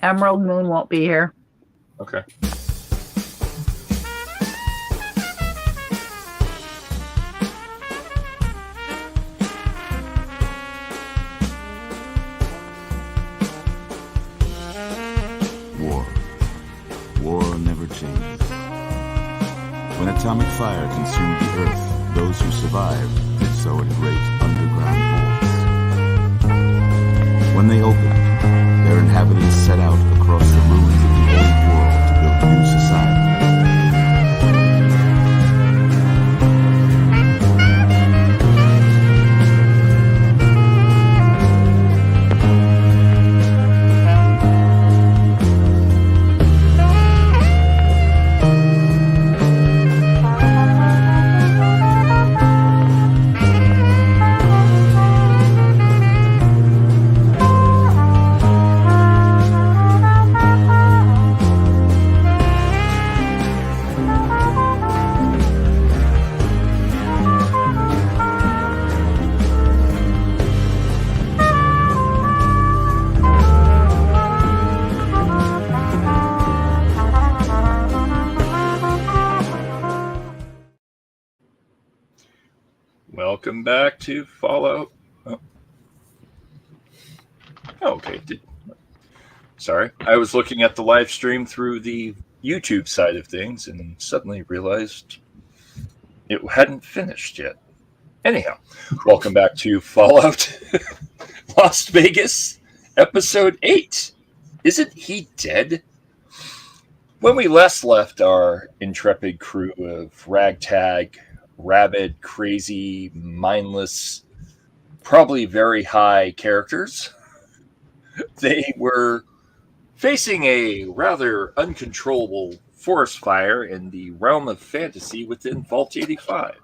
Emerald Moon won't be here. Okay. War never changes. When atomic fire consumed the Earth, those who survived did so in great underground vaults. When they opened, their inhabitants set out across the ruins of the old world to build a new society. Welcome back to Fallout. Oh, okay. Sorry. I was looking at the live stream through the YouTube side of things and suddenly realized it hadn't finished yet. Anyhow, welcome back to Fallout Las Vegas, Episode 8. Isn't he dead? When we last left our intrepid crew of ragtag, rabid, crazy, mindless, probably very high characters, they were facing a rather uncontrollable forest fire in the realm of fantasy within Vault 85.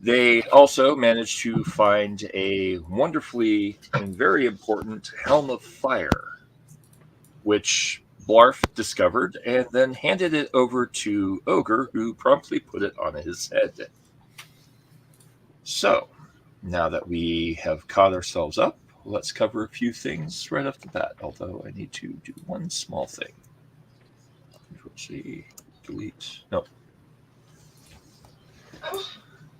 They also managed to find a wonderfully and very important Helm of Fire, which Blarf discovered and then handed it over to Ogre, who promptly put it on his head. So, now that we have caught ourselves up, let's cover a few things right off the bat, although I need to do one small thing. Let's see. Delete. No.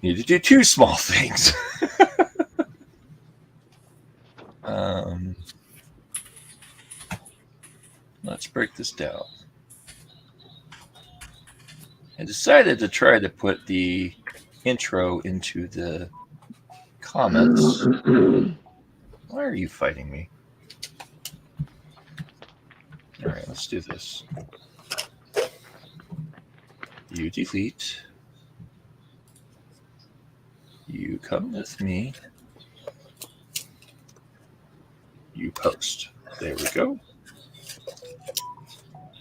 Need to do two small things. Let's break this down. I decided to try to put the intro into the comments. Why are you fighting me? All right, let's do this. You delete. You come with me. You post. There we go.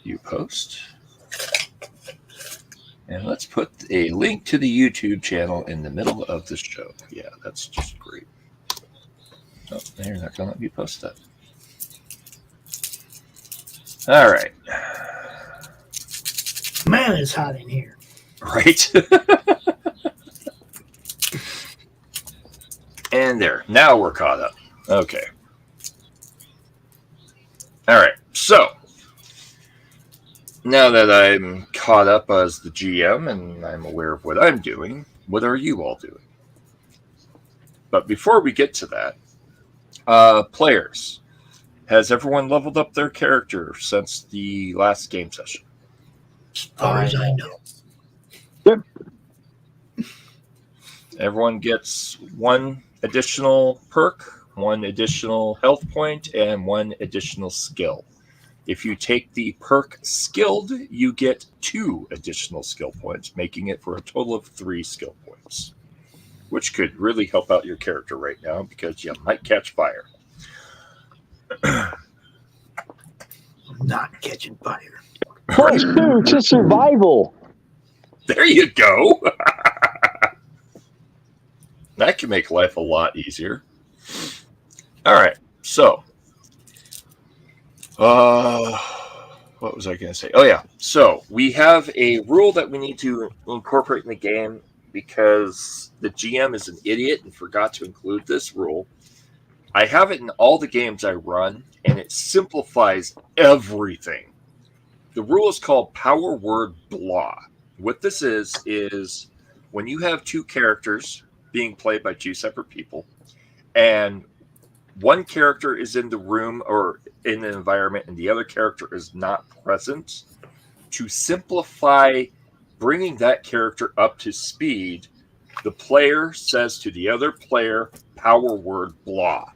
You post. And let's put a link to the YouTube channel in the middle of the show. Yeah, that's just great. Oh, you're not going to let me post that. All right. Man, it's hot in here. Right? And there. Now we're caught up. Okay. All right. So, now that I'm caught up as the GM and I'm aware of what I'm doing, what are you all doing? But before we get to that, players, has everyone leveled up their character since the last game session? As far as I know. Yep. Everyone gets one additional perk, one additional health point, and one additional skill. If you take the perk skilled, you get 2 additional skill points, making it for a total of 3 skill points, which could really help out your character right now because you might catch fire. I'm not catching fire. Plus 2 to survival. There you go. That can make life a lot easier. All right, so what was I going to say? Oh, yeah. So we have a rule that we need to incorporate in the game because the GM is an idiot and forgot to include this rule. I have it in all the games I run, and it simplifies everything. The rule is called power word blah. What this is when you have two characters being played by two separate people, and one character is in the room or in the environment and the other character is not present, to simplify bringing that character up to speed, the player says to the other player, power word blah.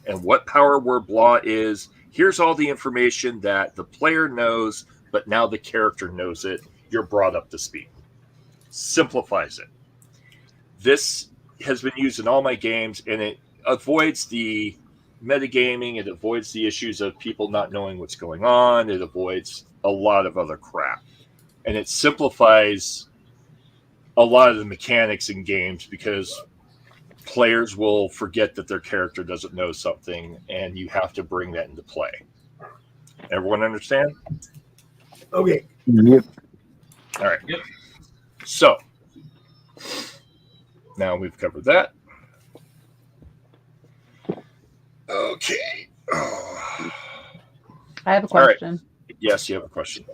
And what power word blah is, here's all the information that the player knows, but now the character knows it. You're brought up to speed. Simplifies it. This has been used in all my games, and it avoids the metagaming. It avoids the issues of people not knowing what's going on. It avoids a lot of other crap. And it simplifies a lot of the mechanics in games because players will forget that their character doesn't know something, and you have to bring that into play. Everyone understand? Okay. Yep. All right. Yep. So, now we've covered that. Okay. I have a question. Right. Yes, you have a question.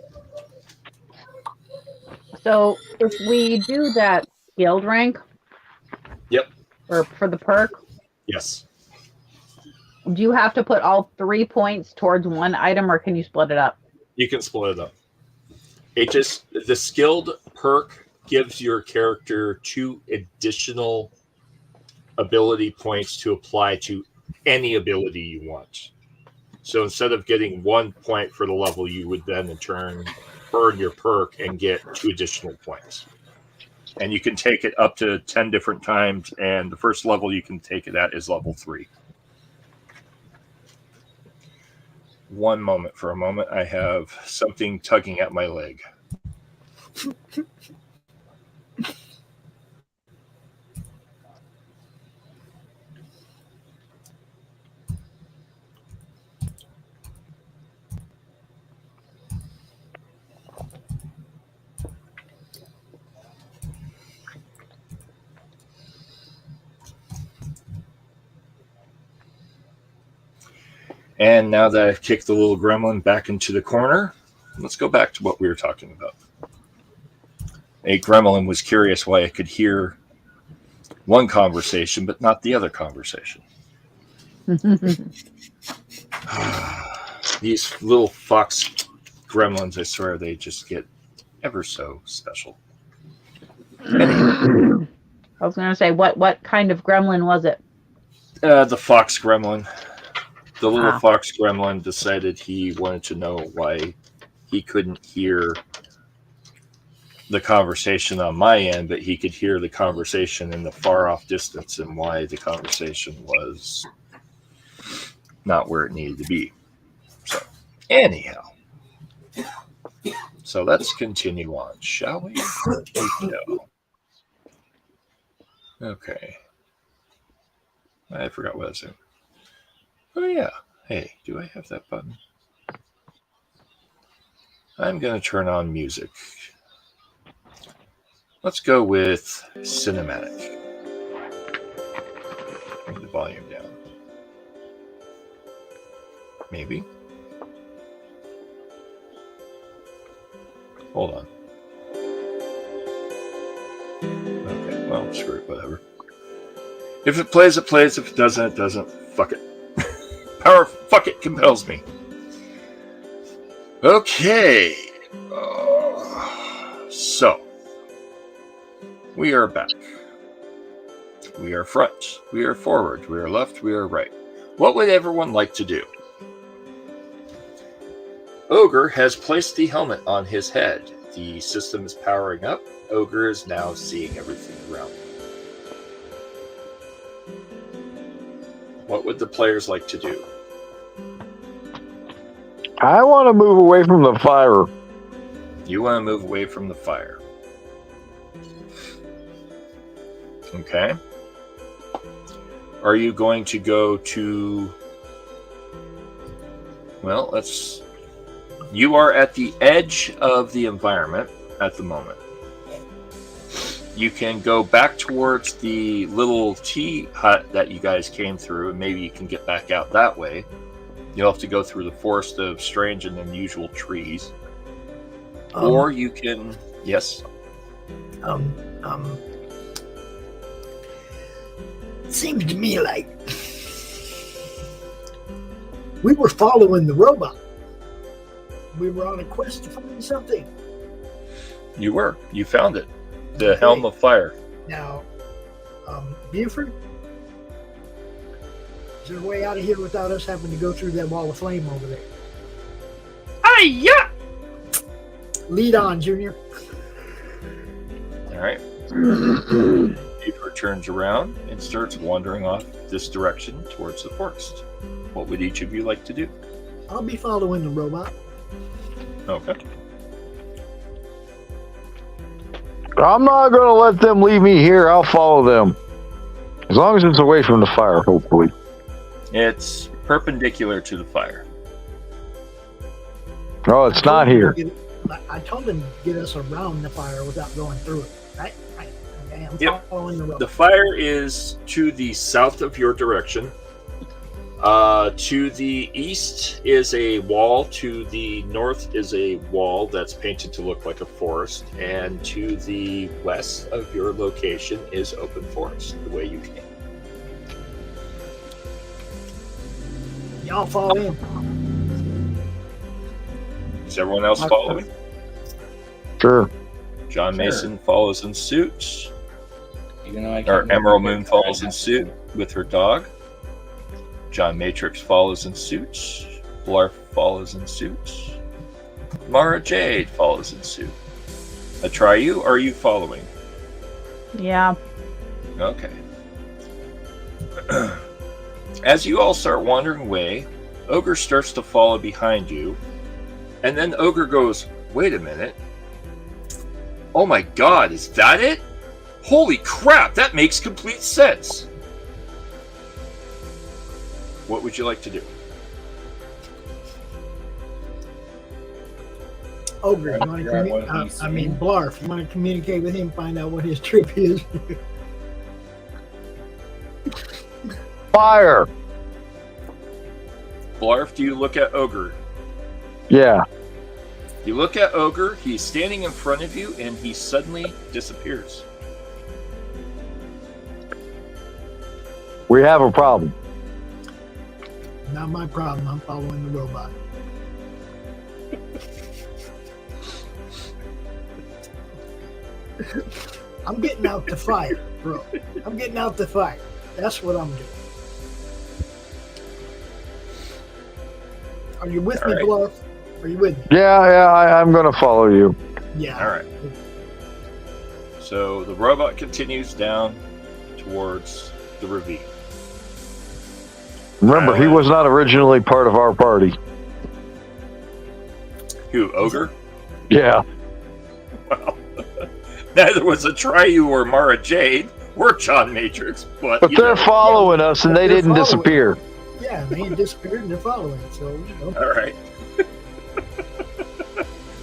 So if we do that guild rank, Yep. or for the perk, Yes. do you have to put all 3 points towards one item, or can you split it up? You can split it up. The skilled perk gives your character 2 additional ability points to apply to any ability you want. So instead of getting 1 point for the level, you would then in turn burn your perk and get 2 additional points. And you can take it up to 10 different times, and the first level you can take it at is level 3. One moment for a moment. I have something tugging at my leg. And now that I've kicked the little gremlin back into the corner, let's go back to what we were talking about. A gremlin was curious why I could hear one conversation, but not the other conversation. These little fox gremlins, I swear, they just get ever so special. Anyway. I was going to say, what kind of gremlin was it? The fox gremlin. The little fox gremlin decided he wanted to know why he couldn't hear the conversation on my end, but he could hear the conversation in the far off distance, and why the conversation was not where it needed to be. So, anyhow. So let's continue on, shall we? No. Okay. I forgot what I was saying. Oh, yeah. Hey, do I have that button? I'm going to turn on music. Let's go with cinematic. Bring the volume down. Maybe. Hold on. Okay, well, screw it, whatever. If it plays, it plays. If it doesn't, it doesn't. Fuck it. Power fuck it compels me. Okay. So, we are back. We are front. We are forward. We are left. We are right. What would everyone like to do? Ogre has placed the helmet on his head. The system is powering up. Ogre is now seeing everything around him. What would the players like to do? I want to move away from the fire. You want to move away from the fire. Okay. Are you going to go to... Well, let's... You are at the edge of the environment at the moment. You can go back towards the little tea hut that you guys came through, and maybe you can get back out that way. You'll have to go through the forest of strange and unusual trees. Or you can... Yes? It seems to me like we were following the robot. We were on a quest to find something. You were. You found it. The Helm of Fire. Now, Buford, is there a way out of here without us having to go through that wall of flame over there? Hi-ya! Lead on, Junior. All right. Buford turns around and starts wandering off this direction towards the forest. What would each of you like to do? I'll be following the robot. Okay. I'm not going to let them leave me here. I'll follow them. As long as it's away from the fire, hopefully. It's perpendicular to the fire. Oh, it's not here. I told him to get us around the fire without going through it. Right? Okay, I'm Yep. following the robot. The fire is to the south of your direction. To the east is a wall. To the north is a wall that's painted to look like a forest. And to the west of your location is open forest, the way you came. Y'all follow him. Is everyone else following? Sure. John Mason follows in suit. Even though I Or can't Emerald remember Moon it, follows I in have suit to. with her dog. John Matrix follows in suit. Blarf follows in suit. Mara Jade follows in suit. Atreyu, are you following? Yeah. Okay. As you all start wandering away, Ogre starts to follow behind you. And then Ogre goes, wait a minute. Oh my god, is that it? Holy crap, that makes complete sense. What would you like to do? Ogre, you want figure out what to he's I mean, saying. Blarf, you want to communicate with him, find out what his trip is? Fire. Blarf, do you look at Ogre? Yeah. You look at Ogre, he's standing in front of you, and he suddenly disappears. We have a problem. Not my problem. I'm following the robot. I'm getting out the fire, bro. I'm getting out the fire. That's what I'm doing. Are you with me, All right. Blarf? Are you with me? Yeah, I'm going to follow you. Yeah. All right. So the robot continues down towards the ravine. Remember, he was not originally part of our party. Who, Ogre? Yeah. Well, neither was Atreyu or Mara Jade or John Matrix, but But you they're know. following us, and they They're didn't following. disappear. Yeah, they ain't disappeared and they're following. So, you know. All right.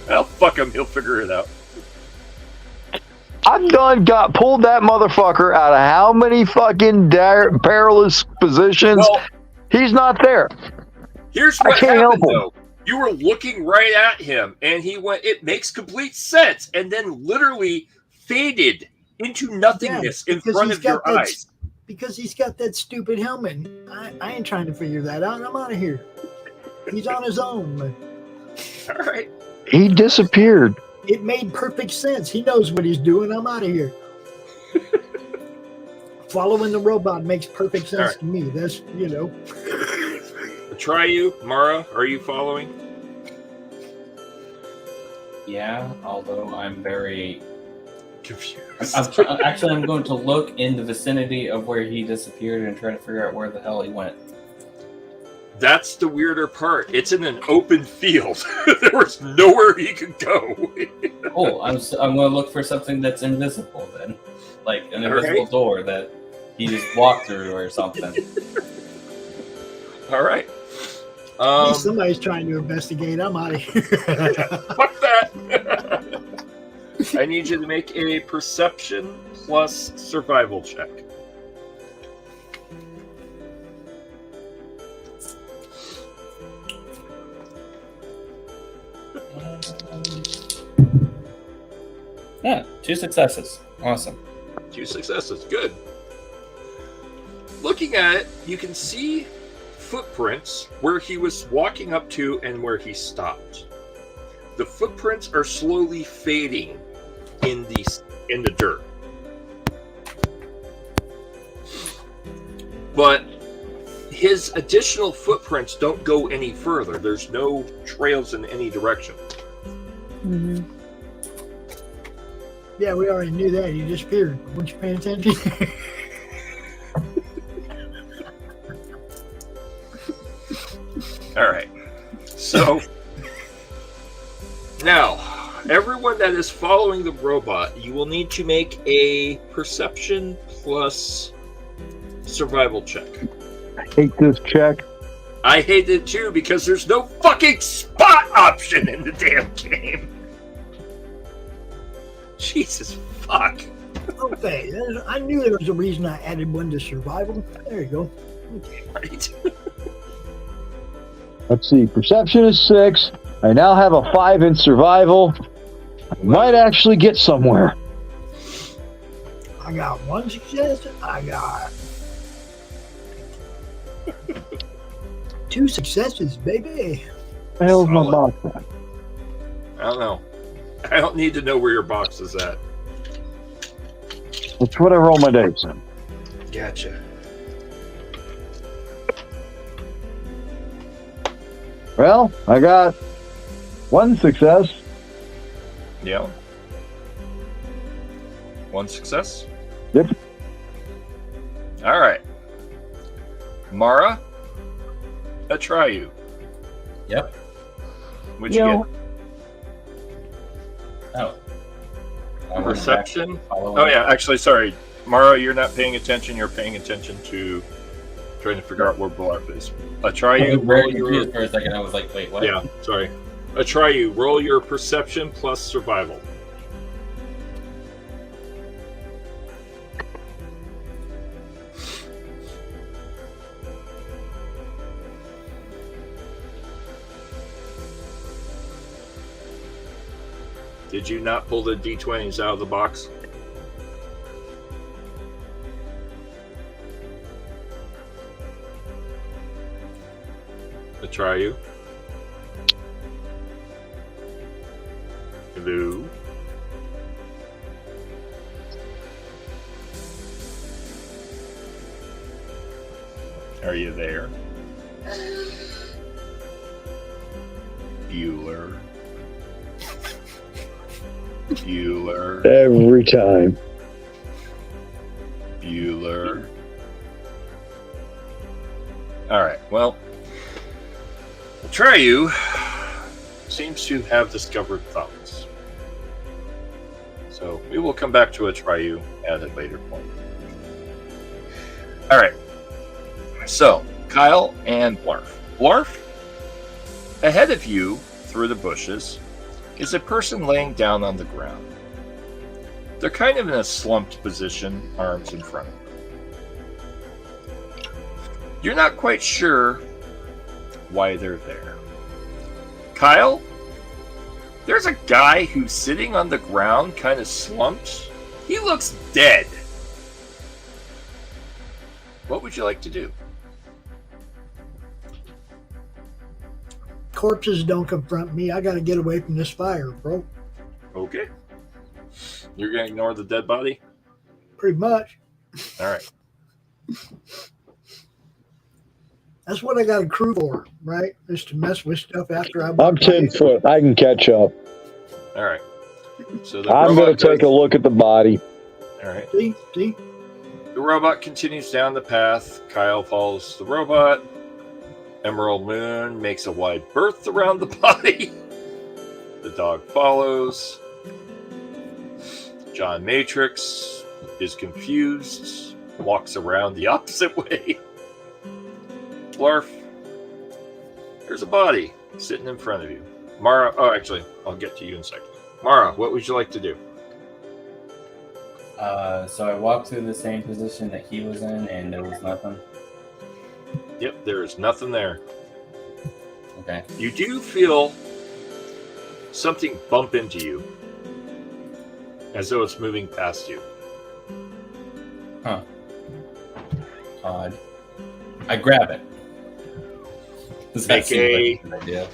Well, fuck him. He'll figure it out. I've pulled that motherfucker out of how many fucking perilous positions? Well, He's not there. here's I what can't help happened, him. though. You were looking right at him, and he went, it makes complete sense, and then literally faded into nothingness in because front he's of your got that eyes. Because he's got that stupid helmet. I ain't trying to figure that out. I'm out of here. He's on his own. Man. All right. He disappeared. It made perfect sense. He knows what he's doing. I'm out of here. Following the robot makes perfect sense right. to me. That's, you know. Try you, Mara. Are you following? Yeah, although I'm very... Confused. I'm going to look in the vicinity of where he disappeared and try to figure out where the hell he went. That's the weirder part. It's in an open field. There was nowhere he could go. Oh, I'm going to look for something that's invisible then. Like an All invisible right. door that he just walked through or something. All right. At least somebody's trying to investigate. I'm out of here. Fuck that. I need you to make a perception plus survival check. Yeah, 2 successes. Awesome. 2 successes. Good. Looking at it, you can see footprints where he was walking up to and where he stopped. The footprints are slowly fading in the dirt. But his additional footprints don't go any further. There's no trails in any direction. Mm-hmm. Yeah, we already knew that. He disappeared. Weren't you paying attention? All right. So now, everyone that is following the robot, you will need to make a perception plus survival check. I hate this check. I hate it too because there's no fucking spot option in the damn game. Jesus fuck. Okay, I knew there was a reason I added one to survival. There you go. Okay. Right. Let's see. Perception is 6. I now have a 5 in survival. I might actually get somewhere. I got 1 success. I got 2 successes, baby. What the hell's my Solid. box at? I don't know. I don't need to know where your box is at. That's what I roll my dice in. Gotcha. Well, I got 1 success. Yeah. 1 success? Yep. All right. Mara, try you. Yep. What'd you Yo. get? Oh. Perception? Oh, yeah. Actually, sorry. Mara, you're not paying attention. You're paying attention to trying to figure out where Blalock is. Try I you. was very Roll your... confused for a second. I was like, wait, what? Yeah, sorry. Try you. Roll your perception plus survival. Did you not pull the D20s out of the box? Try you. Hello. Are you there? Bueller. Bueller. Every time. Bueller. All right. Well, Atreyu seems to have discovered thumbs. So we will come back to Atreyu at a later point. All right. So, Kyle and Blarf. Blarf, ahead of you through the bushes is a person laying down on the ground. They're kind of in a slumped position, arms in front of them. You're not quite sure why they're there. Kyle, there's a guy who's sitting on the ground, kind of slumped. He looks dead. What would you like to do? Corpses don't confront me. I gotta get away from this fire, bro. Okay. You're going to ignore the dead body? Pretty much. All right. That's what I got a crew for, right? Just to mess with stuff after I'm 10 foot. I can catch up. All right. So I'm going to take a look at the body. All right. See? The robot continues down the path. Kyle follows the robot. Emerald Moon makes a wide berth around the body. The dog follows. John Matrix is confused, walks around the opposite way. Blarf, there's a body sitting in front of you. Mara, oh, actually, I'll get to you in a second. Mara, what would you like to do? So I walked through the same position that he was in, and there was nothing. Yep, there is nothing there. Okay. You do feel something bump into you, as though it's moving past you. Huh. Odd. I grab it. Does that seem like a good idea?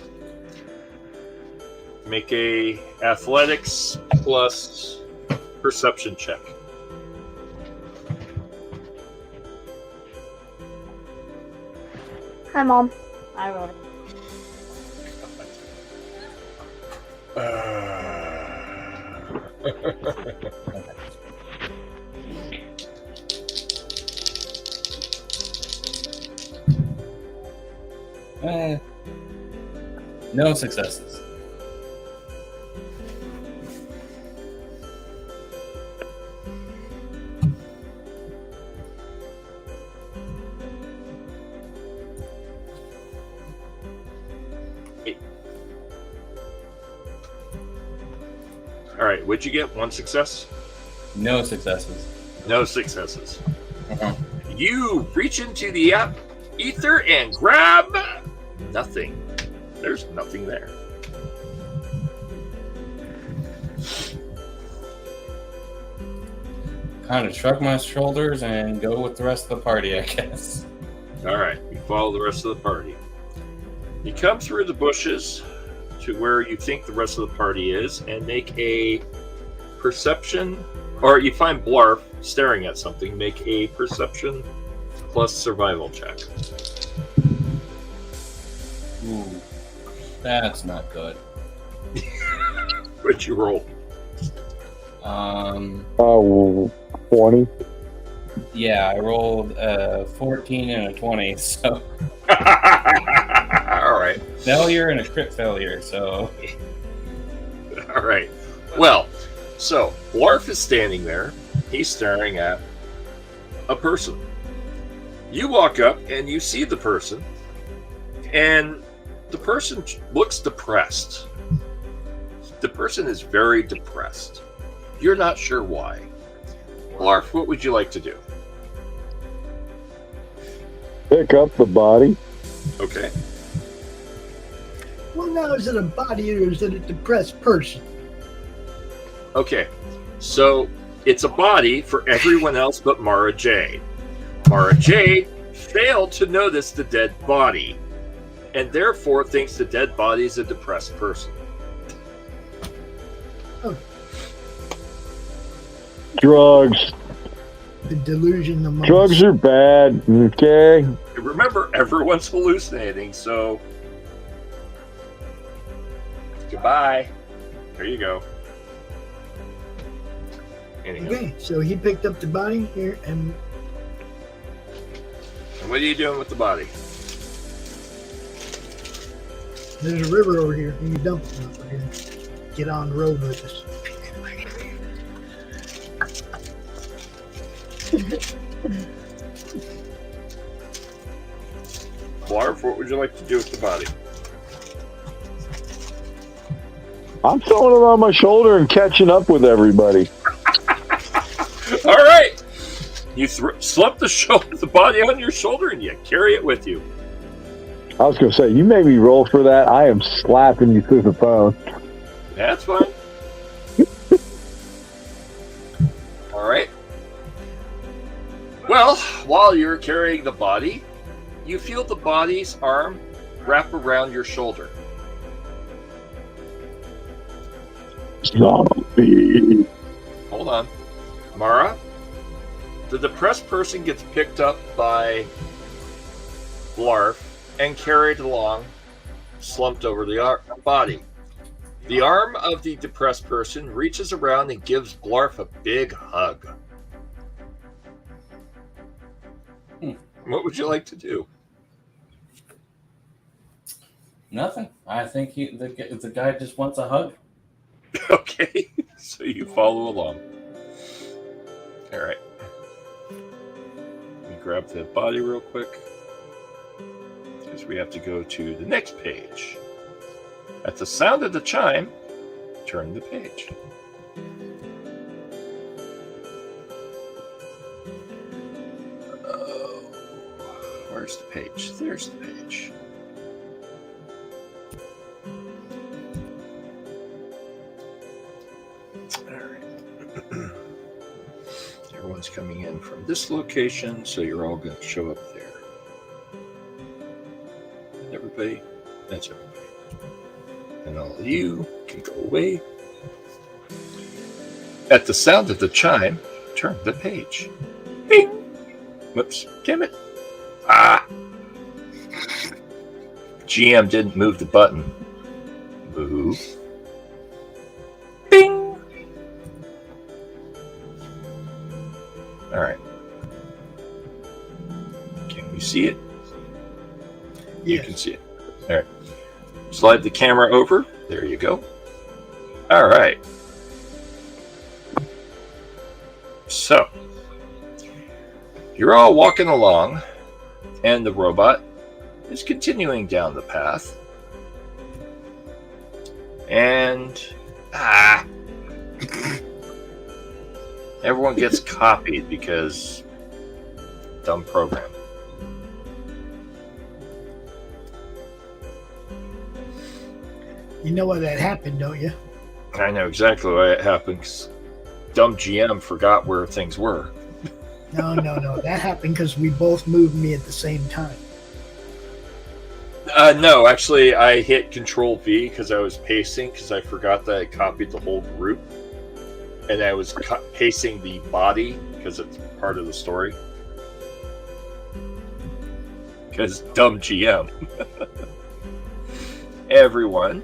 Make a athletics plus perception check. Hi, Mom. I wrote it. No successes. All right, what'd you get? One success? No successes. No successes. You reach into the ether and grab nothing. There's nothing there. Kind of shrug my shoulders and go with the rest of the party, I guess. All right, you follow the rest of the party. You come through the bushes to where you think the rest of the party is and make a perception, or you find Blarf staring at something. Make a perception plus survival check. Ooh, that's not good. What'd you roll? 20. Yeah, I rolled 14 and a 20, so All right. failure and a crit failure, so All right. Well, so Blarf is standing there. He's staring at a person. You walk up and you see the person, and the person looks depressed. The person is very depressed. You're not sure why. Blarf, what would you like to do? Pick up the body. Okay. Well, now is it a body or is it a depressed person? Okay. So it's a body for everyone else but Mara J. Mara J failed to notice the dead body, and therefore thinks the dead body is a depressed person. Drugs. The delusion amongst... Drugs are bad, okay? Remember, everyone's hallucinating, so goodbye. There you go. Anyhow. Okay, so he picked up the body here, and And what are you doing with the body? there's a river over here. You can dump it over here. Get on the road with us. Blarf, what would you like to do with the body? I'm throwing it on my shoulder and catching up with everybody. All right. You slip the body on your shoulder and you carry it with you. I was going to say, you made me roll for that. I am slapping you through the phone. That's fine. All right. Well, while you're carrying the body, you feel the body's arm wrap around your shoulder. Zombie. Hold on. Mara, the depressed person gets picked up by Blarf and carried along, slumped over the body. The arm of the depressed person reaches around and gives Blarf a big hug. What would you like to do? nothing. I think the guy just wants a hug. Okay, so you follow along. All right. Let me grab the body real quick, because we have to go to the next page. At the sound of the chime, turn the page. Where's the page? There's the page. All right. Everyone's coming in from this location, so you're all going to show up there. Everybody? That's everybody. And all of you can go away. At the sound of the chime, turn the page. Bing! Whoops, damn it. Ah! GM didn't move the button. Move. Bing! Alright. Can we see it? You can see it. Alright. Slide the camera over. There you go. Alright. So, you're all walking along, and the robot is continuing down the path. And, everyone gets copied because dumb program. You know why that happened, don't you? I know exactly why it happened. 'Cause dumb GM forgot where things were. No. That happened because we both moved me at the same time. No, actually, I hit Control V because I was pacing because I forgot that I copied the whole group. And I was pacing the body because it's part of the story. Because dumb GM. Everyone.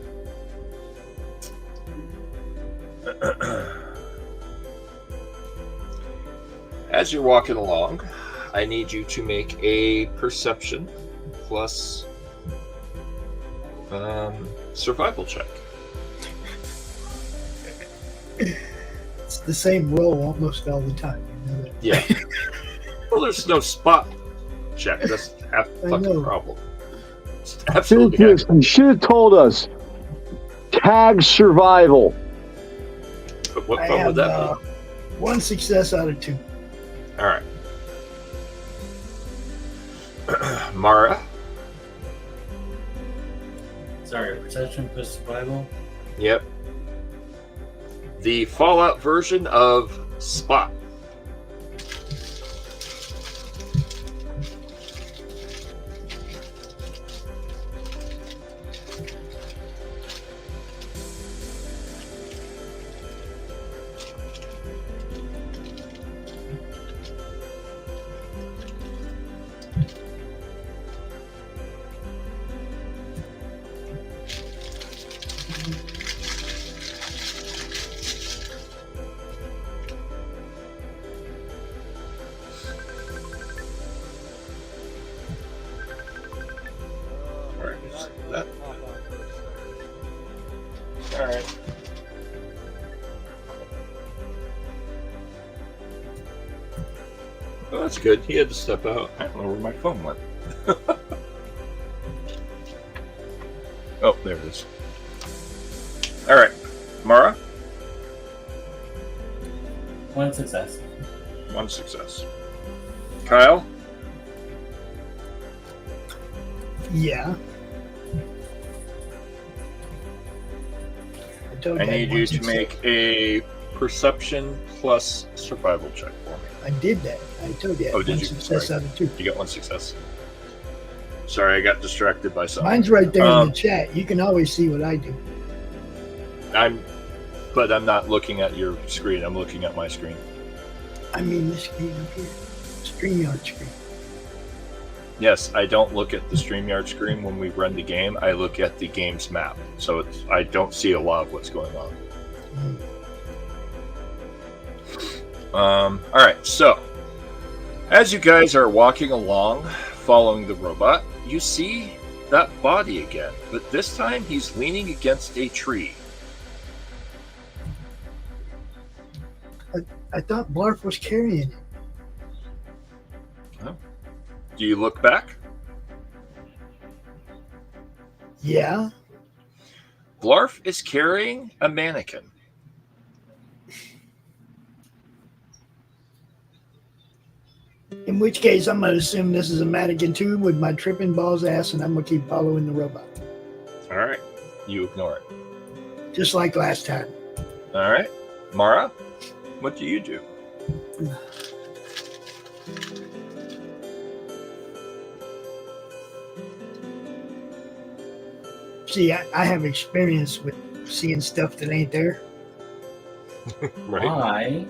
As you're walking along, I need you to make a perception plus survival check. It's the same roll almost all the time. You know that? Yeah. Well, there's no spot check. That's half the fucking problem. It's absolutely You should have told us. Tag survival. But what fun would that be? 1 success out of 2. All right. Mara. Sorry, perception plus survival. Yep. The Fallout version of Spot. Oh, that's good. He had to step out. I don't know where my phone went. Oh, there it is. All right. Mara? 1 success. 1 success. Kyle? Yeah. I need you to make a perception plus survival check for me. I did that. I told you. Oh, did 1 you? success Sorry. out of 2. You got 1 success. Sorry, I got distracted by something. Mine's right there in the chat. You can always see what I do. But I'm not looking at your screen. I'm looking at my screen. I mean, this screen up here. StreamYard screen. Yes, I don't look at the StreamYard screen when we run the game. I look at the game's map. So I don't see a lot of what's going on. All right, so as you guys are walking along, following the robot, you see that body again, but this time he's leaning against a tree. I thought Blarf was carrying it. Oh. Do you look back? Yeah. Blarf is carrying a mannequin. In which case, I'm going to assume this is a mannequin too with my tripping balls ass, and I'm going to keep following the robot. All right. You ignore it. Just like last time. All right. Mara, what do you do? See, I have experience with seeing stuff that ain't there. Why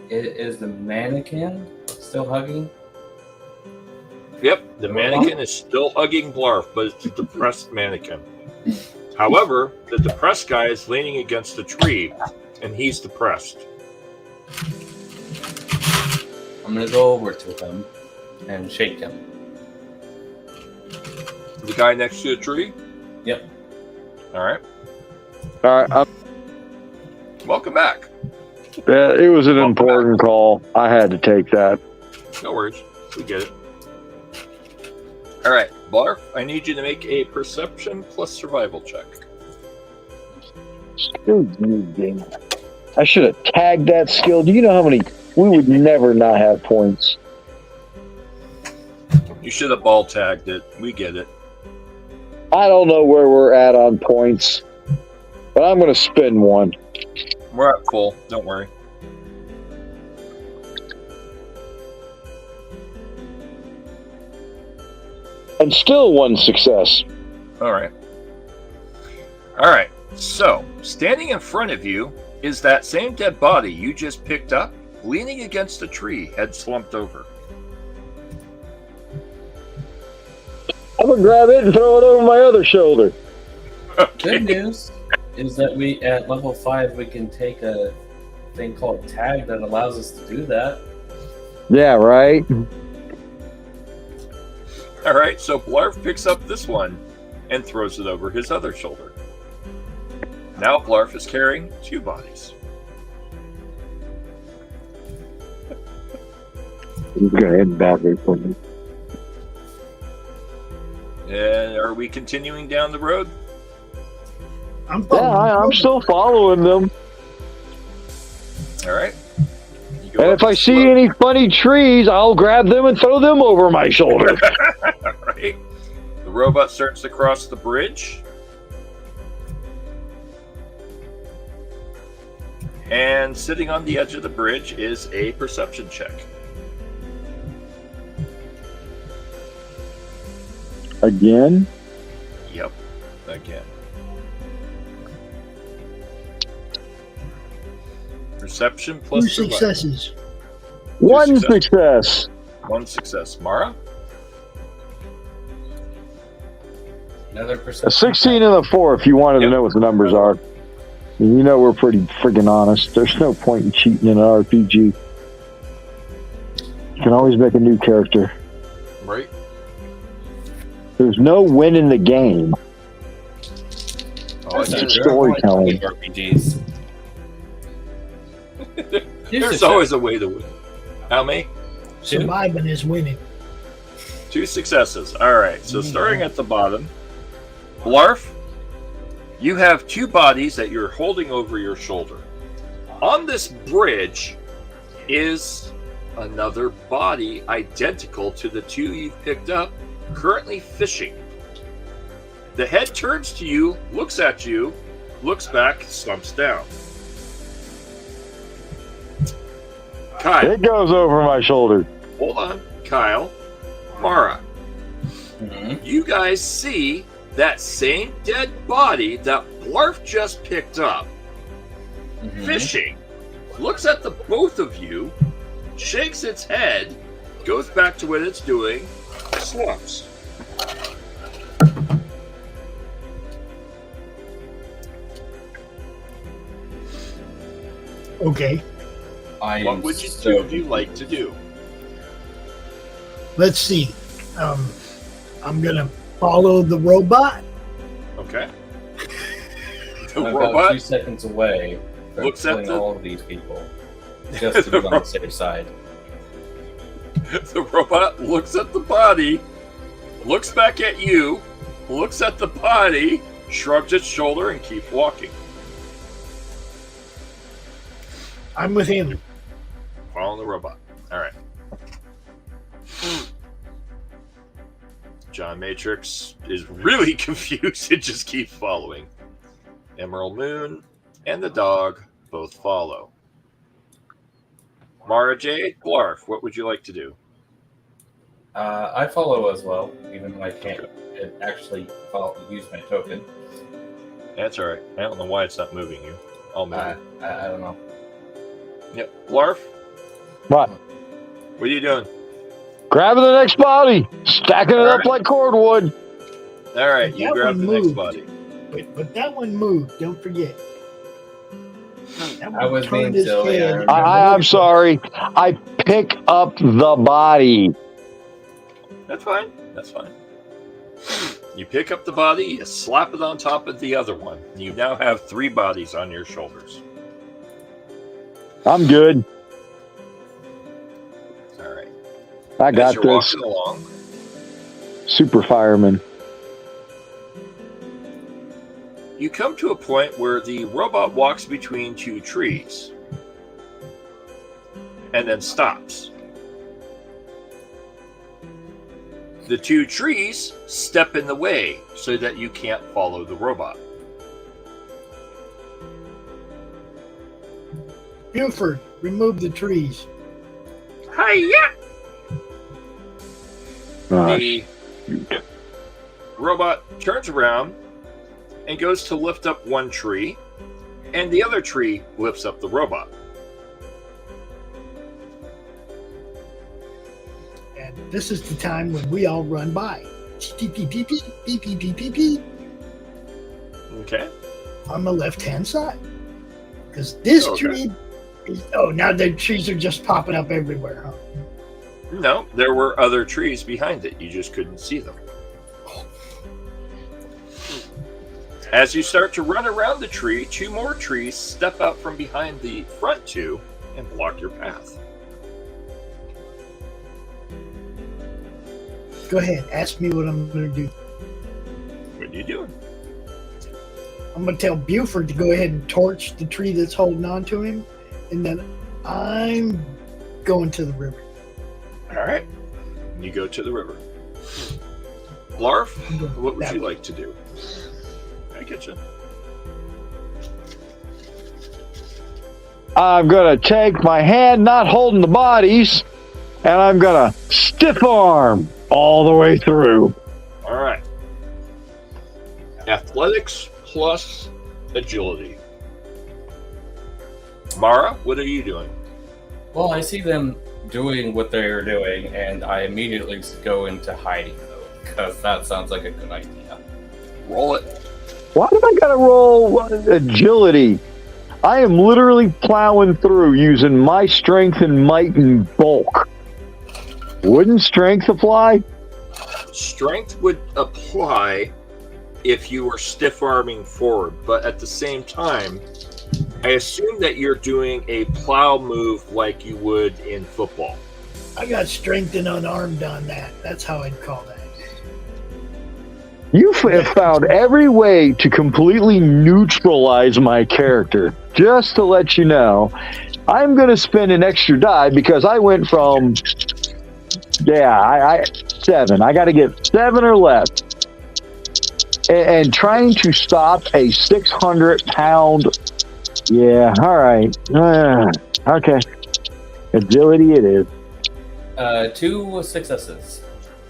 is the mannequin still hugging? Yep, the mannequin is still hugging Blarf, but it's a depressed mannequin. However, the depressed guy is leaning against a tree, and he's depressed. I'm gonna go over to him and shake him. The guy next to the tree? Yep. All right. All right. Welcome back. It was an important call. I had to take that. No worries. We get it. All right, Blarf, I need you to make a perception plus survival check. I should have tagged that skill. Do you know how many? We would never not have points. You should have ball tagged it. We get it. I don't know where we're at on points, but I'm going to spin one. We're at full. Don't worry. And still one success. All right. All right. So, standing in front of you is that same dead body you just picked up, leaning against a tree, head slumped over. I'm going to grab it and throw it over my other shoulder. Good news is that we at level 5 we can take a thing called tag that allows us to do that. Yeah, right? All right, so Blarf picks up this one and throws it over his other shoulder. Now Blarf is carrying 2 bodies. He's going to head back there for me. And are we continuing down the road? I'm Yeah, following. I'm still following them. All right. You go And up if I the see slope. any funny trees, I'll grab them and throw them over my shoulder. Right. The robot starts to cross the bridge. And sitting on the edge of the bridge is a perception check. Again? Yep. Again. Perception plus 2 survival. successes. One success. success. 1 success. Mara? Another A perception. 16 and a 4 if you wanted to know what the numbers are. You know we're pretty friggin' honest. There's no point in cheating in an RPG. You can always make a new character. Right. There's no win in the game. Oh, That's yeah, not true. storytelling. I like RPGs. There's always a way to win. How many? Surviving is winning. 2 successes. All right. So starting at the bottom, Blarf, you have 2 bodies that you're holding over your shoulder. On this bridge is another body identical to the 2 you've picked up, currently fishing. The head turns to you, looks at you, looks back, slumps down. Kyle, It goes over my shoulder. hold on. Kyle, Mara, Mhm. you guys see that same dead body that Blarf just picked up, Mhm. fishing, looks at the both of you, shakes its head, goes back to what it's doing, slumps. Okay, I What am would you so two like to do? let's see. I'm gonna follow the robot. Okay. The I'm about 2 robot seconds away from looks at killing the- all of these people. Just to be on the safe side. the robot looks at the body, looks back at you, looks at the body, shrugs its shoulder, and keeps walking. I'm with him. Following the robot. All right. John Matrix is really confused. It just keeps following. Emerald Moon and the dog both follow. Mara J. Blarf, what would you like to do? I follow as well, even though I can't actually use my token. That's all right. I don't know why it's not moving you. I'll move it. I don't know. Yep. Blarf, What? what are you doing? Grabbing the next body, stacking it up like cordwood. All right, you That grab the one next moved. body. But that one moved. Don't forget. That I one was turned being his silly, I head. remember. I'm sorry. I pick up the body. That's fine. That's fine. You pick up the body, you slap it on top of the other one, and you now have 3 bodies on your shoulders. I'm good. All right. I As got you're this. walking along, Super fireman. you come to a point where the robot walks between 2 trees and then stops. The 2 trees step in the way so that you can't follow the robot. Buford, remove the trees. Hiya! Ah, The robot turns around and goes to lift up one tree, and the other tree lifts up the robot. And this is the time when we all run by. Beep, beep, beep, beep, beep, beep, beep, beep, beep, Okay. on the left-hand side. Because this Okay. tree is... Oh, now the trees are just popping up everywhere, huh? No, there were other trees behind it. You just couldn't see them. As you start to run around the tree, 2 more trees step out from behind the front 2 and block your path. Go ahead, ask me what I'm going to do. What are you doing? I'm going to tell Buford to go ahead and torch the tree that's holding on to him, and then I'm going to the river. All right. You go to the river. Blarf, what would That you way. like to do? I get you. I'm gonna take my hand, not holding the bodies, and I'm gonna stiff arm all the way through. All right. Athletics plus agility. Mara, what are you doing? Well, I see them doing what they're doing, and I immediately go into hiding mode, because that sounds like a good idea. Roll it. Why did I gotta roll agility? I am literally plowing through using my strength and might and bulk. Wouldn't strength apply? Strength would apply if you were stiff arming forward, but at the same time, I assume that you're doing a plow move like you would in football. I got strength and unarmed on that. That's how I'd call that. You have found every way to completely neutralize my character. Just to let you know, I'm going to spend an extra die because I went from, I 7. I got to get 7 or less. And trying to stop a 600-pound, all right. Okay. Agility it is. 2 successes.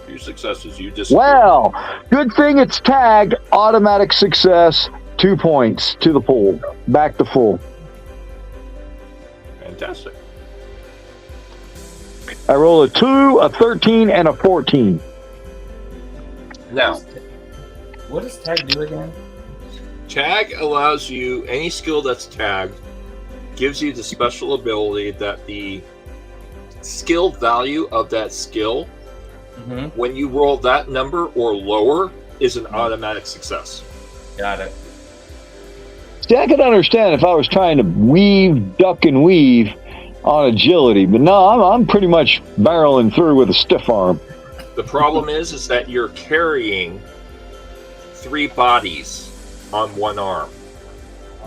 2 successes. You disappear. Well, good thing it's tagged automatic success, 2 points to the pool. Back to full. Fantastic. I roll a 2, a 13, and a 14. Now, What does tag do again? tag allows you, any skill that's tagged, gives you the special ability that the skill value of that skill, Mm-hmm. when you roll that number or lower, is an automatic success. Got it. See, I could understand if I was trying to weave, duck, and weave on agility, but no, I'm pretty much barreling through with a stiff arm. The problem is that you're carrying 3 bodies on one arm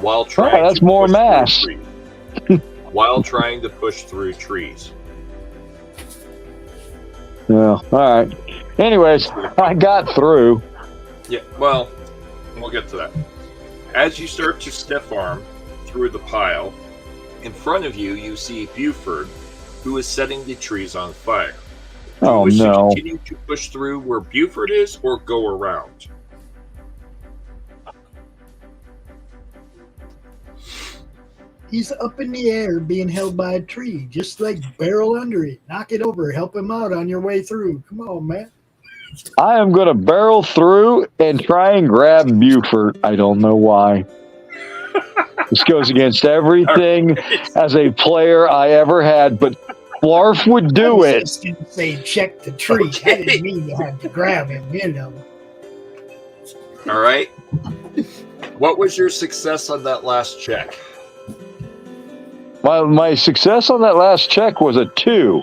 while trying that's to more push through mass. 3. while trying to push through trees. Yeah. All right. Anyways, I got through. Yeah, well, we'll get to that. As you start to stiff arm through the pile, in front of you, you see Buford, who is setting the trees on fire. Do you Oh wish to no. continue to push through where Buford is, or go around? He's up in the air being held by a tree. Just like barrel under it. Knock it over. Help him out on your way through. Come on, man. I am going to barrel through and try and grab Buford. I don't know why. This goes against everything as a player I ever had, but Blarf would do I it. was just going to say check the tree. Okay. I didn't mean you had to grab him, you know. All right. What was your success on that last check? My success on that last check was a 2.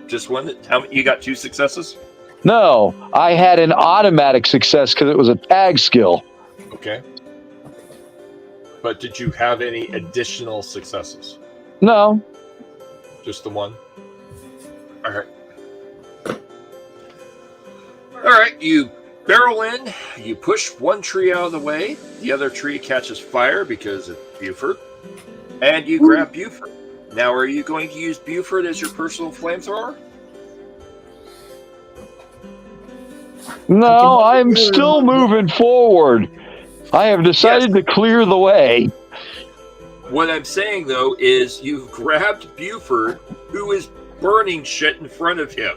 Just one? You got 2 successes? No, I had an automatic success because it was a tag skill. Okay. But did you have any additional successes? No. Just the one? All right. All right, you barrel in, you push one tree out of the way, the other tree catches fire because it's Buford, and you grab Buford. Now, are you going to use Buford as your personal flamethrower? No, I'm still moving forward. I have decided to clear the way. What I'm saying, though, is you've grabbed Buford, who is burning shit in front of him.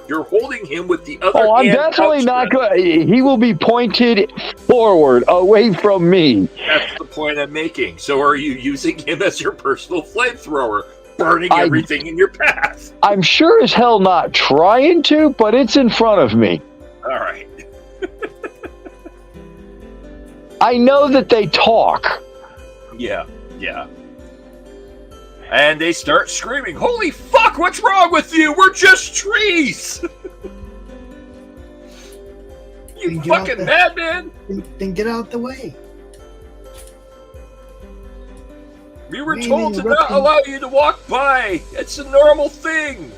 You're holding him with the other Oh, I'm hand definitely not outstretched. going. He will be pointed forward, away from me. That's the point I'm making. So are you using him as your personal flamethrower, burning I- everything in your path? I'm sure as hell not trying to, but it's in front of me. All right. I know that they talk. Yeah. And they start screaming, "Holy fuck, what's wrong with you? We're just trees!" You Then get out fucking the- madman! Then get out the way. We were Man, told to not interrupting. allow you to walk by. It's a normal thing.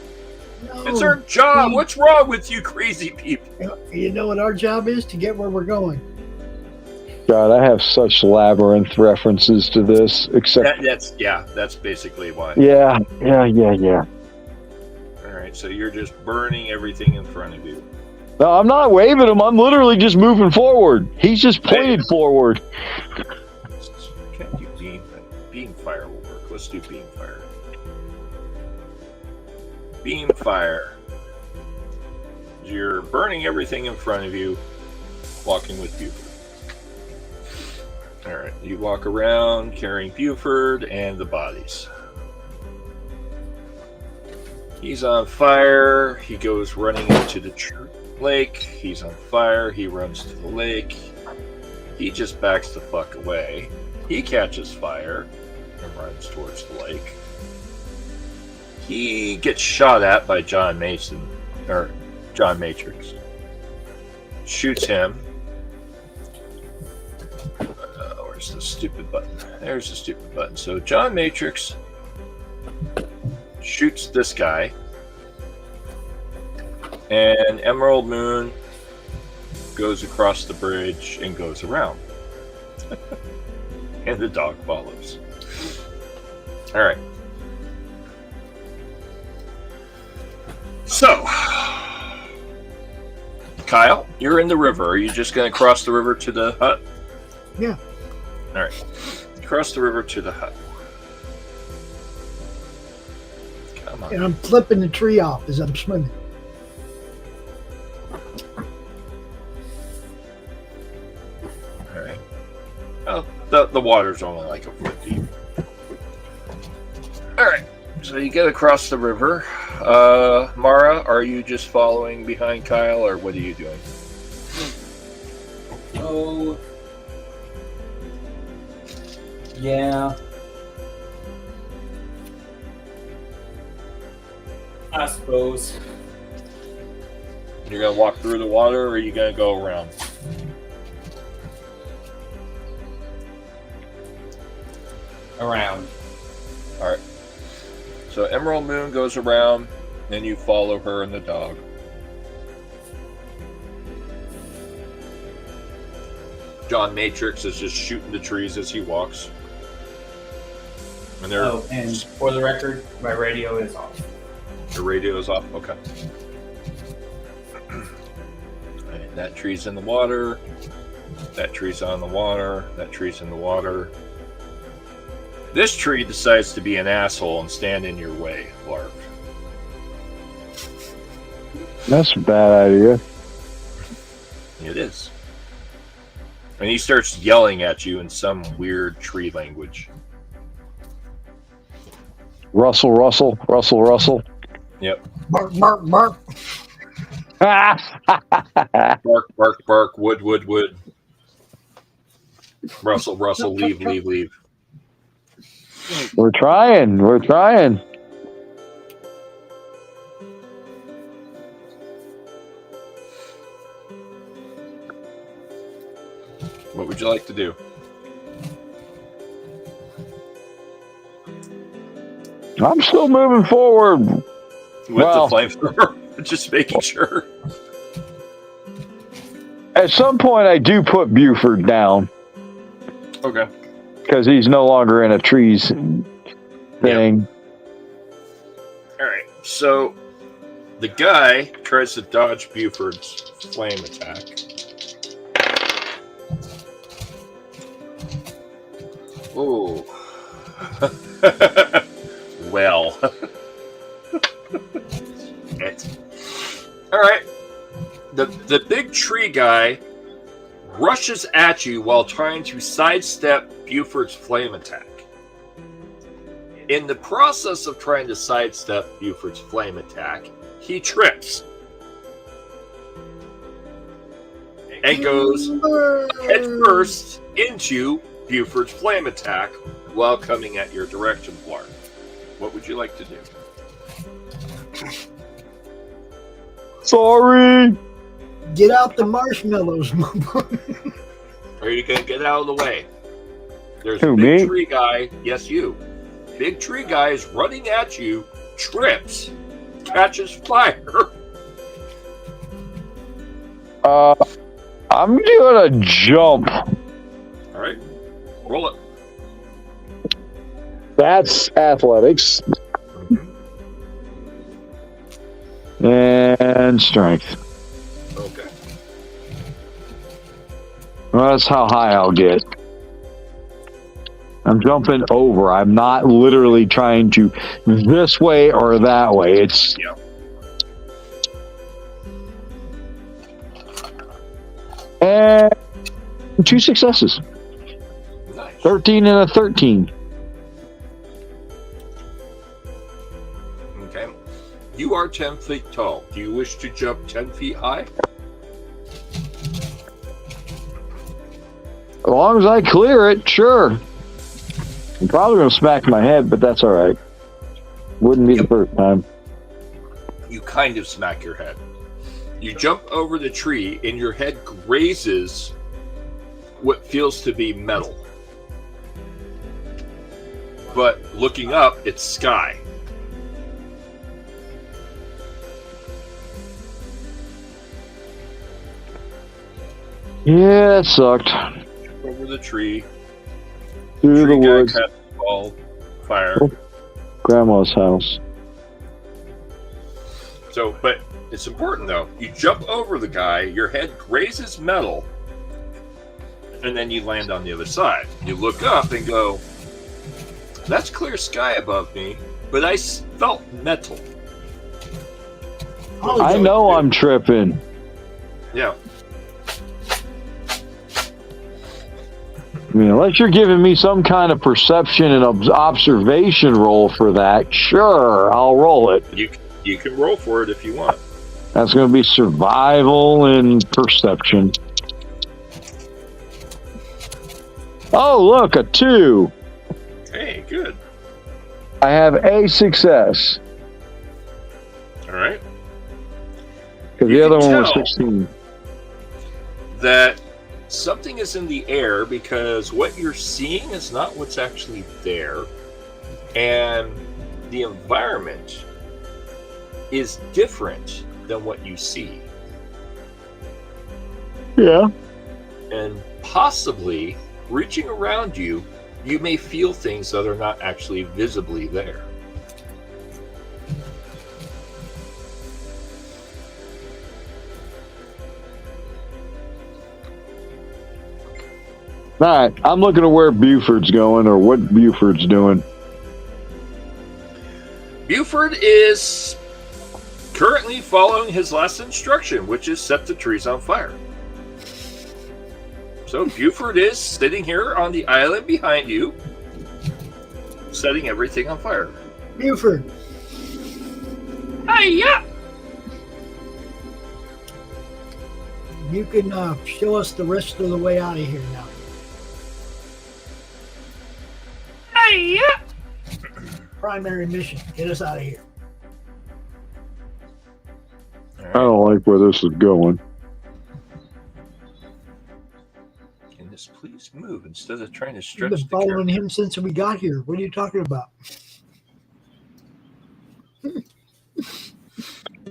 No. It's our job. What's wrong with you crazy people? You know what our job is? To get where we're going. God, I have such labyrinth references to this, except... That's basically why. Yeah. All right, so you're just burning everything in front of you. No, I'm not waving him. I'm literally just moving forward. He's just pointed forward. Can't do beam fire will work. Let's do beam fire. Beam fire. You're burning everything in front of you, walking with Buford. All right, you walk around carrying Buford and the bodies. He's on fire. He goes running into the lake. He's on fire. He runs to the lake. He just backs the fuck away. He catches fire and runs towards the lake. He gets shot at by John Matrix. Shoots him. Where's the stupid button? There's the stupid button. So John Matrix shoots this guy. And Emerald Moon goes across the bridge and goes around. And the dog follows. All right. So, Kyle, you're in the river. Are you just going to cross the river to the hut? Yeah. All right. Cross the river to the hut. Come on. And I'm flipping the tree off as I'm swimming. All right. Oh, the water's only like a foot deep. All right. So you get across the river. Mara, are you just following behind Kyle, or what are you doing? Oh. Yeah. I suppose. You're going to walk through the water, or are you going to go around? Around. All right. So Emerald Moon goes around, and you follow her and the dog. John Matrix is just shooting the trees as he walks. And and for the record, my radio is off. The radio is off? Okay. Right, that tree's in the water. That tree's on the water. That tree's in the water. This tree decides to be an asshole and stand in your way, Lark. That's a bad idea. It is. And he starts yelling at you in some weird tree language. Russell, Russell, Russell, Russell. Yep. Bark, bark, bark. Bark, bark, bark, wood, wood, wood. Russell, Russell, leave, leave, leave. We're trying. We're trying. What would you like to do? I'm still moving forward. With Well- the flamethrower? Just making sure. At some point, I do put Buford down Okay. because he's no longer in a trees thing. All right. So the guy tries to dodge Buford's flame attack. Oh. Well. All right. The big tree guy rushes at you while trying to sidestep Buford's flame attack. In the process of trying to sidestep Buford's flame attack, he trips and goes headfirst into Buford's flame attack while coming at your direction, Blark. What would you like to do? Sorry. Get out the marshmallows, Mama. Are you going to get out of the way? There's Who, a big me? tree guy. Yes, you. Big tree guy is running at you, trips, catches fire. I'm doing a jump. All right. Roll it. That's athletics and strength. Okay. Well, that's how high I'll get. I'm jumping over. I'm not literally trying to this way or that way. It's Yeah. and 2 successes. Nice. 13 and a 13. Okay. You are 10 feet tall. Do you wish to jump 10 feet high? As long as I clear it, sure. I'm probably going to smack my head, but that's all right. Wouldn't be the first time. You kind of smack your head. You jump over the tree and your head grazes what feels to be metal. But looking up, it's sky. Yeah, that sucked. Jump over the tree. Through the Tree guy woods. catches ball, fire. Grandma's house. So, but it's important though. You jump over the guy, your head grazes metal, and then you land on the other side. You look up and go, that's clear sky above me, but I felt metal. I know I'm tripping. Yeah. I mean, unless you're giving me some kind of perception and observation roll for that, sure, I'll roll it. You can roll for it if you want. That's going to be survival and perception. Oh, look, a 2. Hey, good. I have a success. All right. Because You the other can one was tell. 16. That something is in the air because what you're seeing is not what's actually there. And the environment is different than what you see. Yeah. And possibly reaching around you, you may feel things that are not actually visibly there. All right, I'm looking at where Buford's going or what Buford's doing. Buford is currently following his last instruction, which is set the trees on fire. So Buford is sitting here on the island behind you, setting everything on fire. Buford, Hiya! you can show us the rest of the way out of here now. Hiya! Primary mission, get us out of here. All I right. don't like where this is going. Can this please move instead of trying to We've stretch been the following character? him since we got here. What are you talking about?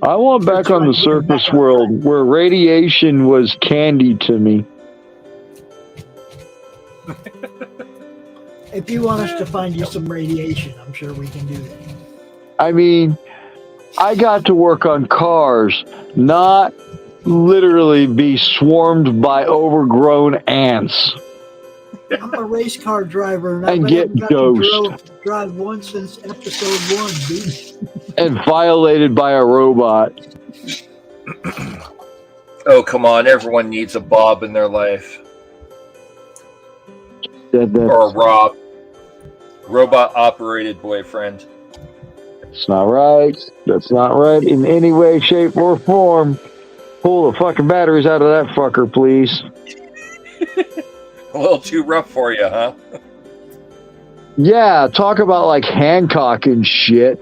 I want back on the surface world where radiation was candy to me. If you want us to find you some radiation, I'm sure we can do that. I mean, I got to work on cars, not literally be swarmed by overgrown ants I'm a race car driver, and And I've get got to dosed. drive once since episode 1, dude. and violated by a robot. Oh, come on. Everyone needs a Bob in their life. That's Or a Rob. Robot-operated boyfriend. not right. That's not right in any way, shape, or form. Pull the fucking batteries out of that fucker, please. A little too rough for you, huh? Yeah, talk about like Hancock and shit.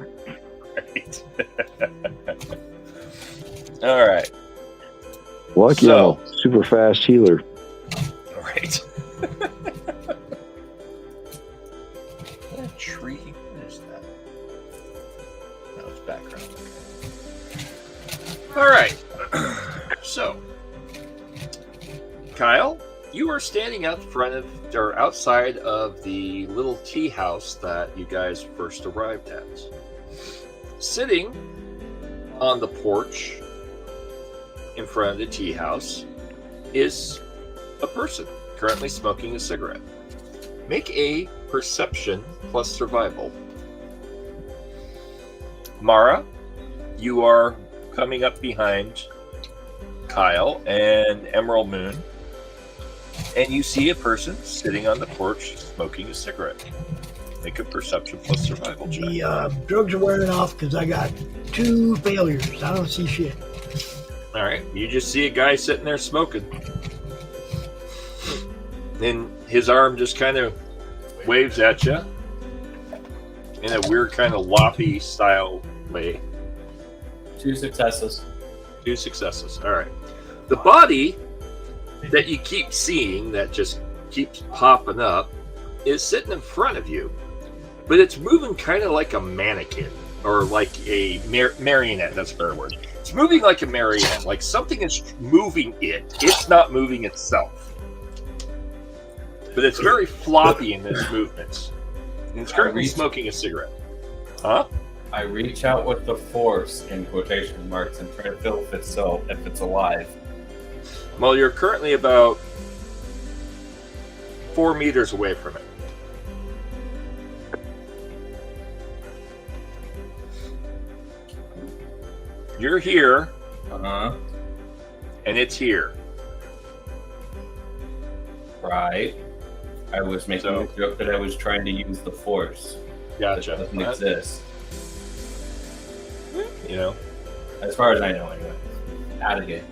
Right. All right. Luck So- yo, super fast healer. All right. That tree. What is that? No, it's background. All right. So, Kyle, you are standing out front of or outside of the little tea house that you guys first arrived at. Sitting on the porch in front of the tea house is a person currently smoking a cigarette. Make a perception plus survival. Mara, you are coming up behind Kyle and Emerald Moon, and you see a person sitting on the porch smoking a cigarette. Make a perception plus survival check. The drugs are wearing off because I got 2 failures. I don't see shit. All right, you just see a guy sitting there smoking. Then his arm just kind of waves at you in a weird kind of loppy style way. 2 successes. 2 successes. All right. The body that you keep seeing that just keeps popping up is sitting in front of you, but it's moving kind of like a mannequin or like a marionette. That's a better word. It's moving like a marionette, like something is moving it. It's not moving itself. But it's very floppy in its movements. And it's currently smoking a cigarette. Huh? I reach out with the force in quotation marks and try to feel if it's alive. Well, you're currently about 4 meters away from it. You're here, Uh-huh. and it's here. Right. I was making So- a joke that I was trying to use the force. Gotcha. It doesn't That- exist. You know, As far as I know, anyway. Out of game.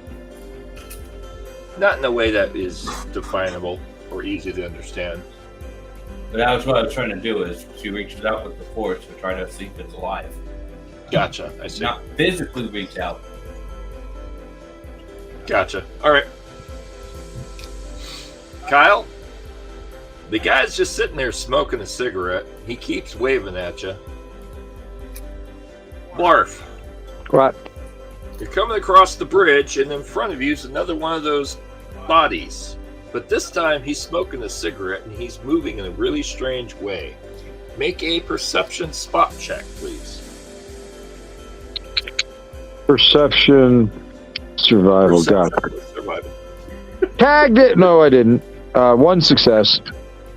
not in a way that is definable or easy to understand. But that was what I was trying to do, is she reaches out with the force to try to see if it's alive. Gotcha. I see. Not physically reach out. Gotcha. All right. Kyle, the guy's just sitting there smoking a cigarette. He keeps waving at you. Blarf, Right. you're coming across the bridge, and in front of you is another one of those bodies. But this time he's smoking a cigarette and he's moving in a really strange way. Make a perception spot check, please. Perception, survival. Got it. Survival. Tagged it. No, I didn't. One success.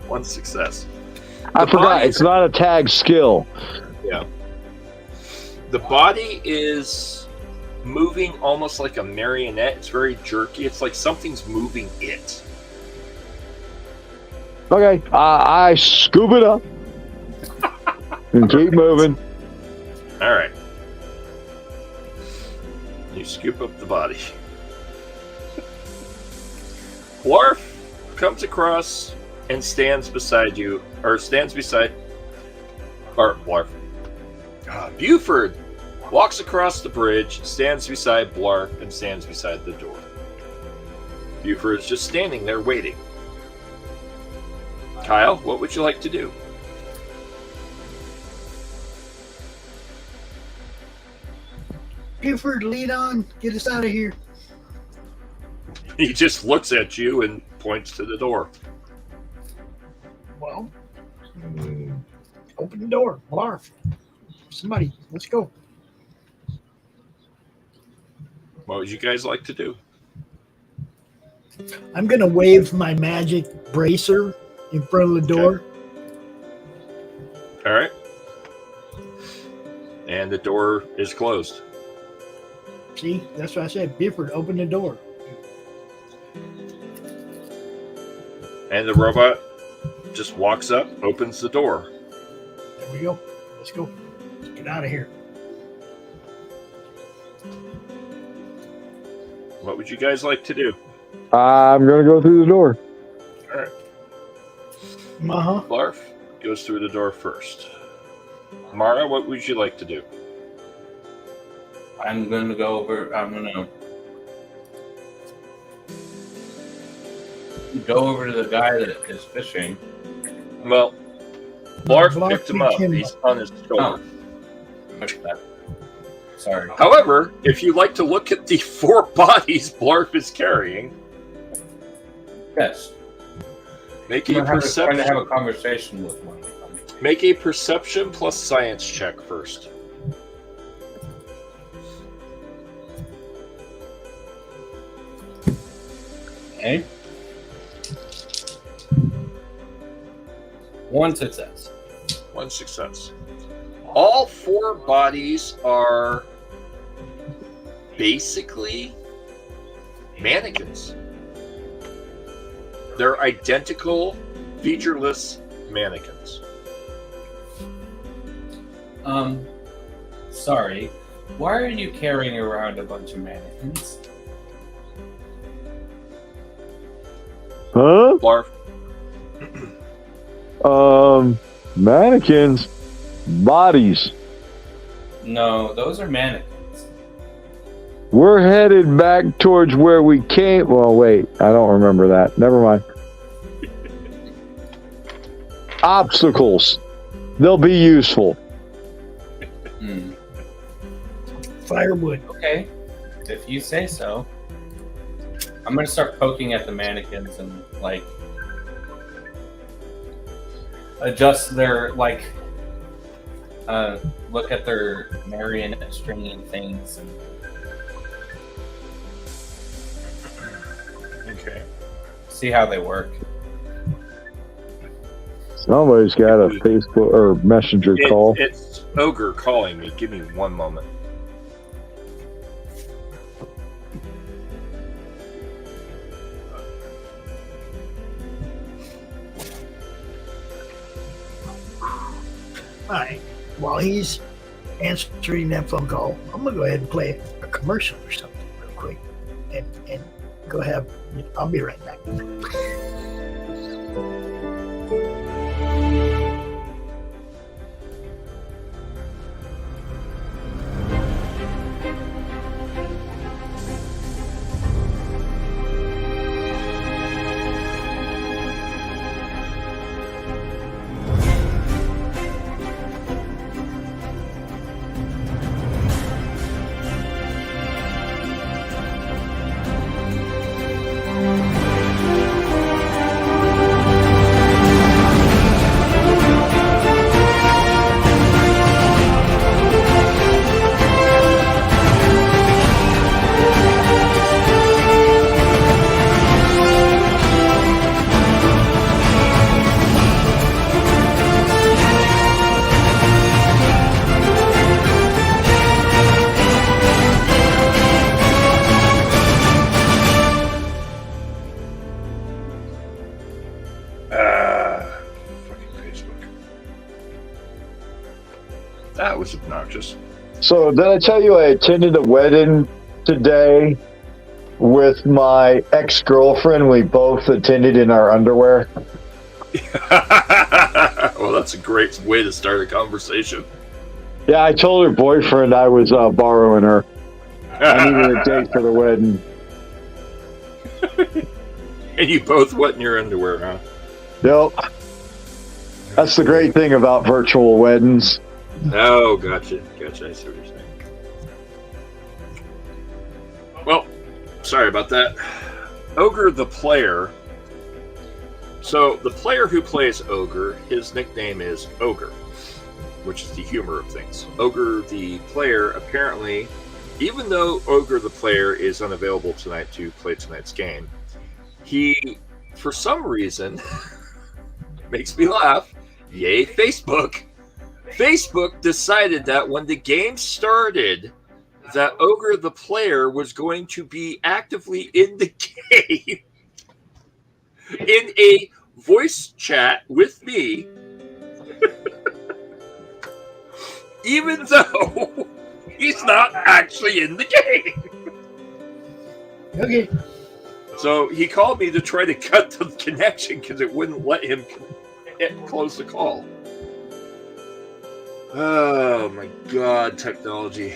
One success. I The forgot. body- It's not a tag skill. Yeah. The body is moving almost like a marionette. It's very jerky. It's like something's moving it. Okay. I scoop it up and keep moving. All right. You scoop up the body. Blarf comes across and stands beside you, or stands beside, or Blarf. Buford walks across the bridge, stands beside Blarf, and stands beside the door. Buford is just standing there waiting. Kyle, what would you like to do? Buford, lead on. Get us out of here. He just looks at you and points to the door. Well, open the door. Blarf. Somebody, let's go. What would you guys like to do? I'm going to wave my magic bracer in front of the door. All right. And the door is closed. See, that's what I said. Buford, open the door. And the robot just walks up, opens the door. There we go. Let's go. Let's get out of here. What would you guys like to do? I'm going to go through the door. All right. Uh-huh. Blarf goes through the door first. Mara, what would you like to do? I'm going to go over. I'm going to go over to the guy that is fishing. Well, Blarf Blarf picked him up. picked him He's up. on his shoulder. Look at that. Sorry. However, if you like to look at the 4 bodies Blarf is carrying, Yes. make I'm a trying to perception. have a conversation with one. Make a perception plus science check first. Okay. 1 success. 1 success. All 4 bodies are basically mannequins. They're identical, featureless mannequins. Sorry. Why are you carrying around a bunch of mannequins? Huh? Blarf, Mannequins. Bodies. No, those are mannequins. We're headed back towards where we came. Well, wait. I don't remember that. Never mind. Obstacles. They'll be useful. Hmm. Firewood. Okay. If you say so. I'm going to start poking at the mannequins and, like, adjust their, like, look at their marionette stringing things and okay. see how they work. Somebody's got a Facebook or messenger call. It's Ogre calling me. Give me 1 moment. All right. While he's answering that phone call, I'm going to go ahead and play a commercial or something real quick. And go ahead. I'll be right back. Fucking Facebook. That was obnoxious. So did I tell you I attended a wedding today with my ex-girlfriend? We both attended in our underwear. Well, that's a great way to start a conversation. Yeah, I told her boyfriend I was borrowing her. I needed a date for the wedding. And you both went in your underwear, huh? Yep. That's the great thing about virtual weddings. Oh, gotcha. Gotcha. I see what you're saying. Well, sorry about that. Ogre the player. So, the player who plays Ogre, his nickname is Ogre, which is the humor of things. Ogre the player, apparently, even though Ogre the player is unavailable tonight to play tonight's game, he, for some reason, makes me laugh. Yay, Facebook. Facebook decided that when the game started, that Ogre the player was going to be actively in the game in a voice chat with me, even though he's not actually in the game. Okay. So he called me to try to cut the connection because it wouldn't let him close the call. Oh my god, technology.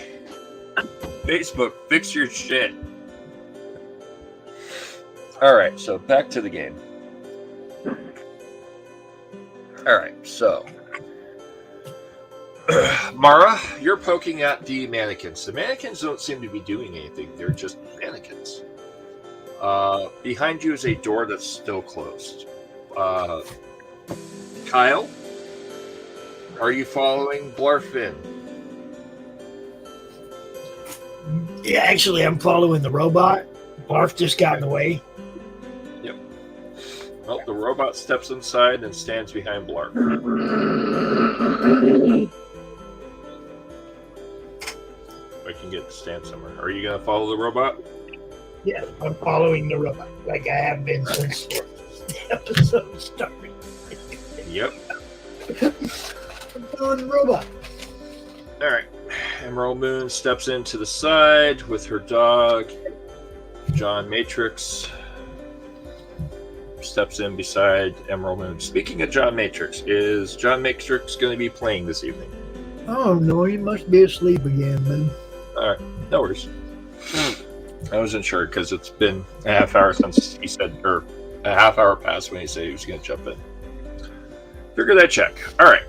Facebook, fix your shit. Alright, so back to the game. Alright, so Mara, you're poking at the mannequins. The mannequins don't seem to be doing anything. They're just mannequins. Behind you is a door that's still closed. Kyle, are you following Blarfin? Yeah, actually, I'm following the robot. Barf just got in the way. Yep. Well, the robot steps inside and stands behind Blarf. If I can get to stand somewhere. Are you going to follow the robot? Yeah, I'm following the robot like I have been since the episode started. Yep. I'm following the robot. All right. Emerald Moon steps into the side with her dog. John Matrix steps in beside Emerald Moon. Speaking of John Matrix, is John Matrix going to be playing this evening? Oh no, he must be asleep again, man. All right. No worries. I wasn't sure because it's been a half hour since he said, or a half hour passed when he said he was going to jump in. Figured I'd check. All right.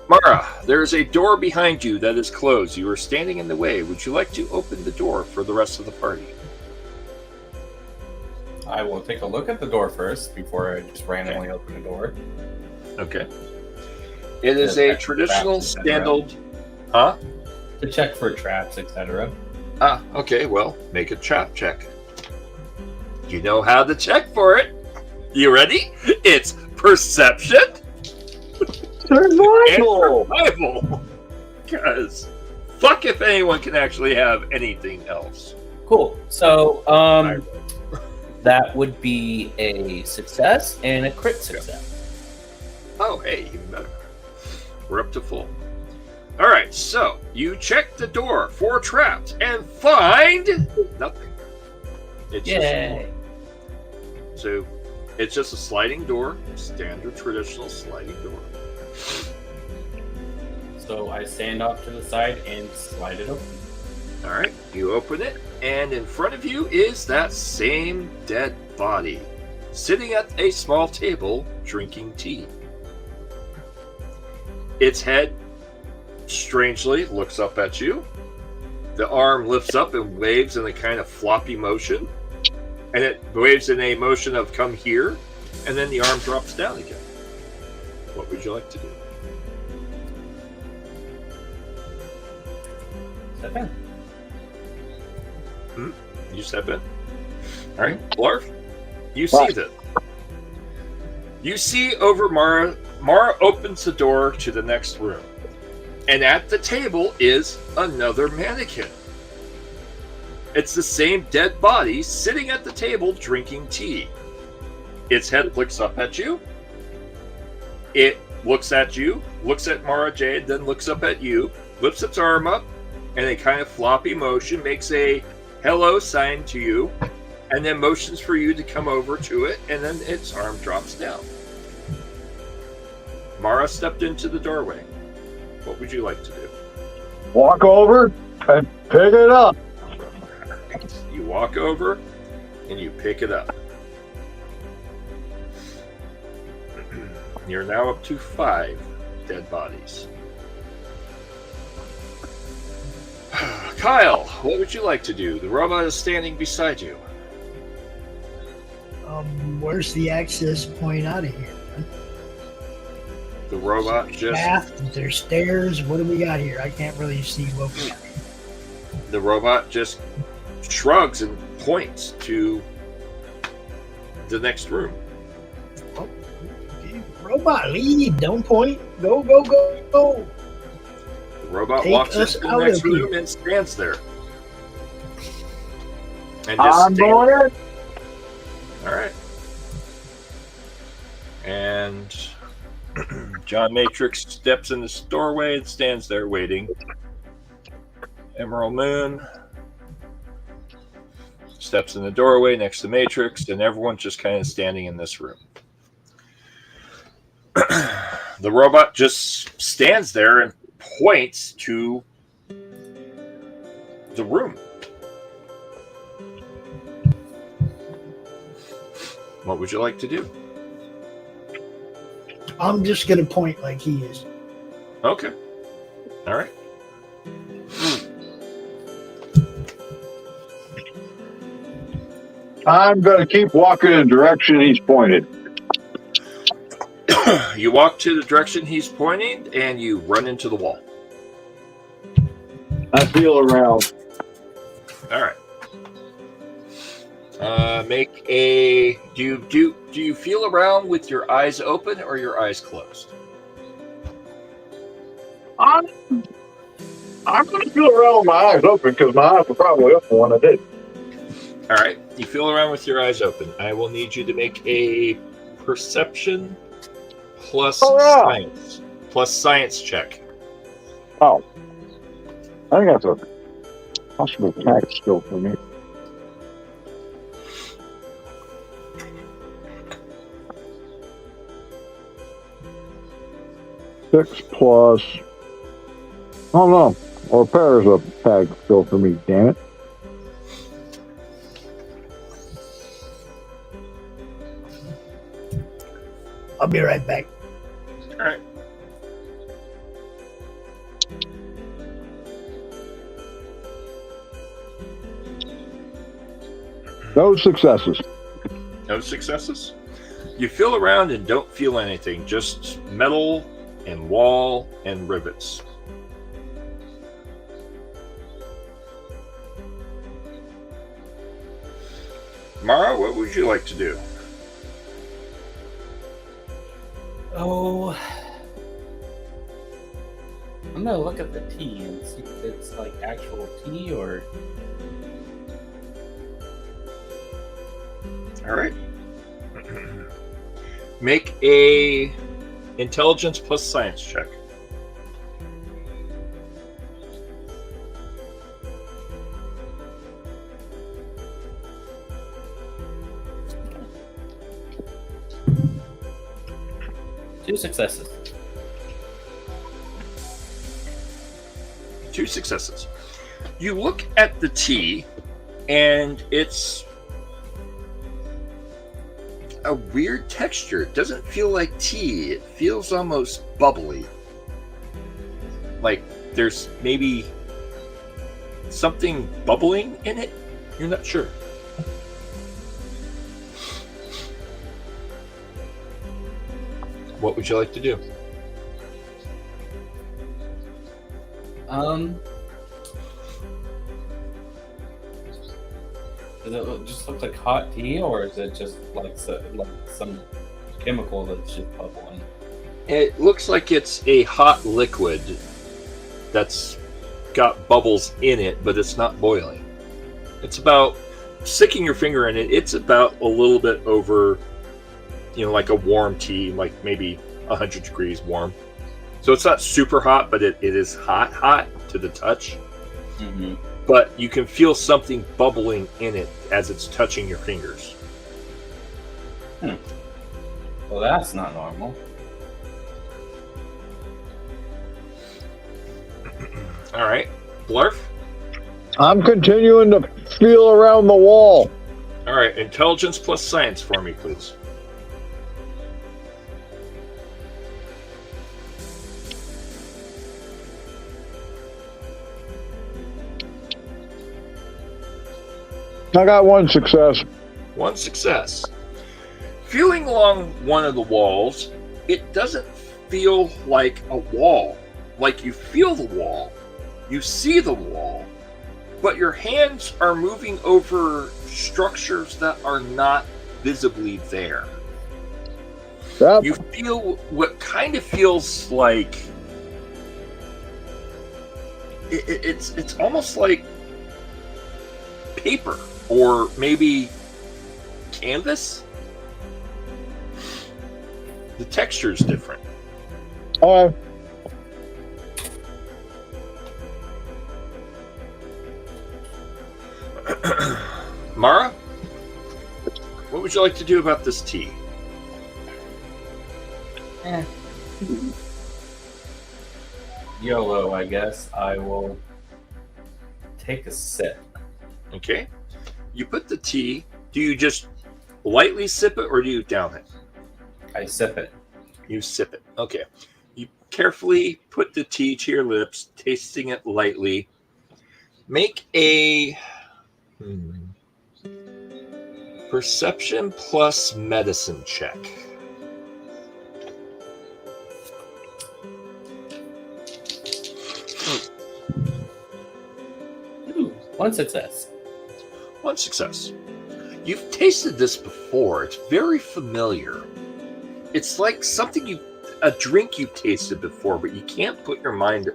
Mara, there is a door behind you that is closed. You are standing in the way. Would you like to open the door for the rest of the party? I will take a look at the door first before I just randomly open the door. Okay. It is a traditional standard... Huh? To check for traps, etc. Ah, okay. Well, make a trap check. You know how to check for it. You ready? It's perception. Survival! Survival! Because fuck if anyone can actually have anything else. Cool. So, that would be a success and a crit success. Oh, hey, even better. We're up to full. Alright, so you check the door for traps and find nothing. It's Yay! So it's just a sliding door, standard traditional sliding door. So I stand off to the side and slide it open. Alright, you open it, and in front of you is that same dead body, sitting at a small table drinking tea. Its head, strangely, looks up at you. The arm lifts up and waves in a kind of floppy motion, and it waves in a motion of come here, and then the arm drops down again. What would you like to do? Step in. You step in. All right, Blarf, you see this. You see over Mara. Mara opens the door to the next room, and at the table is another mannequin. It's the same dead body sitting at the table drinking tea. Its head looks up at you, It looks at you, looks at Mara Jade, then looks up at you, lifts its arm up, and a kind of floppy motion, makes a hello sign to you, and then motions for you to come over to it, and then its arm drops down. Mara stepped into the doorway. What would you like to do? Walk over and pick it up. You walk over and you pick it up. You're now up to 5 dead bodies. Kyle, what would you like to do? The robot is standing beside you. Where's the access point out of here? The robot just... Path? Is there stairs? What do we got here? I can't really see what we got. The robot just shrugs and points to the next room. Oh, robot, lead. Don't point. Go, go, go, go. The robot Take walks us into the out next of here. room and stands there. And I'm going in. All right. And John Matrix steps in the doorway and stands there waiting. Emerald Moon steps in the doorway next to Matrix, and everyone's just kind of standing in this room. The robot just stands there and points to the room. What would you like to do? I'm just going to point like he is. Okay. All right. I'm going to keep walking in the direction he's pointed. You walk to the direction he's pointing, and you run into the wall. I feel around. All right. Make a. Do you feel around with your eyes open or your eyes closed? I'm going to feel around with my eyes open because my eyes were probably open when I did. All right. You feel around with your eyes open. I will need you to make a perception plus science. Plus science check. Oh. I think that's a possible attack skill for me. Six plus... Oh no. Or repair's a tag skill for me, damn it. I'll be right back. All right. No successes. No successes? You feel around and don't feel anything, just metal and wall and rivets. Mara, what would you like to do? Oh, I'm gonna look at the tea and see if it's like actual tea or. All right. Make a intelligence plus science check. Two successes. 2 successes. You look at the tea, and it's a weird texture. It doesn't feel like tea. It feels almost bubbly. Like there's maybe something bubbling in it. You're not sure. What would you like to do? Does it just look like hot tea, or is it just like some chemical that's just bubbling? It looks like it's a hot liquid that's got bubbles in it, but it's not boiling. It's about, sticking your finger in it, it's about a little bit over, like a warm tea, like maybe 100 degrees warm. So it's not super hot, but it is hot to the touch. Mm-hmm. But you can feel something bubbling in it as it's touching your fingers. Well, that's not normal. All right. Blarf? I'm continuing to feel around the wall. All right. Intelligence plus science for me, please. I got one success. One success. Feeling along one of the walls, it doesn't feel like a wall. Like you feel the wall, you see the wall, but your hands are moving over structures that are not visibly there. Yep. You feel what kind of feels like it's almost like paper or maybe canvas. The texture is different. All right. Mara, what would you like to do about this tea? YOLO, I guess. I will take a sip. Okay. You put the tea, do you just lightly sip it or do you down it? I sip it. You sip it. Okay. You carefully put the tea to your lips, tasting it lightly. Make a perception plus medicine check. Ooh, one success. One success. You've tasted this before. It's very familiar. It's like a drink you've tasted before, but you can't put your mind.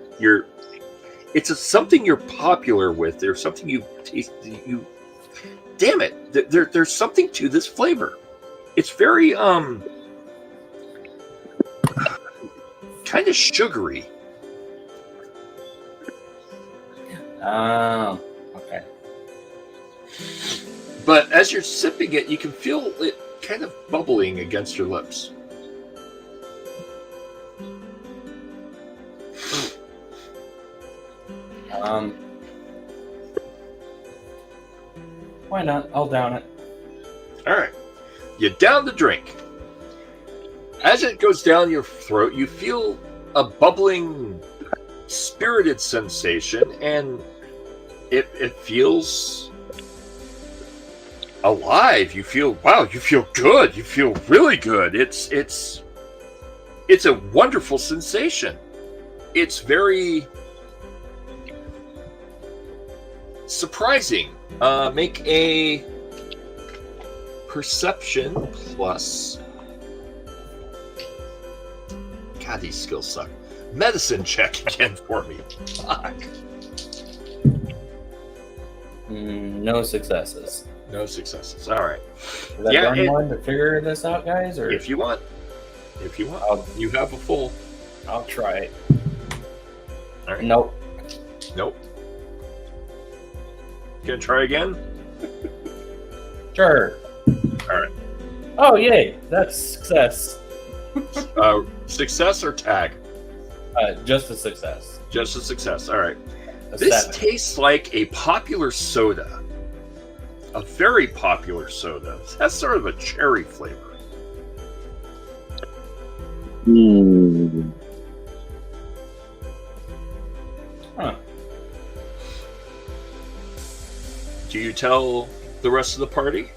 It's something you're popular with. There's something you've tasted. Damn it! There's something to this flavor. It's very kind of sugary. Oh, okay. But as you're sipping it, you can feel it kind of bubbling against your lips. Why not? I'll down it. All right. You down the drink. As it goes down your throat, you feel a bubbling, spirited sensation, and it feels alive. You feel, wow, you feel good. You feel really good. It's a wonderful sensation. It's very surprising. Make a perception plus. God, these skills suck. Medicine check again for me. Fuck. No successes. No successes. All right. Is that run one to figure this out, guys? Or if you want, you have a full. I'll try it. All right. Nope. Gonna try again? Sure. All right. Oh, yay! That's success. Success or tag? Just a success. Just a success. All right. A This 7. tastes like a popular soda. A very popular soda. It has sort of a cherry flavor. Huh. Do you tell the rest of the party?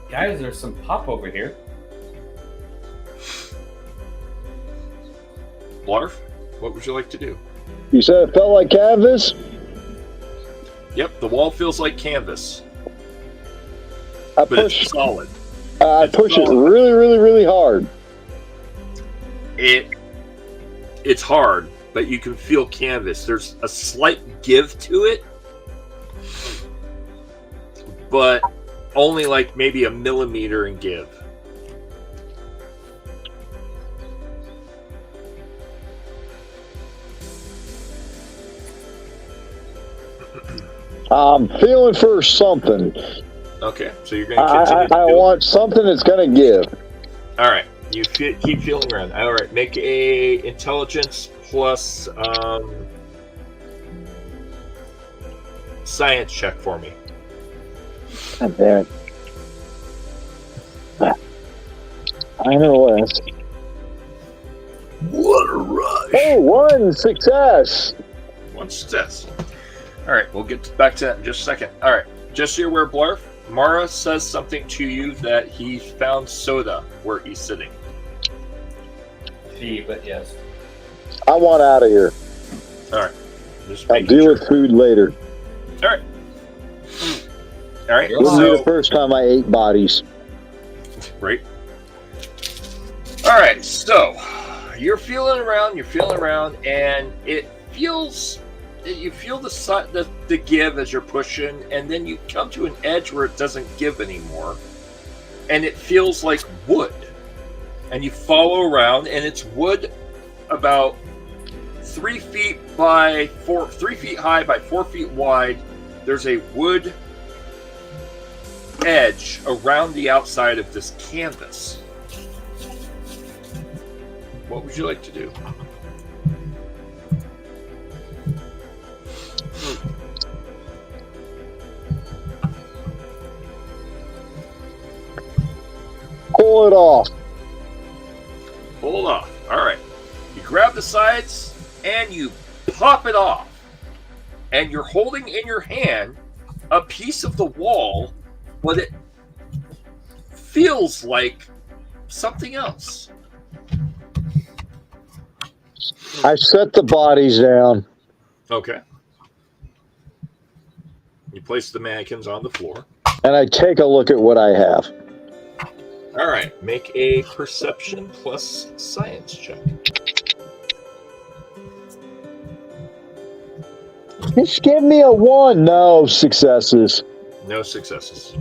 Guys, there's some pop over here. Blarf, what would you like to do? You said it felt like canvas? Yep, the wall feels like canvas, I but push, it's solid. I It's push it solid. really, really, really hard. It's hard, but you can feel canvas. There's a slight give to it, but only like maybe a millimeter in give. I'm feeling for something. Okay, so you're going to continue. I want something that's going to give. All right, you keep feeling around. All right, make a intelligence plus science check for me. God damn it. I know what. What a rush! Oh, one success. One success. All right, we'll get back to that in just a second. All right, just so you're aware, Blarf, Mara says something to you that he found soda where he's sitting. But yes. I want out of here. All right. Just I'll making deal sure. with food later. All right. All right. This will be the first time I ate bodies. Right. All right. So you're feeling around, and it feels. You feel the give as you're pushing, and then you come to an edge where it doesn't give anymore, and it feels like wood. And you follow around, and it's wood about 3 feet high by 4 feet wide. There's a wood edge around the outside of this canvas. What would you like to do? Pull it off. Pull it off. All right. You grab the sides and you pop it off. And you're holding in your hand a piece of the wall, but it feels like something else. I set the bodies down. Okay. You place the mannequins on the floor. And I take a look at what I have. All right. Make a perception plus science check. Just give me a 1. No successes. No successes.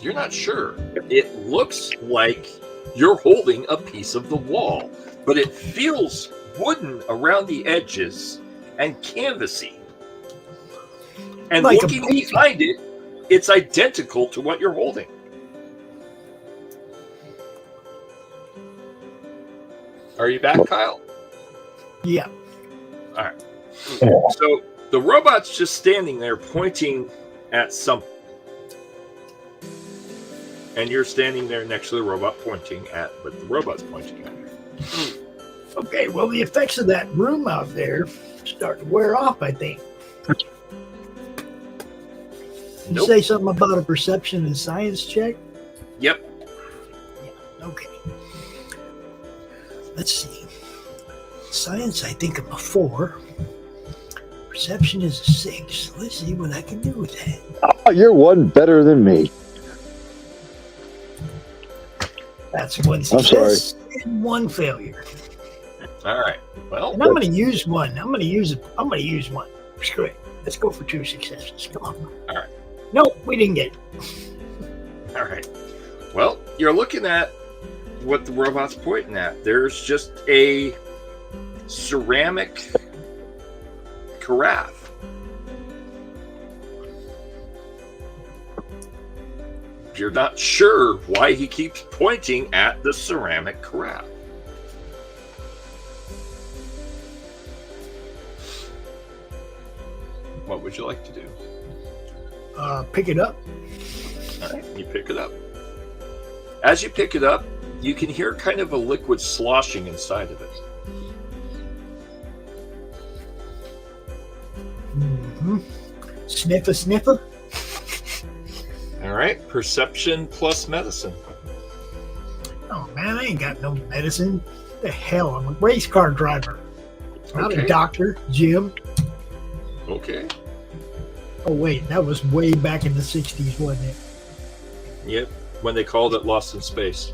You're not sure. It looks like you're holding a piece of the wall, but it feels wooden around the edges and canvassy. And Like looking behind it, it's identical to what you're holding. Are you back, Kyle? Yeah. All right. So the robot's just standing there pointing at something. And you're standing there next to the robot pointing at what the robot's pointing at. Okay, well, the effects of that room out there start to wear off, I think. You Nope. say something about a perception and science check? Yep. Yeah, okay. Let's see. Science, I think, I'm a 4. Perception is a 6. Let's see what I can do with that. Oh, you're one better than me. That's 1 success and 1 failure. All right. Well, And I'm going to use 1. I'm going to use 1. Screw it. Let's go for 2 successes. Come on. All right. Nope, we didn't get it. all right. Well, you're looking at what the robot's pointing at. There's just a ceramic carafe. You're not sure why he keeps pointing at the ceramic carafe. What would you like to do? Pick it up. All right, you pick it up. As you pick it up, you can hear kind of a liquid sloshing inside of it. Mm-hmm. Sniffer. All right, perception plus medicine. Oh, man, I ain't got no medicine. What the hell? I'm a race car driver. Not Okay. a doctor, Jim. Okay. Oh, wait, that was way back in the 60s, wasn't it? Yep, when they called it Lost in Space.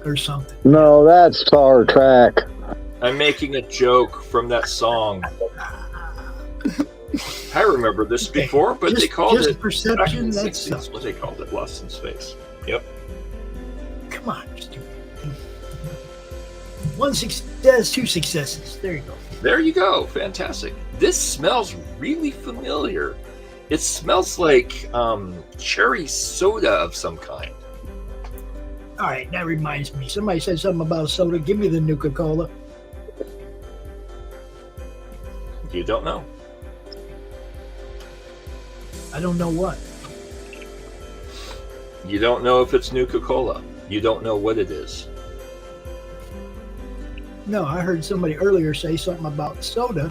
Or something. No, that's Star Trek. I'm making a joke from that song. I remember this before, but they called it perception. back in the That's 60s, what they called it, Lost in Space. Yep. Come on, stupid. 1 success, 2 successes. There you go. There you go. Fantastic. This smells really familiar. It smells like cherry soda of some kind. All right, that reminds me. Somebody said something about soda. Give me the Nuka-Cola. You don't know. I don't know what. You don't know if it's Nuka-Cola. You don't know what it is. No, I heard somebody earlier say something about soda.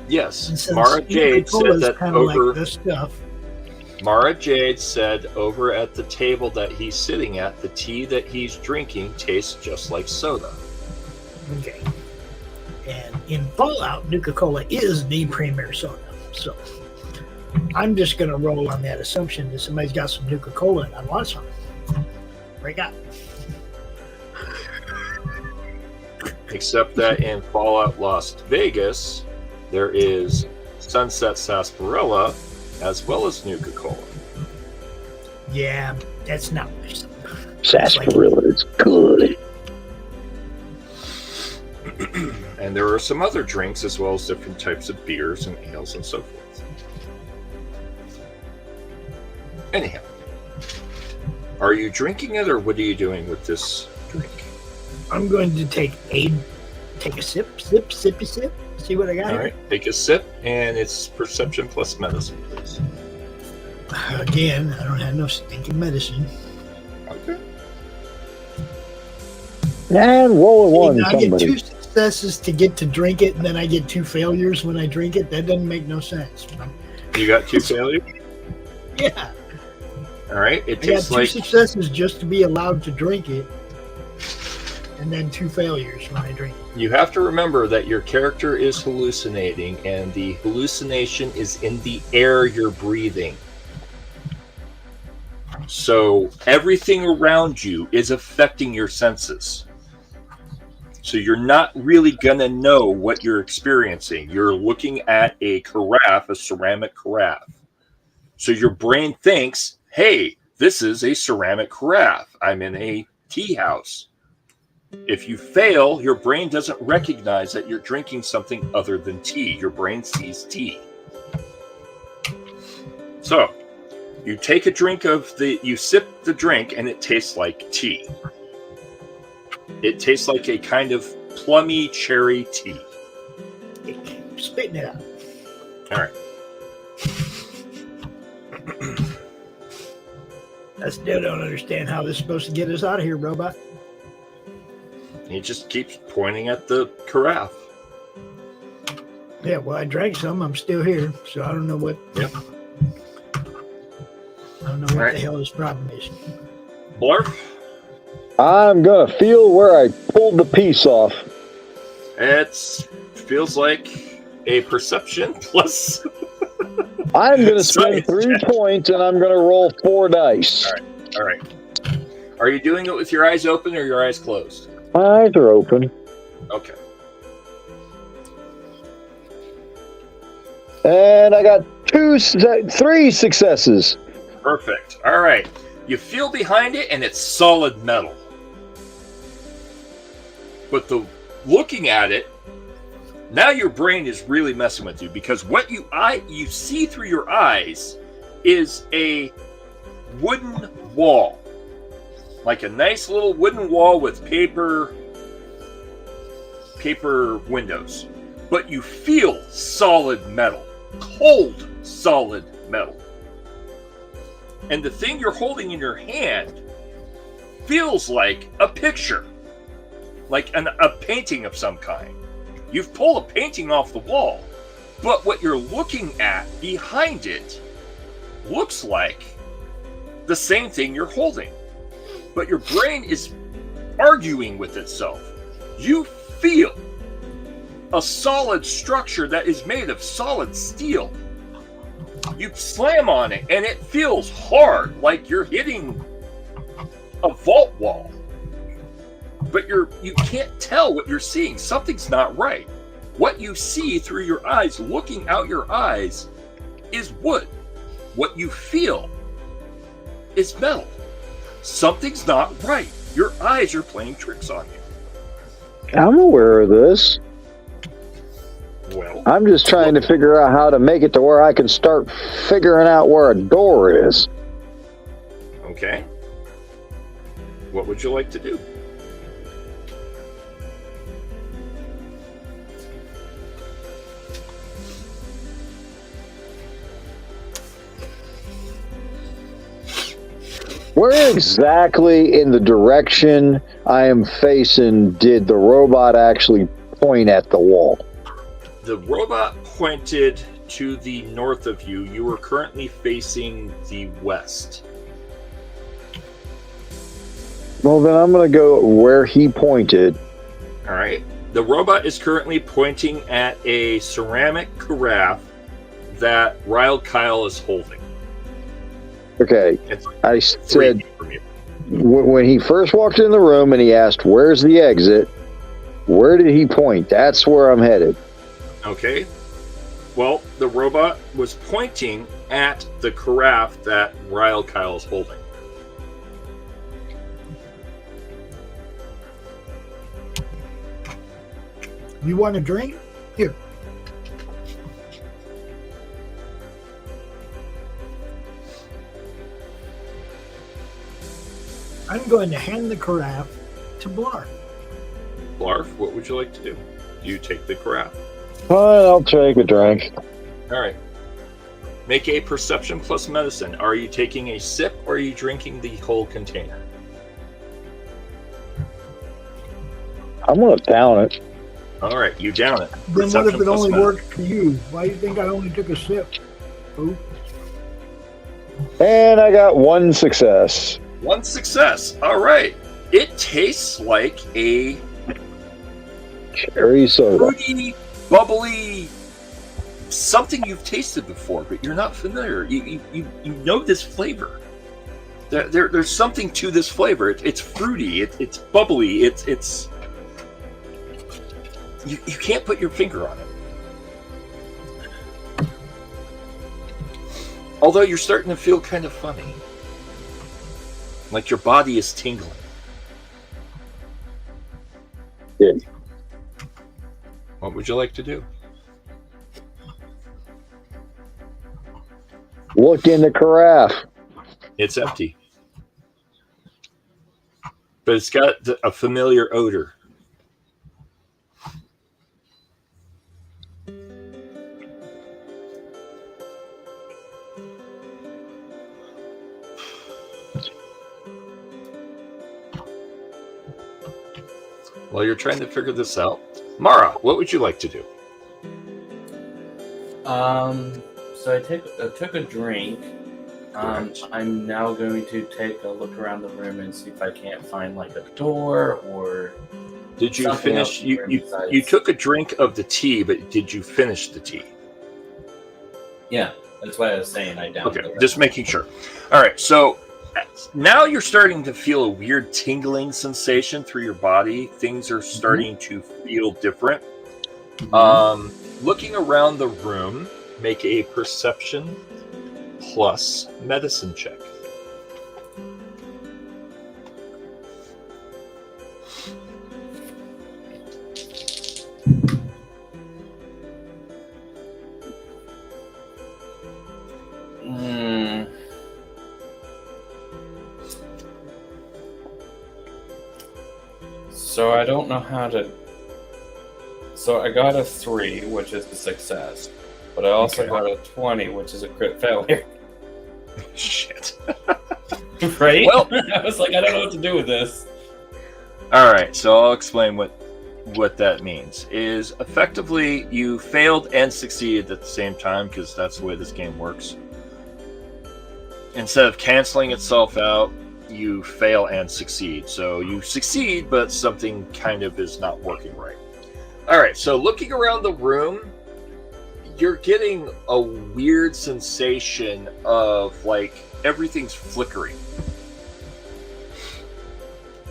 Yes, And since Mara Jade said Nuka-Cola's that kinda over. like this stuff. Mara Jade said over at the table that he's sitting at, the tea that he's drinking tastes just like soda. Okay. And in Fallout, Nuka-Cola is the premier soda. So I'm just going to roll on that assumption that somebody's got some Nuka-Cola and I want some. Break out. Except that in Fallout Las Vegas, there is Sunset Sarsaparilla as well as Nuka-Cola. Yeah, that's not much. Sarsaparilla is good. And there are some other drinks as well as different types of beers and ales and so forth. Anyhow, are you drinking it or what are you doing with this drink? I'm going to take a sippy sip. See what I got All here. right, take a sip, and it's perception plus medicine, please. Again, I don't have no stinking medicine. Okay. And roll a one, I get somebody. 2 successes to get to drink it, and then I get 2 failures when I drink it. That doesn't make no sense. You got 2 failures? Yeah. All right, it I got tastes 2 like successes just to be allowed to drink it, and then 2 failures when I drink it. you have to remember that your character is hallucinating, and the hallucination is in the air you're breathing. So everything around you is affecting your senses. So you're not really gonna know what you're experiencing. You're looking at a carafe, a ceramic carafe. So your brain thinks, hey, this is a ceramic carafe. I'm in a tea house. If you fail, your brain doesn't recognize that you're drinking something other than tea. Your brain sees tea. So you take a drink you sip the drink and it tastes like tea. It tastes like a kind of plummy cherry tea. Spitting it out. All right. I still don't understand how this is supposed to get us out of here, robot. He just keeps pointing at the carafe. Yeah, well, I drank some. I'm still here, so I don't know what. Yep. I don't know what Right. the hell his problem is. Blarf, I'm gonna feel where I pulled the piece off. it feels like a perception plus. I'm gonna spend Science 3 check. points and I'm gonna roll 4 dice. All right. Are you doing it with your eyes open or your eyes closed? My eyes are open. Okay. And I got 3 successes. Perfect. All right. You feel behind it, and it's solid metal. But looking at it, now your brain is really messing with you because what you see through your eyes is a wooden wall, like a nice little wooden wall with paper windows. But you feel solid metal, cold solid metal. And the thing you're holding in your hand feels like a picture, like a painting of some kind. You've pulled a painting off the wall, but what you're looking at behind it looks like the same thing you're holding. But your brain is arguing with itself. You feel a solid structure that is made of solid steel. You slam on it and it feels hard, like you're hitting a vault wall. But you can't tell what you're seeing. Something's not right. What you see through your eyes, looking out your eyes, is wood. What you feel is metal. Something's not right. Your eyes are playing tricks on you. I'm aware of this. Well, I'm just trying to figure out how to make it to where I can start figuring out where a door is. okay. What would you like to do? Where exactly in the direction I am facing did the robot actually point at the wall? The robot pointed to the north of you. You are currently facing the west. Well, then I'm going to go where he pointed. All right. The robot is currently pointing at a ceramic carafe that Ryle Kyle is holding. Okay. It's I 3 said, feet from you. when he first walked in the room and he asked, where's the exit? Where did he point? That's where I'm headed. Okay. Well, the robot was pointing at the carafe that Ryle Kyle is holding. You want a drink? Here. I'm going to hand the carafe to Blarf. Blarf, what would you like to do? You take the carafe. Fine, I'll take a drink. All right. Make a perception plus medicine. Are you taking a sip or are you drinking the whole container? I'm going to down it. All right, you down it. Then what if Perception it plus only medicine. worked for you? Why do you think I only took a sip? Ooh. And I got one success. One success. All right. It tastes like a Cherry soda. fruity, bubbly, something you've tasted before, but you're not familiar. You know this flavor. There's something to this flavor. It's fruity. It's bubbly. It's you can't put your finger on it. Although you're starting to feel kind of funny. Like your body is tingling. Yeah. What would you like to do? Look in the carafe. It's empty. But it's got a familiar odor. While you're trying to figure this out, Mara, what would you like to do? So I took a drink. I'm now going to take a look around the room and see if I can't find like a door or. Did you something finish? else in the room You besides- took a drink of the tea, but did you finish the tea? Yeah, that's what I was saying. I downed Okay, it. just making sure. All right, so now you're starting to feel a weird tingling sensation through your body. Things are starting to feel different. Looking around the room, make a perception plus medicine check. So I don't know how to. So I got a 3, which is a success, but I also got a 20, which is a crit failure. Shit. Right? Well- I was like, I don't know what to do with this. All right, so I'll explain what that means. Is effectively you failed and succeeded at the same time, because that's the way this game works. Instead of canceling itself out, you fail and succeed. So you succeed, but something kind of is not working right. All right, so looking around the room, you're getting a weird sensation of like everything's flickering.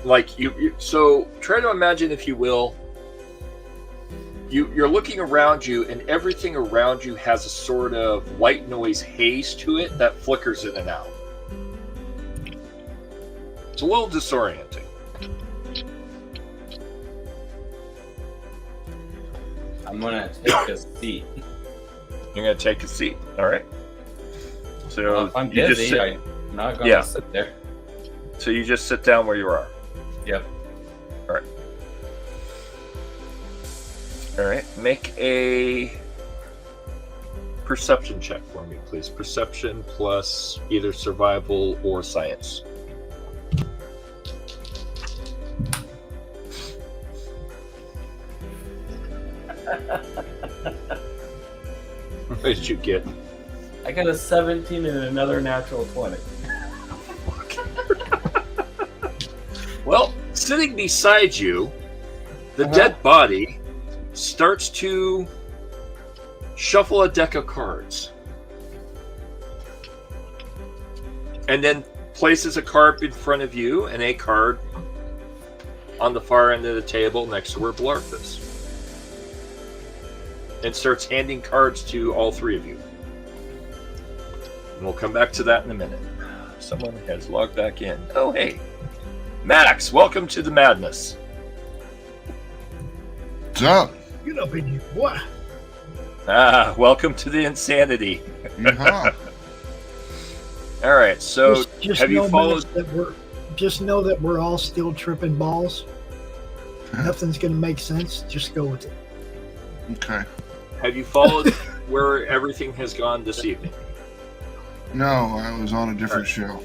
Like so try to imagine, if you will, You're looking around you, and everything around you has a sort of white noise haze to it that flickers in and out. It's a little disorienting. I'm gonna take a seat. You're gonna take a seat, all right? So Well, if I'm you just busy, sit- I'm not gonna Yeah. sit there. So you just sit down where you are. Yep. All right. Make a perception check for me, please. Perception plus either survival or science. What did you get? I got a 17 and another natural 20. Well, sitting beside you, the dead body starts to shuffle a deck of cards. And then places a card in front of you and a card on the far end of the table next to where Blarf is. And starts handing cards to all three of you. And we'll come back to that in a minute. Someone has logged back in. Oh, hey. Max, welcome to the madness. What's up? Get up in here, boy. Ah, welcome to the insanity. Uh-huh. All right, so Just have you know, followed? Max, just know that we're all still tripping balls. Nothing's gonna make sense. Just go with it. Okay. Have you followed where everything has gone this evening? No, I was on a different show.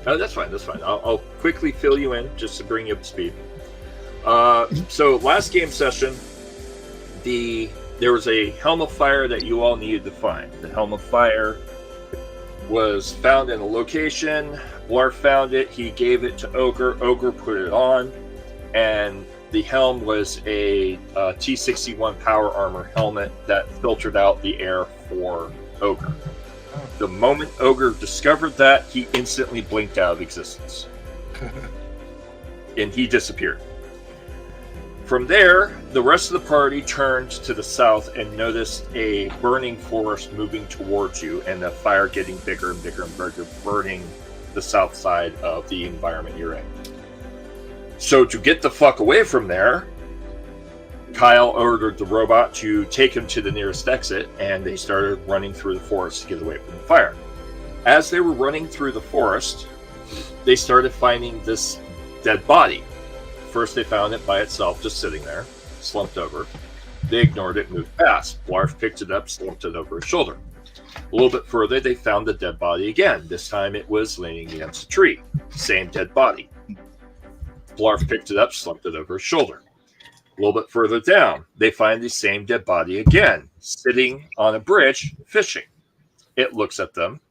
Oh, that's fine. That's fine. I'll quickly fill you in just to bring you up to speed. So last game session, there was a Helm of Fire that you all needed to find. The Helm of Fire was found in a location. Blarf found it. He gave it to Ogre. Ogre put it on, and the helm was a T-61 power armor helmet that filtered out the air for Ogre. The moment Ogre discovered that, he instantly blinked out of existence. And he disappeared. From there, the rest of the party turned to the south and noticed a burning forest moving towards you and the fire getting bigger and bigger and bigger, burning the south side of the environment you're in. So to get the fuck away from there, Kyle ordered the robot to take him to the nearest exit, and they started running through the forest to get away from the fire. As they were running through the forest, they started finding this dead body. First, they found it by itself, just sitting there, slumped over. They ignored it, moved past. Blarf picked it up, slumped it over his shoulder. A little bit further, they found the dead body again. This time, it was leaning against a tree. Same dead body. Blarf picked it up, slumped it over his shoulder. A little bit further down, they find the same dead body again, sitting on a bridge, fishing. It looks at them.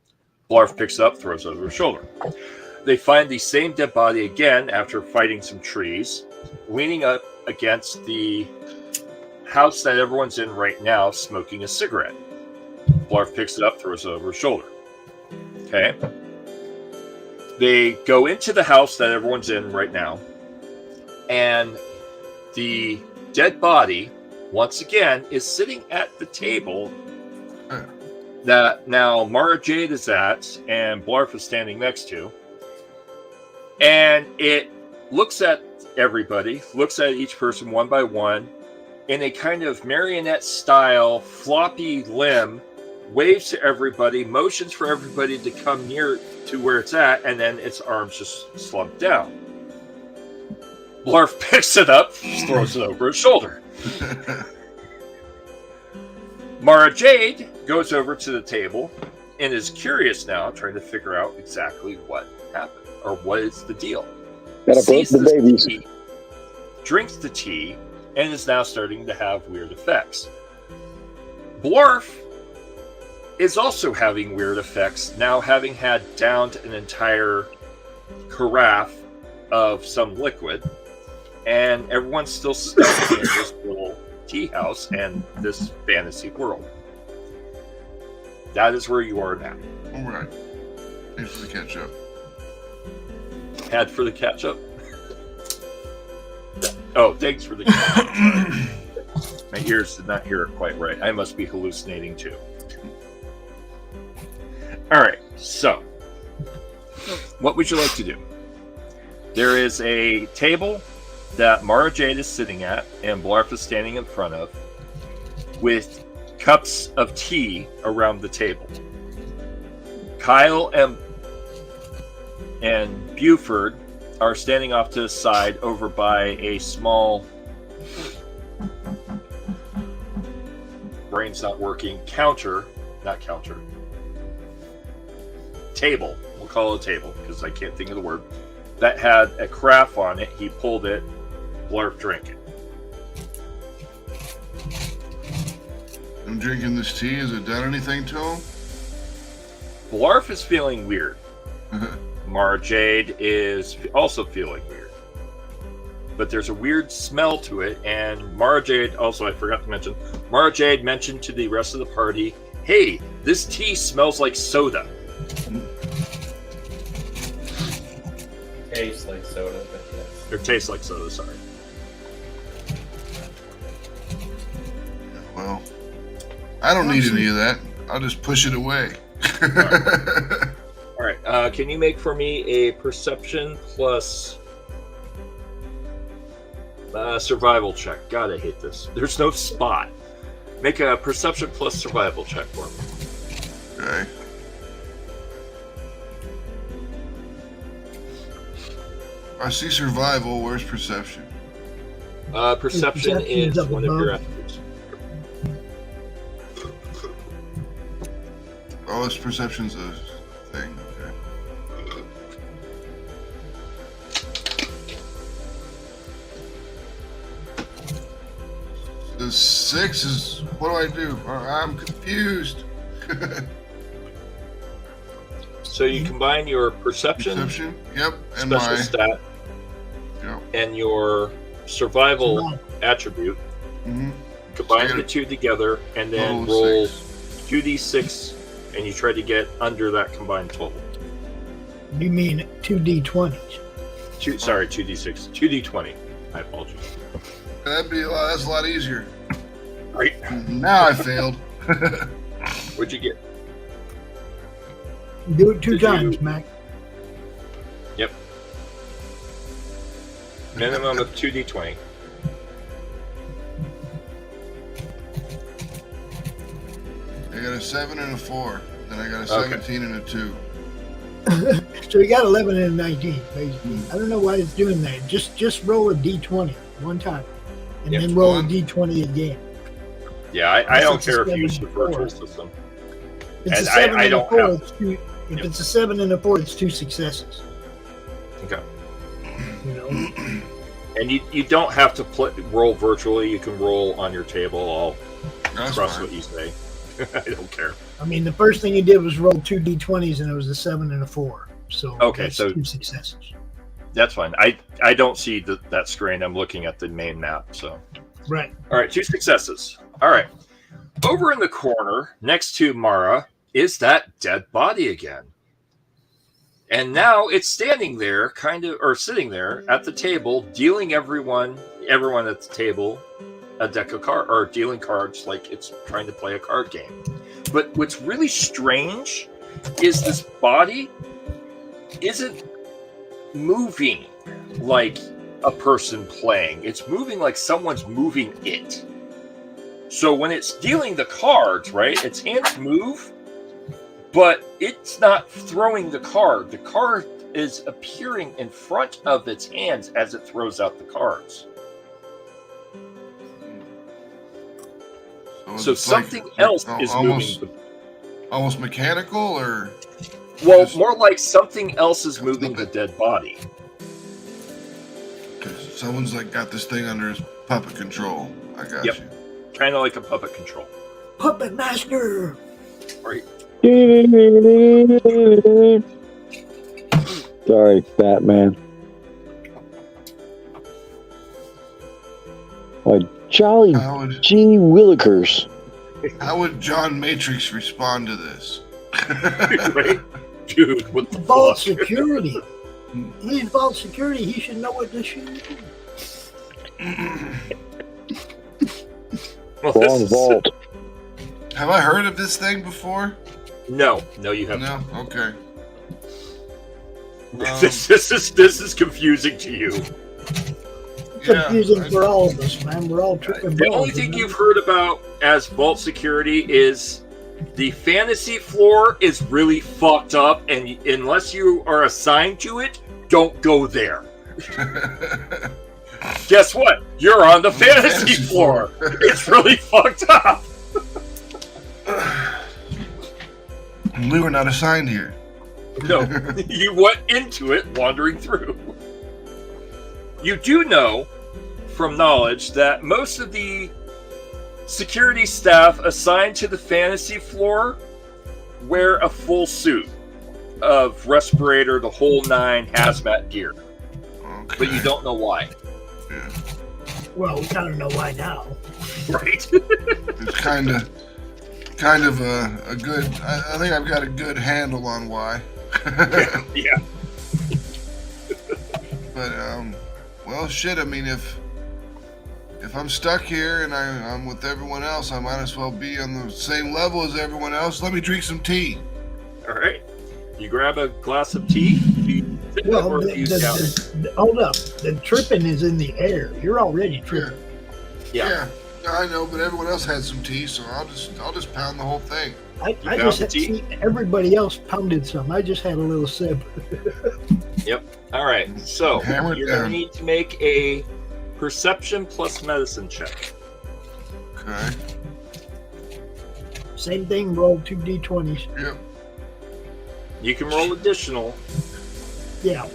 Blarf picks it up, throws it over his shoulder. They find the same dead body again after fighting some trees, leaning up against the house that everyone's in right now, smoking a cigarette. Blarf picks it up, throws it over his shoulder. Okay. They go into the house that everyone's in right now, and the dead body, once again, is sitting at the table that now Mara Jade is at and Blarf is standing next to. And it looks at everybody, looks at each person one by one, in a kind of marionette-style floppy limb, waves to everybody, motions for everybody to come near to where it's at, and then its arms just slump down. Blarf picks it up, throws it over his shoulder. Mara Jade goes over to the table and is curious now, trying to figure out exactly what happened, or what is the deal. Gotta Sees birth the this babies. tea, drinks the tea, and is now starting to have weird effects. Blarf is also having weird effects, now having had downed an entire carafe of some liquid, and everyone's still stuck in this little tea house and this fantasy world. That is where you are now. All right. Thanks for the catch up. Had for the catch up? Oh, thanks for the catch up. My ears did not hear it quite right. I must be hallucinating too. All right, so what would you like to do? There is a table that Mara Jade is sitting at and Blarf is standing in front of with cups of tea around the table. Kyle and Buford are standing off to the side over by a small, brain's not working, table. We'll call it a table because I can't think of the word. That had a carafe on it. He pulled it. Blarf drank it. I'm drinking this tea. Has it done anything to him? Blarf is feeling weird. Mara Jade is also feeling weird. But there's a weird smell to it, and Mara Jade, also I forgot to mention, Mara Jade mentioned to the rest of the party, hey, this tea smells like soda. Tastes like soda, but yes. Or tastes like soda, sorry. Well, I don't need any of that. I'll just push it away. All right. Can you make for me a perception plus survival check? God, I hate this. There's no spot. Make a perception plus survival check for me. Okay. I see survival. Where's perception? Perception is up one of above. your attributes. Oh, this perception's a thing. Okay. The 6 is. What do I do? I'm confused. So you combine your perception, Perception. Yep. And special my. stat, Yep. and your survival attribute. Mm-hmm. Combine So I the two together, and then total roll 6. 2d6, and you try to get under that combined total. You mean 2d20s? 2d6, 2d20. I apologize. That'd be a lot. That's a lot easier. Right. Now I failed. What'd you get? Do it 2 Did times, you- Mac. Yep. Minimum of 2d20. I got a 7 and a 4. Then I got a Okay. 17 and a 2. So you got 11 and 19, basically. I don't know why it's doing that. Just roll a d20 one time, and Yep. then roll One. a d20 again. Yeah, I Unless don't it's a care if you 7 use the and a 4. virtual system. If it's And a 7 I and a don't 4, have- it's 2. If Yep. it's a 7 and a 4, it's 2 successes. Okay. You know, And you don't have to roll virtually. You can roll on your table. I'll That's trust fine. what you say. I don't care. I mean, the first thing you did was roll 2 d20s, and it was a 7 and a 4. So Okay, that's so- 2 successes. That's fine. I don't see that screen. I'm looking at the main map. So, Right. all right, 2 successes. All right. Over in the corner next to Mara is that dead body again. And now it's standing there, or sitting there at the table, dealing everyone at the table a deck of cards, or dealing cards like it's trying to play a card game. But what's really strange is this body isn't moving like a person playing. It's moving like someone's moving it. So when it's dealing the cards, right, its hands move, but it's not throwing the card. The card is appearing in front of its hands as it throws out the cards. So it's something like- else like is almost, moving. almost mechanical, or Well, just- more like something else is moving the dead body. 'cause someone's like got this thing under his puppet control. I got Yep. you. Kind of like a puppet control. Puppet Master! Right? Sorry, Batman. Jolly How would gee willikers. how would John Matrix respond to this? Right? Dude, what the Vault fuck? security. He's vault security. He should know what to shoot. Long vault. Have I heard of this thing before? No, you haven't. No. Okay. This is confusing to you. Confusing for all of us, man. We're all tripping The balls. only thing you've heard about as vault security is the fantasy floor is really fucked up, and unless you are assigned to it, don't go there. Guess what? You're on the fantasy floor. It's really fucked up. We were not assigned here. No, you went into it wandering through. You do know from knowledge that most of the security staff assigned to the fantasy floor wear a full suit of respirator, the whole 9 hazmat gear. Okay. But you don't know why. Yeah. Well, we kind of know why now. Right? It's kind of a good. I think I've got a good handle on why. Yeah. But well, shit. I mean, if I'm stuck here and I'm with everyone else, I might as well be on the same level as everyone else. Let me drink some tea. All right. You grab a glass of tea. Well, hold up. The tripping is in the air. You're already tripping. Yeah. I know, but everyone else had some tea, so I'll just pound the whole thing. I just had tea. Everybody else pounded some. I just had a little sip. Yep. All right. So Hammer you're down. going to need to make a perception plus medicine check. Okay. Same thing. Roll 2 d20s. Yep. You can roll additional. Yeah.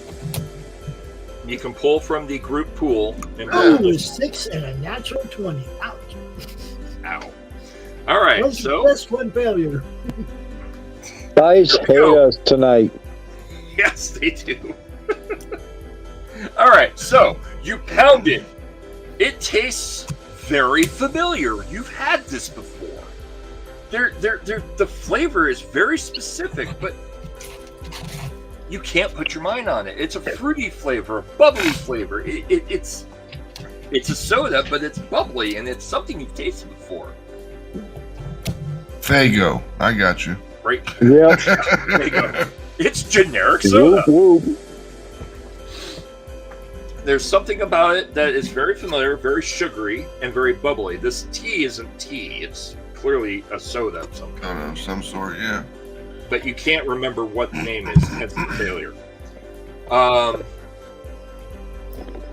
You can pull from the group pool. And Oh, a 6 and a natural 20. Ouch. Ow. All right. That's one failure. Dice hate us tonight. Yes, they do. All right. So you pound it. It tastes very familiar. You've had this before. The flavor is very specific, but you can't put your mind on it. It's a fruity flavor, a bubbly flavor. It's a soda, but it's bubbly, and it's something you've tasted before. Fago, I got you. Right? Yeah. There you go. It's generic soda. Whoop, whoop. There's something about it that is very familiar, very sugary, and very bubbly. This tea isn't tea. It's clearly a soda of some kind. Some sort, yeah. But you can't remember what the name is. Hence the failure.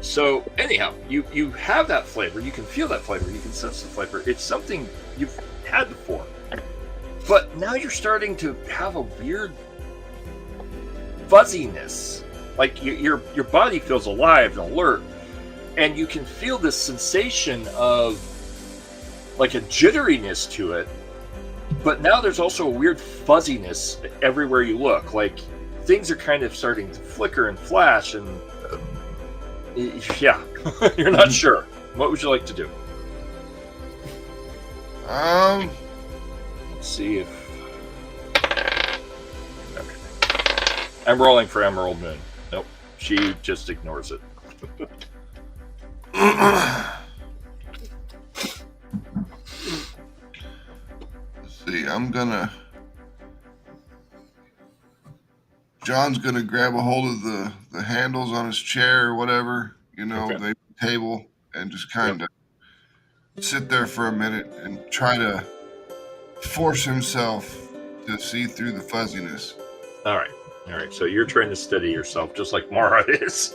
So anyhow, you have that flavor. You can feel that flavor. You can sense the flavor. It's something you've had before. But now you're starting to have a weird fuzziness. Like your body feels alive and alert, and you can feel this sensation of like a jitteriness to it. But now there's also a weird fuzziness everywhere you look. Like things are kind of starting to flicker and flash, and yeah, you're not sure. What would you like to do? Let's see if. Okay. I'm rolling for Emerald Moon. Nope, she just ignores it. See, John's gonna grab a hold of the handles on his chair or whatever, the table, and just kind of sit there for a minute and try to force himself to see through the fuzziness. All right. So you're trying to steady yourself, just like Mara is.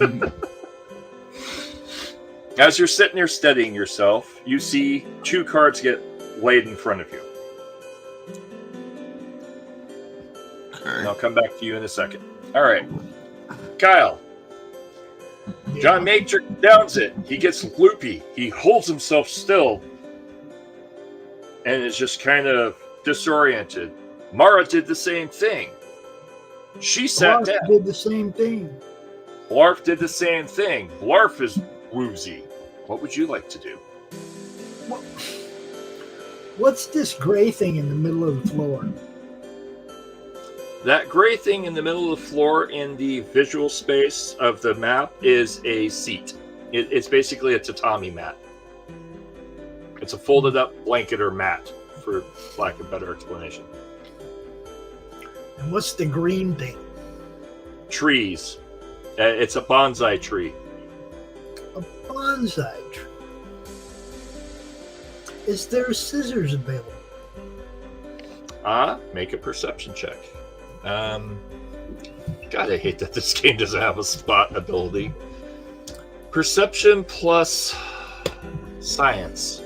As you're sitting there steadying yourself, you see 2 cards get laid in front of you. Okay. And I'll come back to you in a second. All right. Kyle. John Matrix downs it. He gets loopy. He holds himself still and is just kind of disoriented. Mara did the same thing. She sat down. Did the same thing. Blarf did the same thing. Blarf is woozy. What would you like to do? What's this gray thing in the middle of the floor? That gray thing in the middle of the floor in the visual space of the map is a seat. It's basically a tatami mat. It's a folded up blanket or mat, for lack of better explanation. And what's the green thing? Trees. It's a bonsai tree. A bonsai tree. Is there scissors available? Make a perception check. God, I hate that this game doesn't have a spot ability. Perception plus science.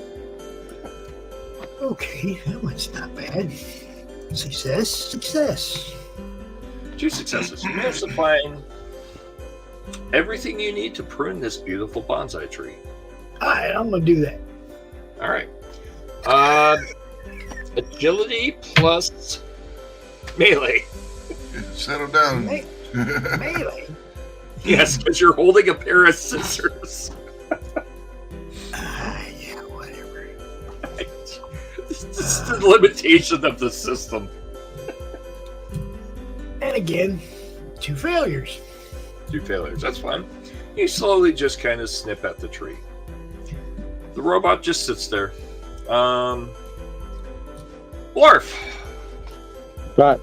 Okay, that one's not bad. Success. 2 successes. You managed to find everything you need to prune this beautiful bonsai tree. All right, I'm going to do that. All right. Agility plus melee. Settle down. Melee? Yes, because you're holding a pair of scissors. Yeah, whatever. This is the limitation of the system. And again, 2 failures. 2 failures. That's fine. You slowly just kind of snip at the tree. The robot just sits there. Blarf. Right.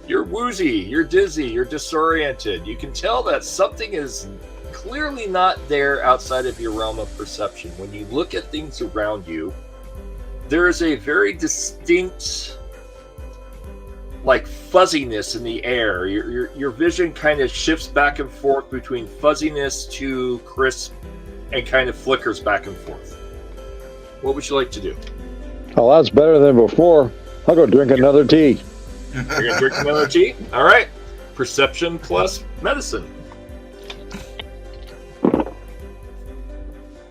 You're woozy, you're dizzy, you're disoriented. You can tell that something is clearly not there outside of your realm of perception. When you look at things around you, there is a very distinct, like, fuzziness in the air. Your vision kind of shifts back and forth between fuzziness to crisp and kind of flickers back and forth. What would you like to do? Oh, that's better than before. I'll go drink another tea. You're going to drink another tea? All right. Perception plus medicine.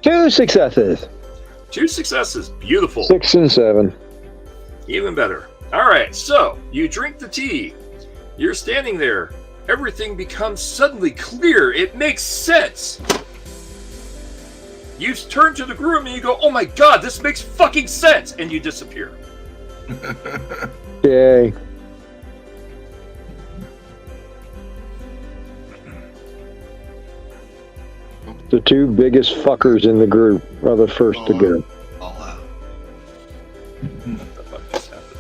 2 successes. 2 successes. Beautiful. 6 and 7. Even better. All right. So you drink the tea. You're standing there. Everything becomes suddenly clear. It makes sense. You turn to the groom and you go, "Oh my God, this makes fucking sense." And you disappear. Yay. The 2 biggest fuckers in the group are the first to go. All out. What the fuck just happened?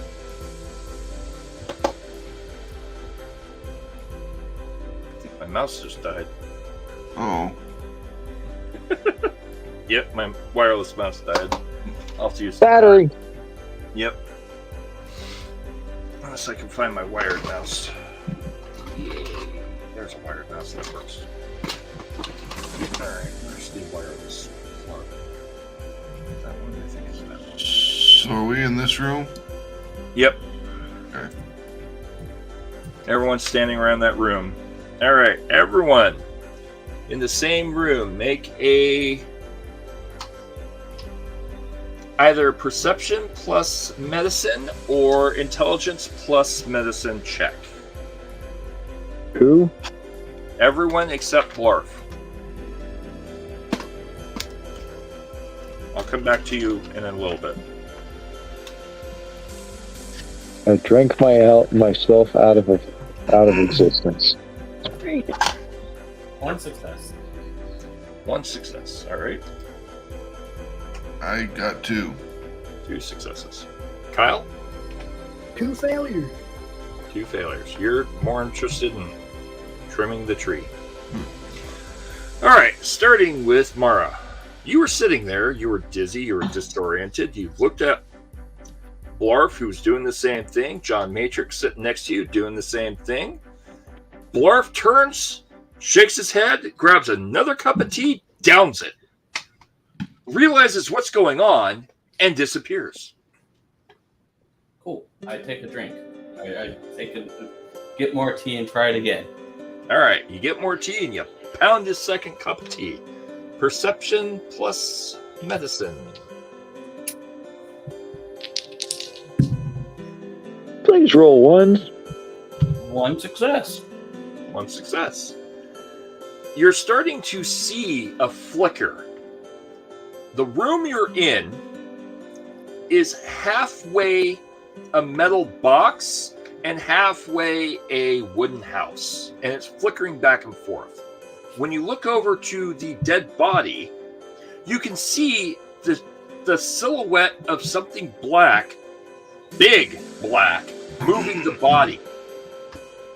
I think my mouse just died. Oh. Yep, my wireless mouse died. I'll have to use Battery. Yep. Unless I can find my wired mouse. There's a wired mouse that works. Alright, where's the wireless plug? That one, I think, is that one. So are we in this room? Yep. Okay. Everyone's standing around that room. Alright, everyone in the same room, make a either perception plus medicine or intelligence plus medicine check. Who? Everyone except Blarf. I'll come back to you in a little bit. I drank myself out of existence. 1 success. 1 success. All right. I got 2. 2 successes. Kyle? 2 failures. 2 failures. You're more interested in trimming the tree. All right. Starting with Mara. You were sitting there. You were dizzy. You were disoriented. You looked at Blarf, who's doing the same thing. John Matrix sitting next to you, doing the same thing. Blarf turns, shakes his head, grabs another cup of tea, downs it, realizes what's going on, and disappears. Cool. I take a drink. I get more tea and try it again. All right, you get more tea and you pound his second cup of tea. Perception plus medicine. Please roll 1s. 1 success. 1 success. You're starting to see a flicker. The room you're in is halfway a metal box and halfway a wooden house, and it's flickering back and forth. When you look over to the dead body, you can see the the silhouette of something black, big black, moving the body.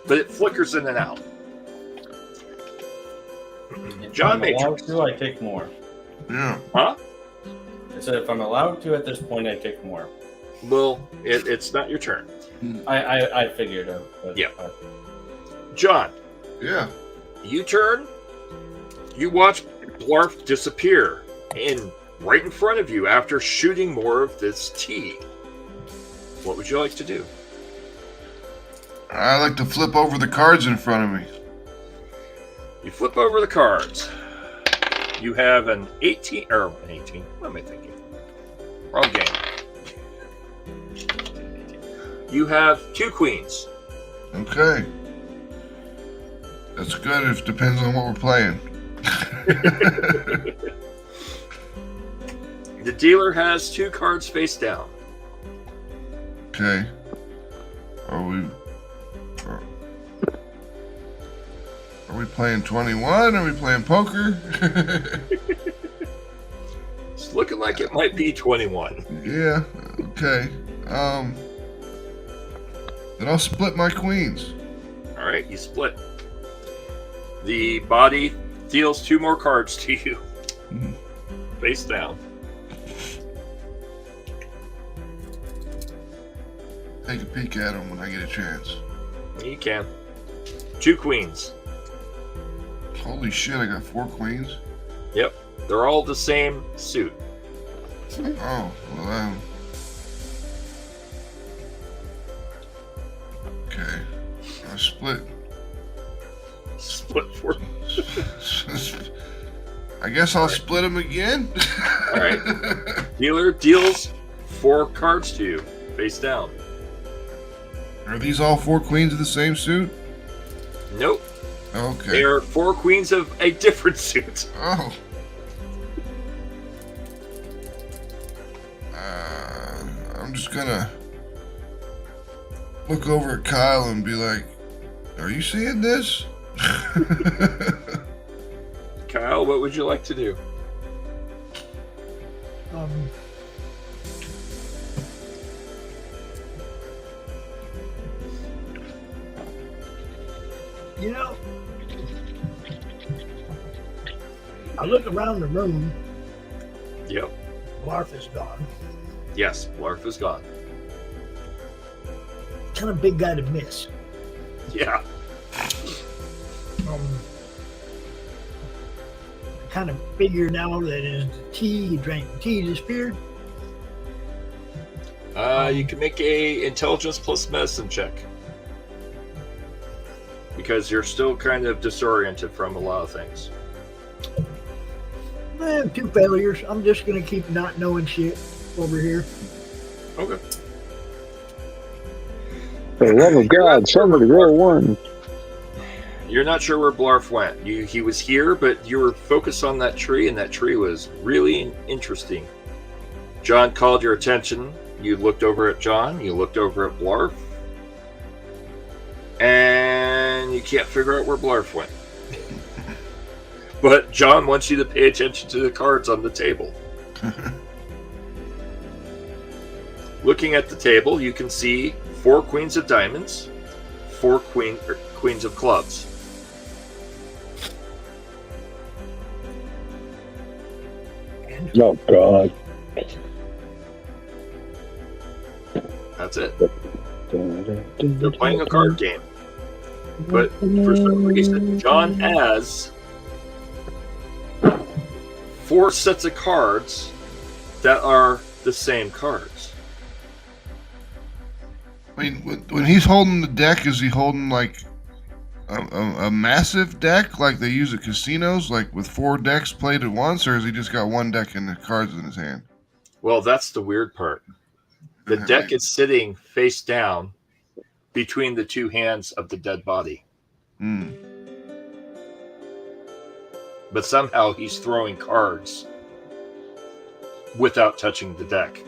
But it flickers in and out. John if I'm allowed Matrix. to, I take more. Yeah. Huh? I said if I'm allowed to at this point, I take more. Well, it's not your turn. I figured out. But, Yeah. John, Yeah. you turn. You watch Blarf disappear right in front of you after shooting more of this tea. What would you like to do? I like to flip over the cards in front of me. You flip over the cards. You have an 18. What am I thinking? Wrong game. You have 2 queens. Okay. That's good. It depends on what we're playing. The dealer has 2 cards face down. Okay. Are we playing 21? Are we playing poker? It's looking like it might be 21. Yeah. Okay. Then I'll split my queens. All right, you split. The body deals 2 more cards to you. Face down. Take a peek at them when I get a chance. You can. 2 queens. Holy shit, I got 4 queens? Yep. They're all the same suit. Oh, well, okay. I split. Split 4. I guess I'll split them again. All right. Dealer deals 4 cards to you. Face down. Are these all 4 queens of the same suit? Nope. Okay. They are 4 queens of a different suit. Oh. I'm just gonna look over at Kyle and be like, "Are you seeing this?" Kyle, what would you like to do? You know, I look around the room. Yep. Blarf is gone. Yes, Blarf is gone. Kind of big guy to miss. Yeah. I kind of figure now that his tea, he drank tea, disappeared. You can make a intelligence plus medicine check. Because you're still kind of disoriented from a lot of things. 2 failures. I'm just going to keep not knowing shit over here. Okay. For the love of God, somebody roll 1. You're not sure where Blarf went. He was here, but you were focused on that tree, and that tree was really interesting. John called your attention. You looked over at John. You looked over at Blarf. And you can't figure out where Blarf went. But John wants you to pay attention to the cards on the table. Looking at the table, you can see 4 queens of diamonds, 4 queens of clubs. Oh, God. That's it. They're playing a card game. But for some reason, John has 4 sets of cards that are the same cards. I mean, when he's holding the deck, is he holding like a massive deck like they use at casinos, like with 4 decks played at once, or has he just got 1 deck and the cards in his hand? Well, that's the weird part. The deck is sitting face down between the 2 hands of the dead body. But somehow he's throwing cards without touching the deck.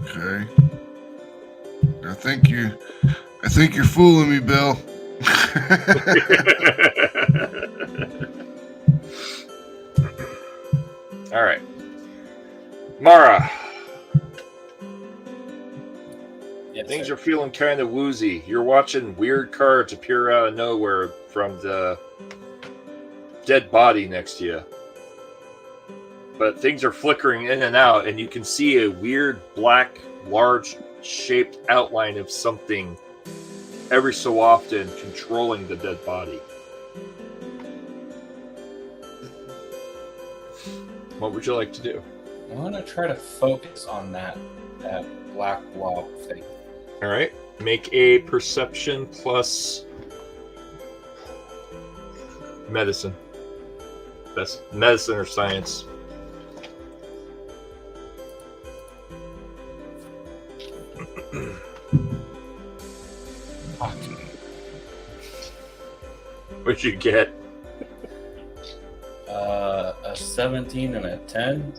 Okay. I think you're fooling me, Bill. All right. Mara. Yes, Things sir. are feeling kind of woozy. You're watching weird cards appear out of nowhere from the dead body next to you. But things are flickering in and out, and you can see a weird black, large shaped outline of something every so often controlling the dead body. What would you like to do? I'm gonna try to focus on that black blob thing. All right. Make a perception plus medicine. That's medicine or science. What'd you get? A 17 and a 10.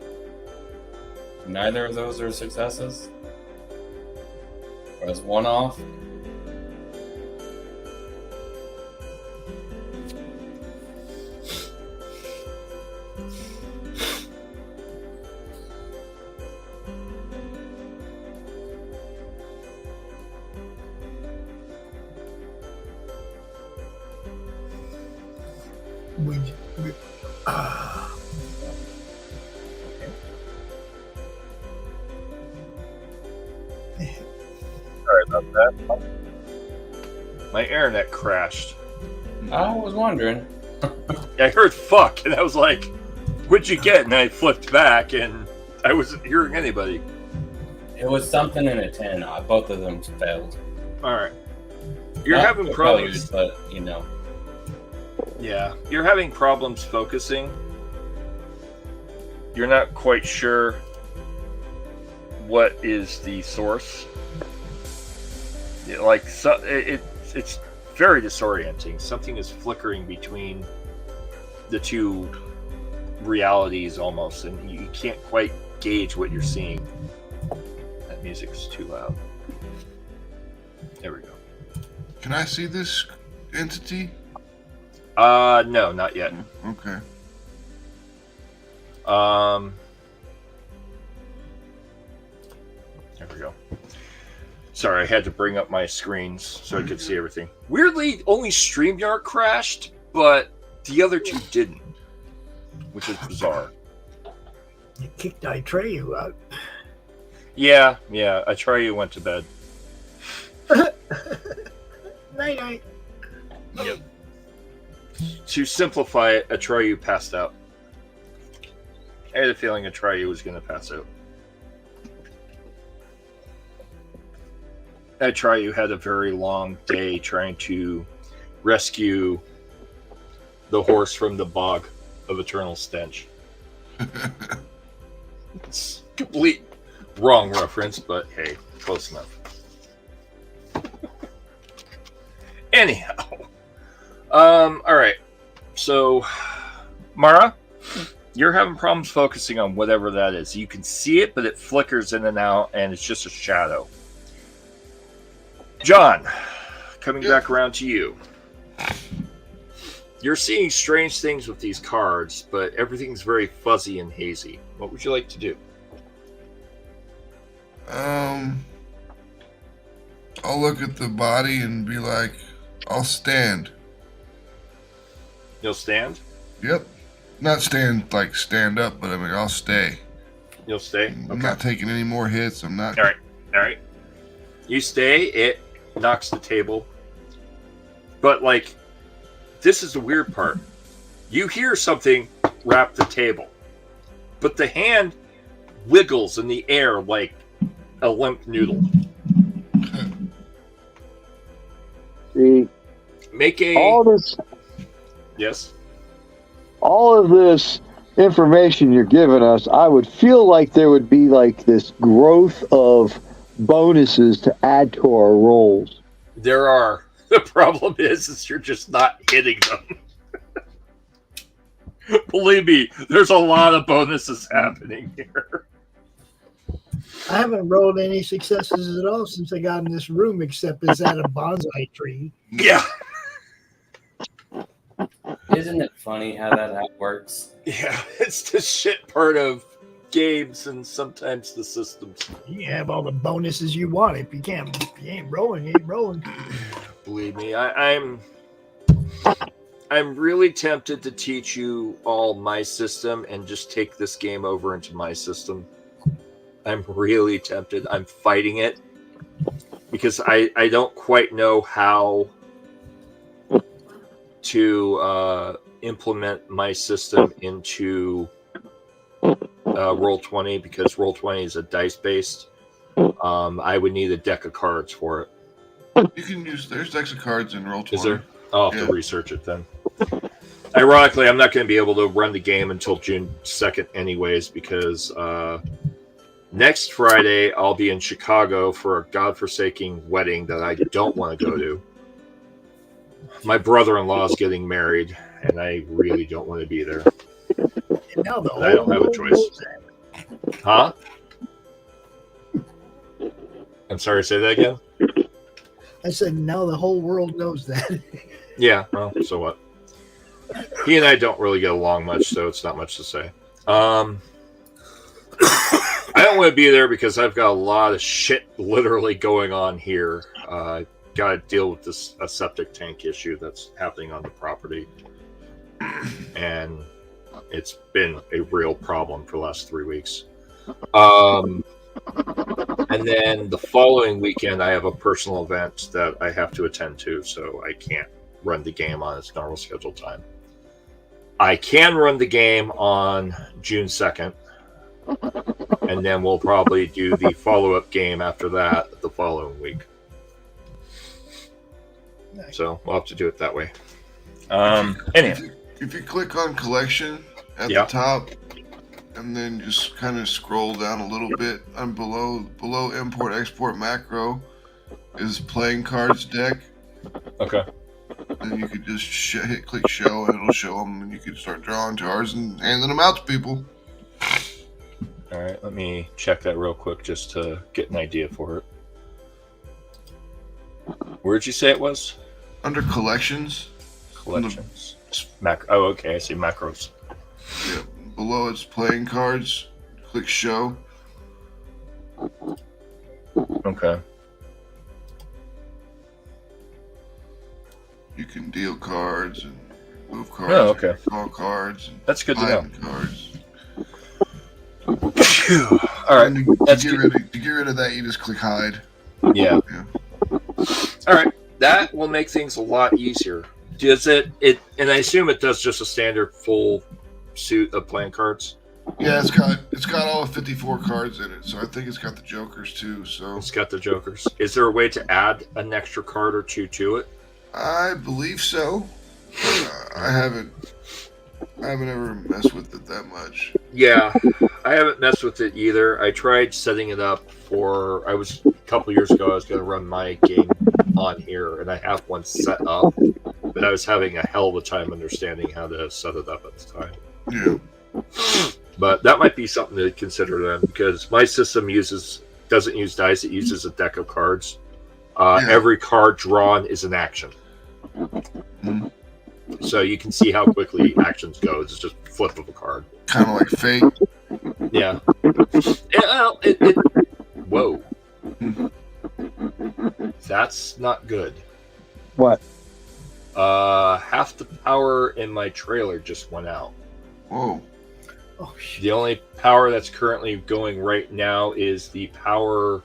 Neither of those are successes. Or is one off? Sorry about that. My internet crashed. I was wondering. I heard fuck, and I was like, what'd you get? And I flipped back, and I wasn't hearing anybody. It was something in a 10. Both of them failed. All right. You're Not having for problems. failures, but, you know. Yeah, you're having problems focusing. You're not quite sure what is the source. It's very disorienting. Something is flickering between the two realities almost, and you can't quite gauge what you're seeing. That music's too loud. There we go. Can I see this entity? No, not yet. Okay. There we go. Sorry, I had to bring up my screens so I could see everything. Weirdly, only StreamYard crashed, but the other two didn't, which is bizarre. You kicked Itreyu out. Yeah, Atreyu went to bed. Night night. Yep. To simplify it, Atreyu passed out. I had a feeling Atreyu was going to pass out. Atreyu had a very long day trying to rescue the horse from the bog of eternal stench. It's complete wrong reference, but hey, close enough. Anyhow. All right. So, Mara, you're having problems focusing on whatever that is. You can see it, but it flickers in and out, and it's just a shadow. John, coming back around to you. You're seeing strange things with these cards, but everything's very fuzzy and hazy. What would you like to do? I'll look at the body and be like, I'll stand. You'll stand? Yep. Not stand like stand up, but I mean, I'll stay. You'll stay? I'm not taking any more hits. I'm not. All right. You stay. It knocks the table. But, like, this is the weird part. You hear something wrap the table, but the hand wiggles in the air like a limp noodle. See, Make a... Yes? All of this information you're giving us, I would feel like there would be like this growth of bonuses to add to our rolls. There are. The problem is you're just not hitting them. Believe me, there's a lot of bonuses happening here. I haven't rolled any successes at all since I got in this room, except it's at a bonsai tree. Yeah. Isn't it funny how that works? Yeah, it's the shit part of games and sometimes the systems. You can have all the bonuses you want. If you ain't rolling, you ain't rolling. Believe me, I'm really tempted to teach you all my system and just take this game over into my system. I'm really tempted. I'm fighting it because I don't quite know how to implement my system into Roll20 because Roll20 is a dice based. I would need a deck of cards for it. You can use there's decks of cards in Roll20. Is there? I'll have to research it then. Ironically, I'm not going to be able to run the game until June 2nd anyways because next Friday I'll be in Chicago for a godforsaking wedding that I don't want to go to. My brother-in-law is getting married and I really don't want to be there. And now the I don't have a choice. Huh? I'm sorry, say that again? I said, now the whole world knows that. Yeah, well, so what? He and I don't really get along much, so it's not much to say. I don't want to be there because I've got a lot of shit literally going on here. Got to deal with this septic tank issue that's happening on the property. And it's been a real problem for the last 3 weeks. And then the following weekend, I have a personal event that I have to attend to, so I can't run the game on its normal scheduled time. I can run the game on June 2nd, and then we'll probably do the follow-up game after that the following week. So we'll have to do it that way. Anyway. If you click on collection at the top, and then just kind of scroll down a little bit, and below import export macro is playing cards deck. Okay. And you could just click show, and it'll show them, and you can start drawing cards and handing them out to people. All right, let me check that real quick just to get an idea for it. Where'd you say it was? Under collections. Collections. Oh, okay. I see macros. Yeah. Below it's playing cards. Click show. Okay. You can deal cards and move cards. Oh, okay. Draw cards. And that's good to know. Cards. All right. To get rid of that, you just click hide. Yeah. All right. That will make things a lot easier. Does it? And I assume it does just a standard full suit of playing cards. Yeah, it's got all 54 cards in it, so I think it's got the jokers too. So it's got the jokers. Is there a way to add an extra card or two to it? I believe so. I haven't ever messed with it that much. Yeah, I haven't messed with it either. I tried setting it up a couple years ago. I was going to run my game on here, and I have one set up, but I was having a hell of a time understanding how to set it up at the time. Yeah. But that might be something to consider then, because my system doesn't use dice; it uses a deck of cards. Every card drawn is an action. Mm-hmm. So you can see how quickly actions go. It's just flip of a card. Kind of like Fate. Yeah. Whoa. That's not good. What? Half the power in my trailer just went out. Whoa. Oh, shit. The only power that's currently going right now is the power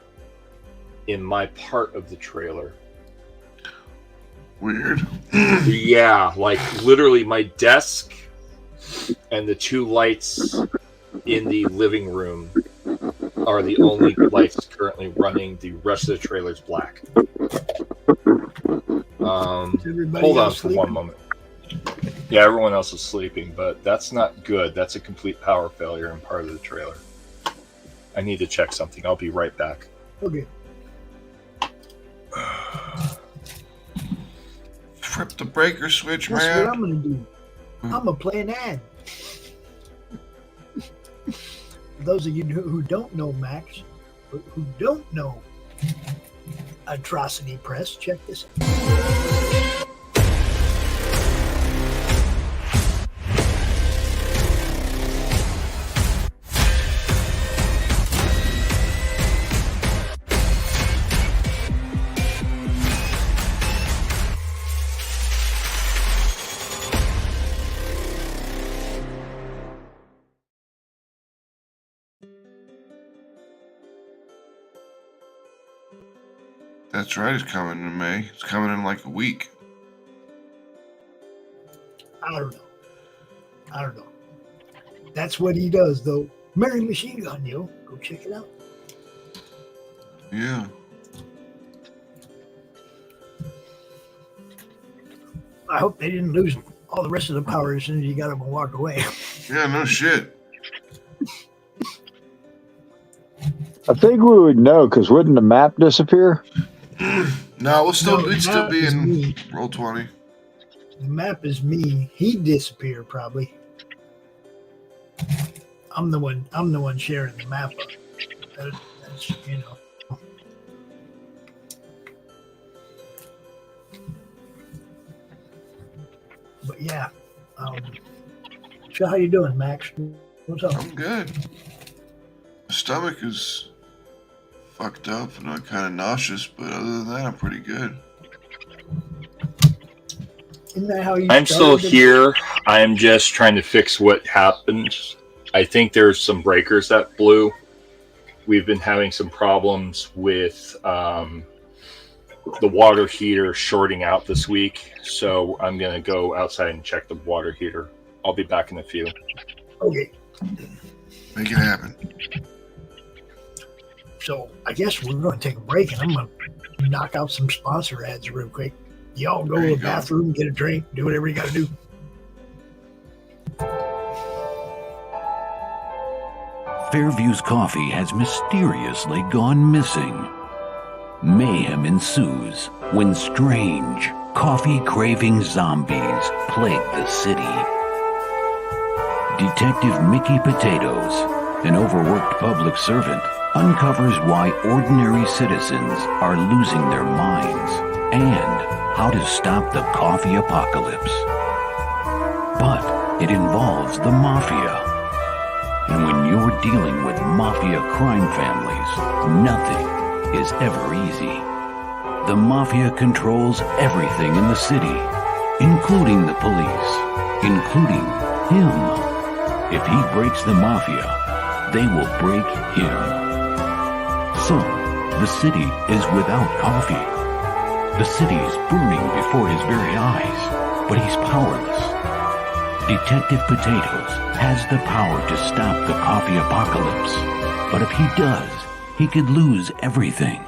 in my part of the trailer. Weird. Yeah, like literally my desk and the two lights in the living room are the only lights currently running. The rest of the trailer's black. Hold on for one moment. Yeah, everyone else is sleeping, but that's not good. That's a complete power failure in part of the trailer. I need to check something. I'll be right back. Okay. Flip the breaker switch, That's man. what I'm gonna do. I'm gonna play an ad. For those of you who don't know Max, who don't know Atrocity Press, check this out. That's right. It's coming in May. It's coming in like a week. I don't know. That's what he does, though. Mary Machine Gun, yo. Go check it out. Yeah. I hope they didn't lose all the rest of the power as soon as you got up and walked away. Yeah, no shit. I think we would know, because wouldn't the map disappear? No, we'd still map be is in me. Roll20. The map is me. He'd disappear probably. I'm the one sharing the map. That's, you know. But yeah. So how you doing, Max? What's up? I'm good. My stomach is fucked up and I'm kind of nauseous, but other than that, I'm pretty good. Isn't that how you I'm still started? here. I'm just trying to fix what happened. I think there's some breakers that blew. We've been having some problems with the water heater shorting out this week, so I'm going to go outside and check the water heater. I'll be back in a few. Okay. Make it happen. So I guess we're going to take a break, and I'm going to knock out some sponsor ads real quick. Y'all go There to you the go. bathroom, get a drink, do whatever you got to do. Fairview's coffee has mysteriously gone missing. Mayhem ensues when strange, coffee-craving zombies plague the city. Detective Mickey Potatoes, an overworked public servant, uncovers why ordinary citizens are losing their minds and how to stop the coffee apocalypse. But it involves the mafia. And when you're dealing with mafia crime families, nothing is ever easy. The mafia controls everything in the city, including the police, including him. If he breaks the mafia, they will break him. So, the city is without coffee. The city is burning before his very eyes, but he's powerless. Detective Potatoes has the power to stop the coffee apocalypse, but if he does, he could lose everything.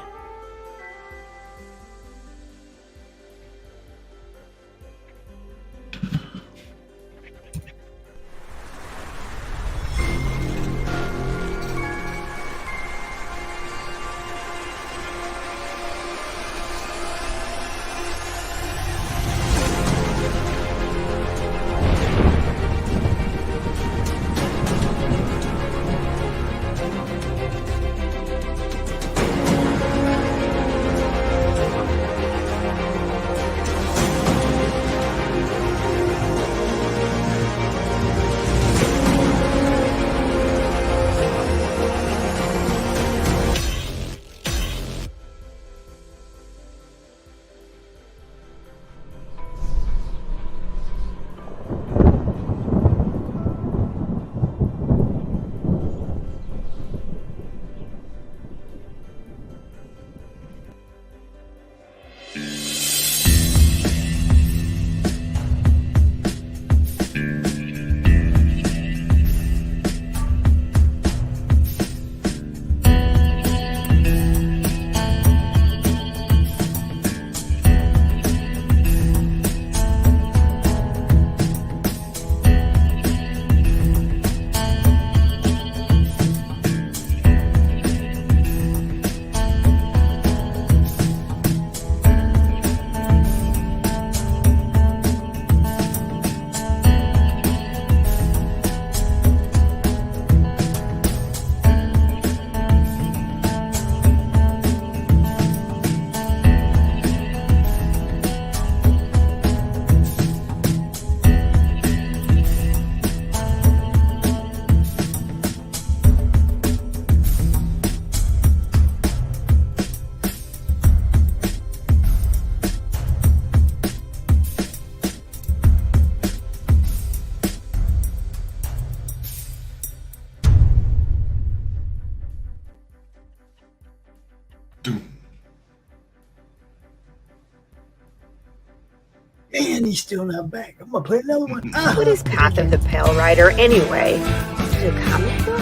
money's still not back. I'm gonna play another one. What is Path of the Pale Rider anyway? Is it a comic book?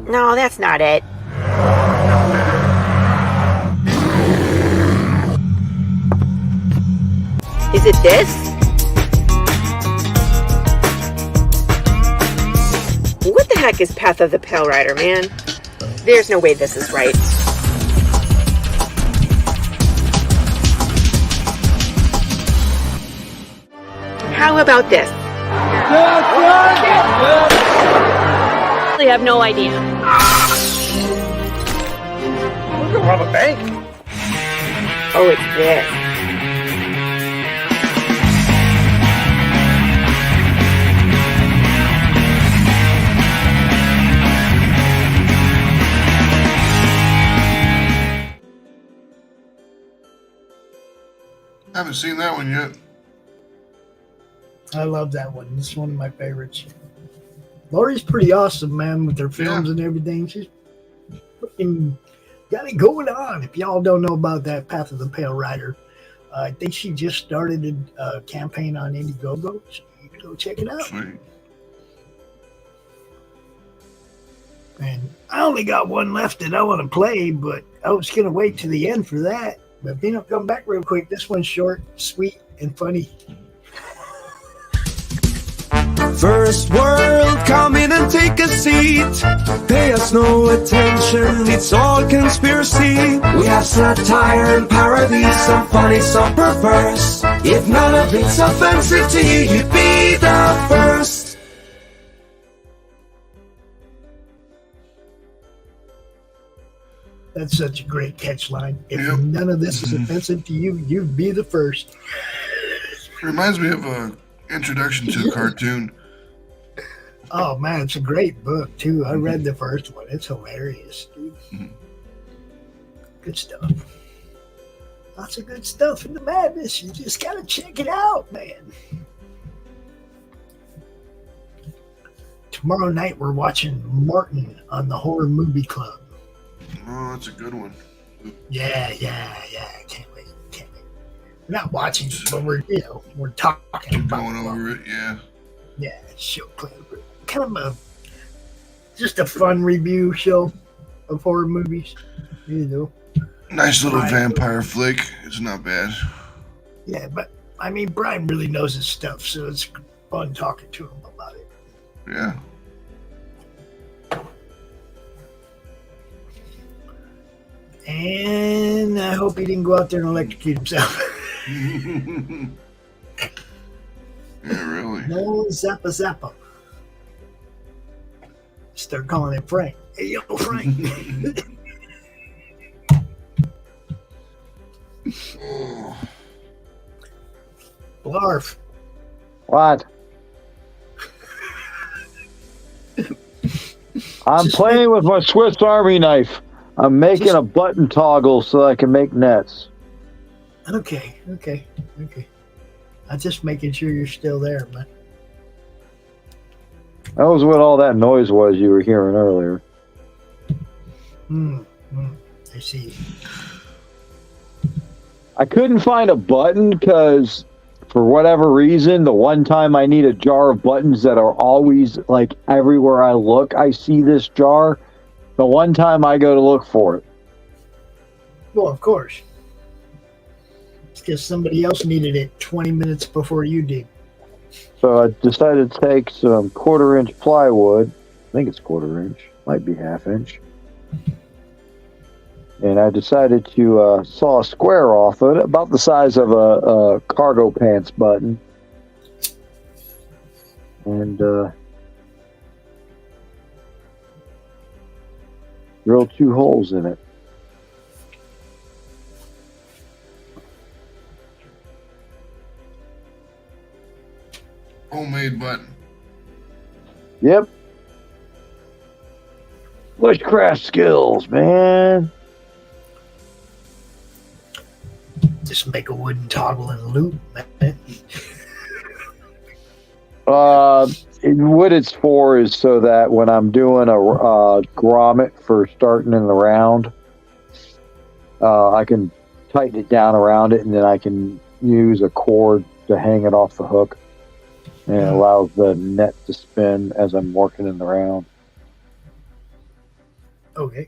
No, that's not it. Is it this? What the heck is Path of the Pale Rider, man? There's no way this is right. How about this? I have no idea. We're gonna rob a bank. Oh, it's this. I haven't seen that one yet. I love that one. This is one of my favorites. Laurie's pretty awesome, man, with her films and everything. She's fucking got it going on. If y'all don't know about that Path of the Pale Rider, I think she just started a campaign on Indiegogo, so you can go check it out. Sweet. And I only got one left that I want to play, but I was going to wait to the end for that. But come back real quick. This one's short, sweet, and funny. First world, come in and take a seat. Pay us no attention, it's all conspiracy. We have satire and parody, some funny, some perverse. If none of it's offensive to you, you'd be the first. That's such a great catchline. If none of this is offensive to you, you'd be the first. Reminds me of a introduction to a cartoon. Oh man, it's a great book too. I read the first one. It's hilarious, dude. Good stuff. Lots of good stuff in the madness. You just gotta check it out, man. Tomorrow night we're watching Martin on the Horror Movie Club. Oh, that's a good one. Yeah. Can't wait. We're not watching it, but we're talking about going over it. Yeah. Yeah, show club. Kind of just a fun review show of horror movies. Nice little vampire flick. It's not bad. Yeah, but I mean, Brian really knows his stuff, so it's fun talking to him about it. Yeah. And I hope he didn't go out there and electrocute himself. Yeah, really. No Zappa. Start calling him Frank. Hey, yo, Frank. Blarf. What? I'm playing with my Swiss Army knife. I'm making a button toggle so I can make nets. Okay. I'm just making sure you're still there, man. That was what all that noise was you were hearing earlier. I see. I couldn't find a button because, for whatever reason, the one time I need a jar of buttons that are always, like, everywhere I look, I see this jar. The one time I go to look for it. Well, of course. It's because somebody else needed it 20 minutes before you did. So I decided to take some 1/4-inch plywood. I think it's 1/4-inch. Might be 1/2 inch. And I decided to saw a square off of it, about the size of a cargo pants button. And drill 2 holes in it. Homemade button. Yep. Bushcraft skills, man. Just make a wooden toggle and loop, man. What it's for is so that when I'm doing a grommet for starting in the round, I can tighten it down around it, and then I can use a cord to hang it off the hook, and it allows the net to spin as I'm working it around. Okay.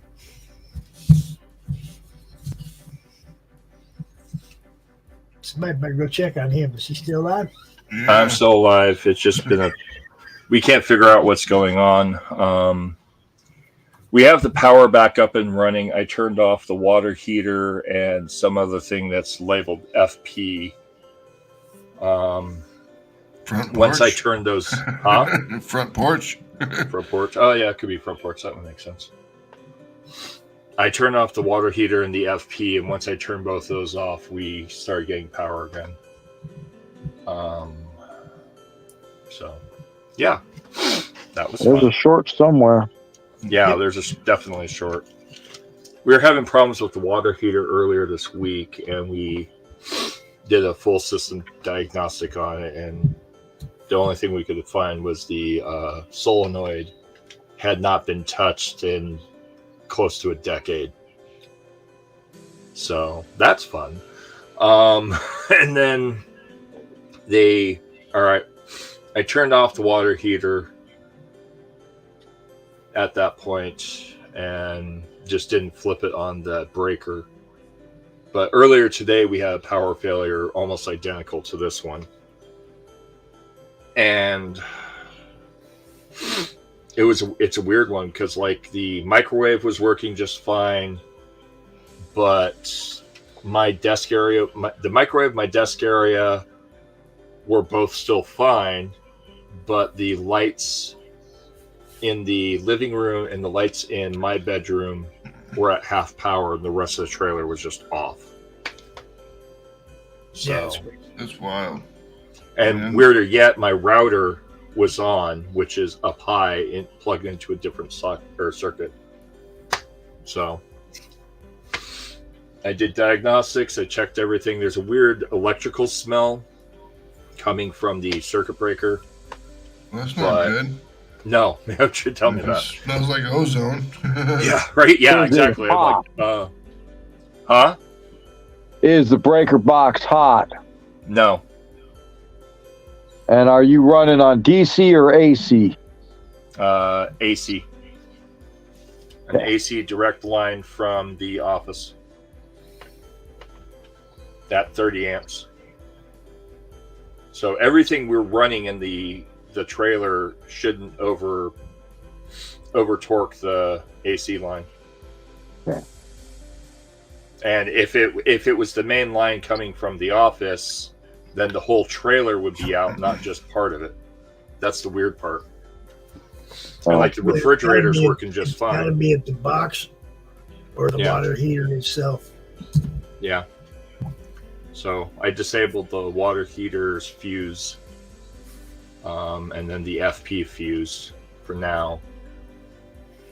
Somebody better go check on him. Is he still alive? I'm still alive. It's just been we can't figure out what's going on. We have the power back up and running. I turned off the water heater and some other thing that's labeled FP. Once I turned those, front porch. Front porch. Oh yeah, it could be front porch. That would make sense. I turned off the water heater and the FP, and once I turned both those off, we started getting power again. So, yeah, that was There's fun. a short somewhere. Yeah, there's definitely a short. We were having problems with the water heater earlier this week, and we did a full system diagnostic on it, and the only thing we could find was the solenoid had not been touched in close to a decade. So that's fun. And then I turned off the water heater at that point and just didn't flip it on the breaker. But earlier today we had a power failure almost identical to this one. And it's a weird one because like the microwave was working just fine, but my desk area, the microwave, my desk area were both still fine, but the lights in the living room and the lights in my bedroom were at half power, and the rest of the trailer was just off. So Yeah, that's wild. And weirder yet, my router was on, which is up high and plugged into a different circuit. So I did diagnostics. I checked everything. There's a weird electrical smell coming from the circuit breaker. Well, that's not good. No, you should tell me that. Smells like ozone. Yeah, right. Yeah, exactly. I'm like, huh? Is the breaker box hot? No. And are you running on DC or AC? AC. An AC direct line from the office. At 30 amps. So everything we're running in the trailer shouldn't over torque the AC line. Yeah. And if it was the main line coming from the office, then the whole trailer would be out, not just part of it. That's the weird part. And like the refrigerator's working just fine. It's got to be at the box or the water heater itself. Yeah. So I disabled the water heater's fuse, and then the FP fuse for now.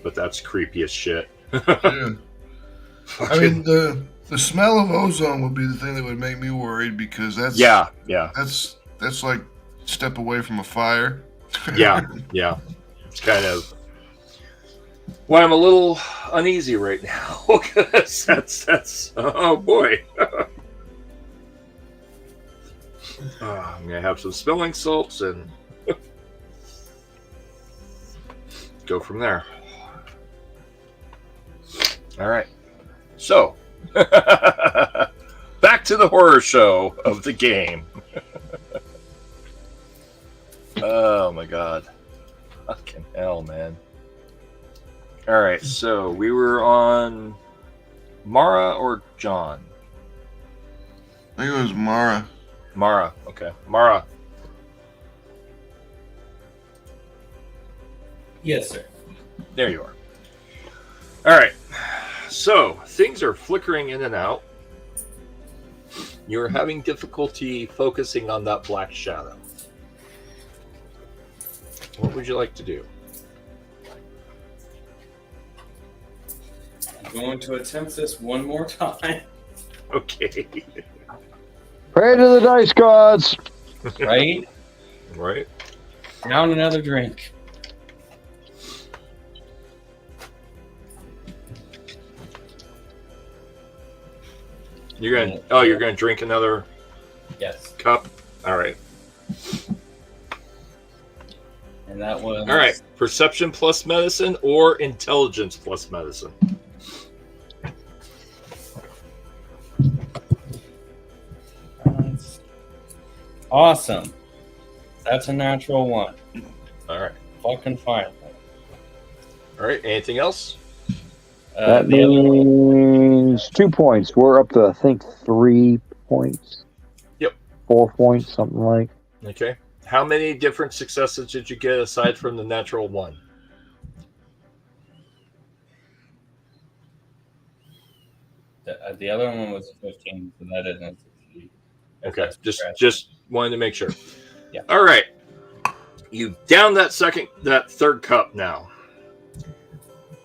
But that's creepy as shit. Yeah. I mean, the smell of ozone would be the thing that would make me worried because that's that's like step away from a fire. Yeah. It's kind of why I'm a little uneasy right now because that's oh boy. I'm gonna have some smelling salts and go from there. All right. So, back to the horror show of the game. Oh my god. Fucking hell, man. Alright, so we were on Mara or John? I think it was Mara. Mara, okay. Mara. Yes, sir. There you are. Alright. So, things are flickering in and out. You're having difficulty focusing on that black shadow. What would you like to do? I'm going to attempt this one more time. Okay. Pray to the dice gods. Right? Right. Down another drink. You're gonna drink another cup? All right. And that was... All right. Perception plus medicine or intelligence plus medicine? Awesome. That's a natural 1. All right. Fucking fine. All right. Anything else? That means 2 points. We're up to, I think, 3 points. Yep. 4 points, something like. Okay. How many different successes did you get aside from the natural 1? The other one was 15, so that isn't. Okay. Just wanted to make sure. Yeah. All right. You down that third cup now.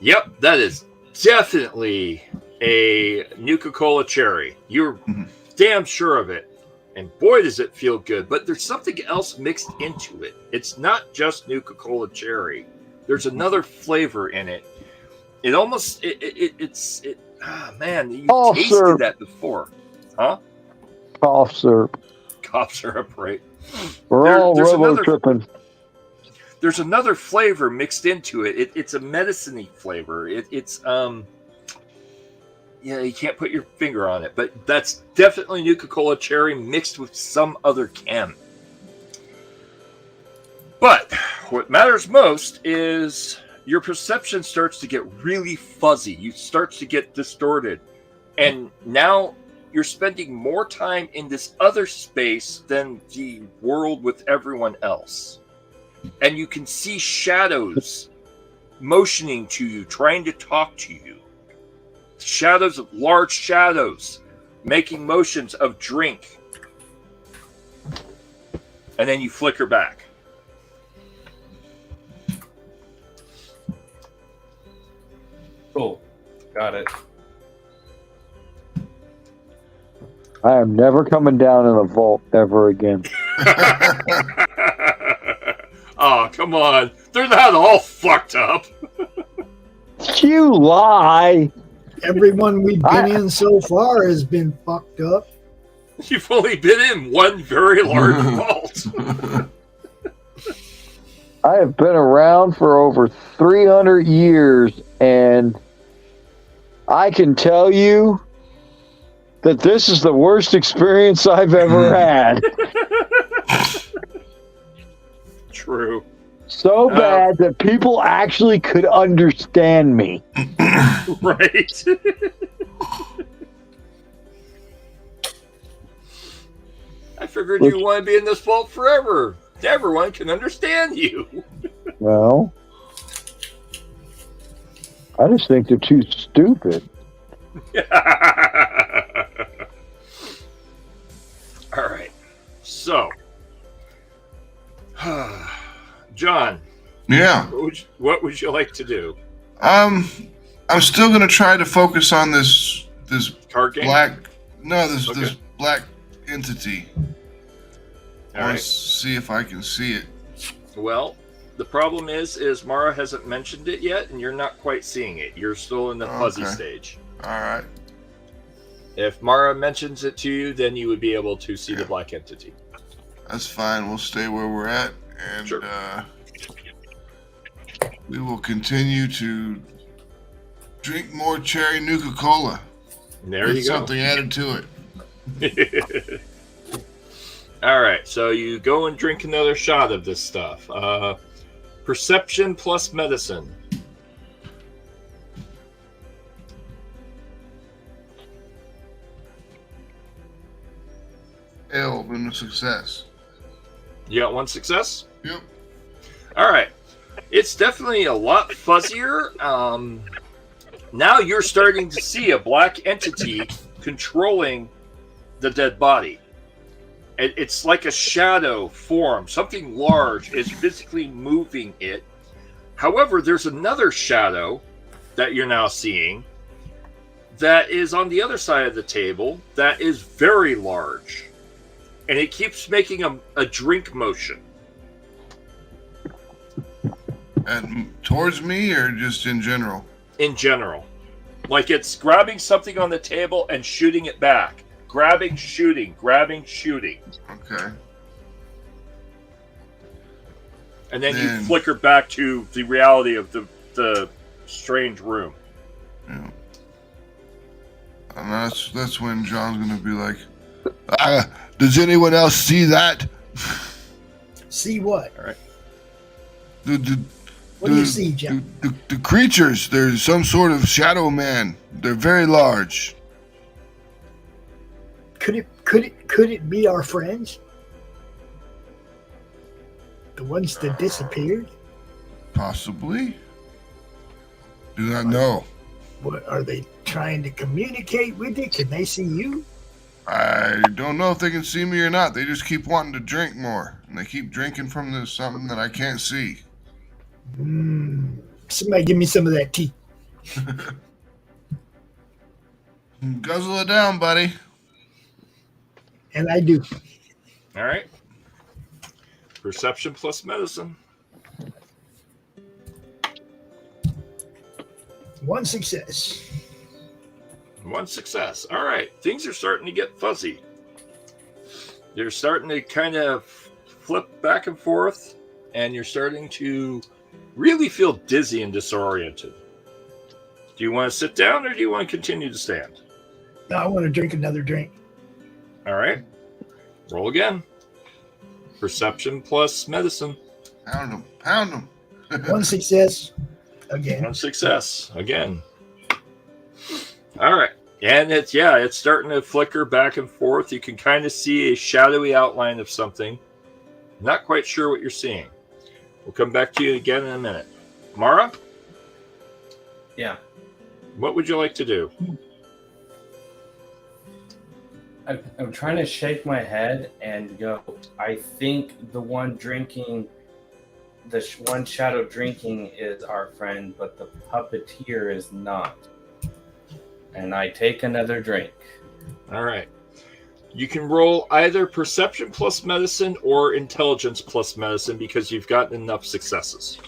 Yep, that is definitely a Nuka-Cola cherry. You're damn sure of it. And boy, does it feel good. But there's something else mixed into it. It's not just Nuka-Cola cherry. There's another flavor in it. It almost, man, you tasted that before. Huh? Cough syrup. Cough syrup, right? We're all robo-tripping. There's another flavor mixed into it. It's a medicine-y flavor. It's you can't put your finger on it, but that's definitely Nuka-Cola cherry mixed with some other chem. But what matters most is your perception starts to get really fuzzy. You start to get distorted. And now you're spending more time in this other space than the world with everyone else. And you can see shadows motioning to you, trying to talk to you. Shadows of large shadows making motions of drink. And then you flicker back. Cool. Got it. I am never coming down in a vault ever again. Oh, come on. They're not all fucked up. You lie. Everyone we've been in so far has been fucked up. You've only been in one very large vault. I have been around for over 300 years, and I can tell you that this is the worst experience I've ever had. True. So bad that people actually could understand me. Right. I figured you want to be in this vault forever. Everyone can understand you. Well, I just think they're too stupid. All right. So, John. Yeah. What would you like to do? I'm still gonna try to focus on this card game. This black entity. I want to see if I can see it. Well, the problem is Mara hasn't mentioned it yet, and you're not quite seeing it. You're still in the fuzzy stage. All right. If Mara mentions it to you, then you would be able to see the black entity. That's fine. We'll stay where we're at, and we will continue to drink more cherry Nuka-Cola. There you go. Something added to it. All right, so you go and drink another shot of this stuff. Perception plus medicine. Been a success. You got one success? Yep. All right. It's definitely a lot fuzzier. Now you're starting to see a black entity controlling the dead body. It's like a shadow form. Something large is physically moving it. However, there's another shadow that you're now seeing that is on the other side of the table that is very large. And it keeps making a drink motion. And towards me or just in general? In general. Like it's grabbing something on the table and shooting it back. grabbing, shooting. Okay. And then you flicker back to the reality of the strange room. Yeah. And that's when John's gonna be like, does anyone else see that? See what? All right. What do you see, John? The creatures. There's some sort of shadow man. They're very large. Could it be our friends? The ones that disappeared? Possibly. Do not know. What are they trying to communicate with you? Can they see you? I don't know if they can see me or not. They just keep wanting to drink more, and they keep drinking from something that I can't see. Somebody give me some of that tea. Guzzle it down, buddy. And I do. All right. Perception plus medicine. 1 success. 1 success. All right. Things are starting to get fuzzy. They're starting to kind of flip back and forth, and you're starting to really feel dizzy and disoriented. Do you want to sit down or do you want to continue to stand? No, I want to drink another drink. All right. Roll again. Perception plus medicine. Pound them. 1 success. Again. 1 success. Again. All right. And it's starting to flicker back and forth. You can kind of see a shadowy outline of something. Not quite sure what you're seeing. We'll come back to you again in a minute. Mara? Yeah. What would you like to do? I'm trying to shake my head and go, I think the one drinking, one shadow drinking is our friend, but the puppeteer is not. And I take another drink. All right. You can roll either perception plus medicine or intelligence plus medicine because you've gotten enough successes.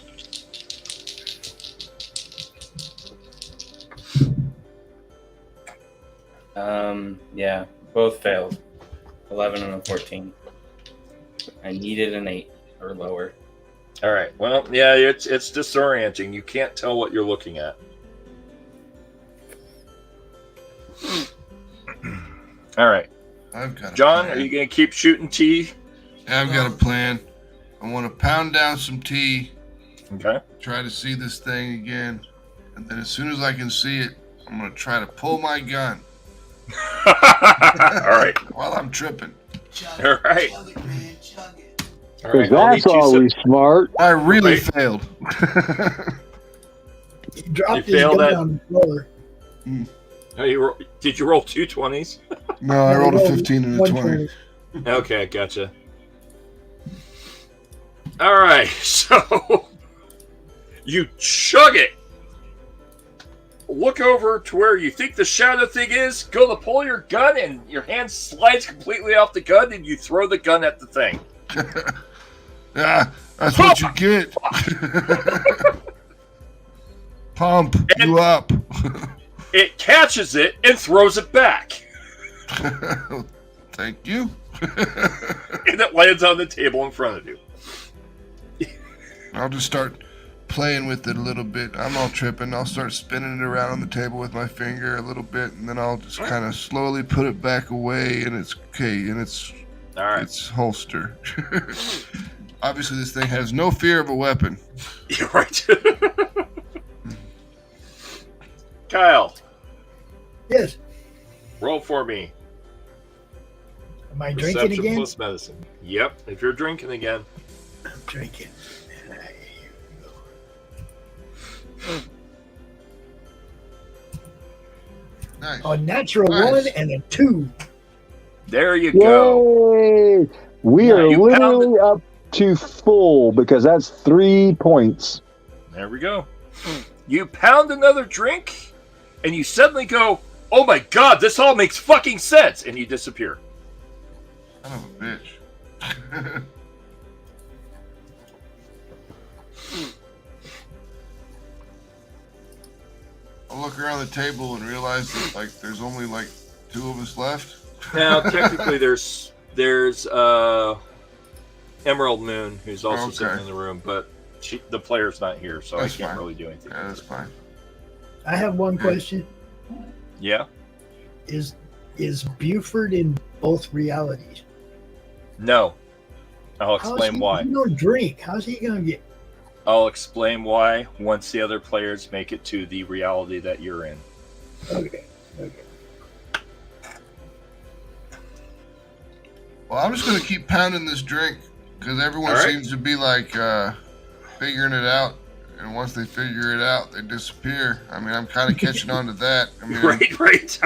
Yeah, both failed. 11 and a 14. I needed an 8 or lower. All right. Well, yeah, it's disorienting. You can't tell what you're looking at. All right. John, are you going to keep shooting tea? Yeah, I've got a plan. I want to pound down some tea. Okay. Try to see this thing again. And then as soon as I can see it, I'm going to try to pull my gun. All right. While I'm tripping. All right. All right. That's always smart. I really failed. He dropped his failed gun that? on the floor. Oh, did you roll 2 20s? No, I rolled a 15 and a 20. Okay, gotcha. All right, so you chug it. Look over to where you think the shadow thing is, go to pull your gun, and your hand slides completely off the gun, and you throw the gun at the thing. Yeah, that's what you get. Pump you up. It catches it and throws it back. Thank you. And it lands on the table in front of you. I'll just start playing with it a little bit. I'm all tripping. I'll start spinning it around on the table with my finger a little bit, and then I'll just kind of slowly put it back away, and it's okay, and it's all right. It's holster. Obviously, this thing has no fear of a weapon. You're right. Kyle. Yes. Roll for me. Am I drinking Perception again? plus medicine. Yep. If you're drinking again. I'm drinking. Nice. A natural Nice. 1 and a 2. There you go. Yay! We Now are you literally up to full because that's 3 points. There we go. You pound another drink, and you suddenly go, oh my god, this all makes fucking sense, and you disappear. Son of a bitch. I look around the table and realize that there's only 2 of us left. Now, technically, there's Emerald Moon, who's also sitting in the room, but the player's not here, so I can't really do anything. Yeah, that's fine. I have one question. Yeah? Is Buford in both realities? No. I'll explain why. You don't drink. How's he going to get... I'll explain why once the other players make it to the reality that you're in. Okay. Well, I'm just going to keep pounding this drink because everyone seems to be like figuring it out. And once they figure it out, they disappear. I mean, I'm kind of catching on to that. I mean, right.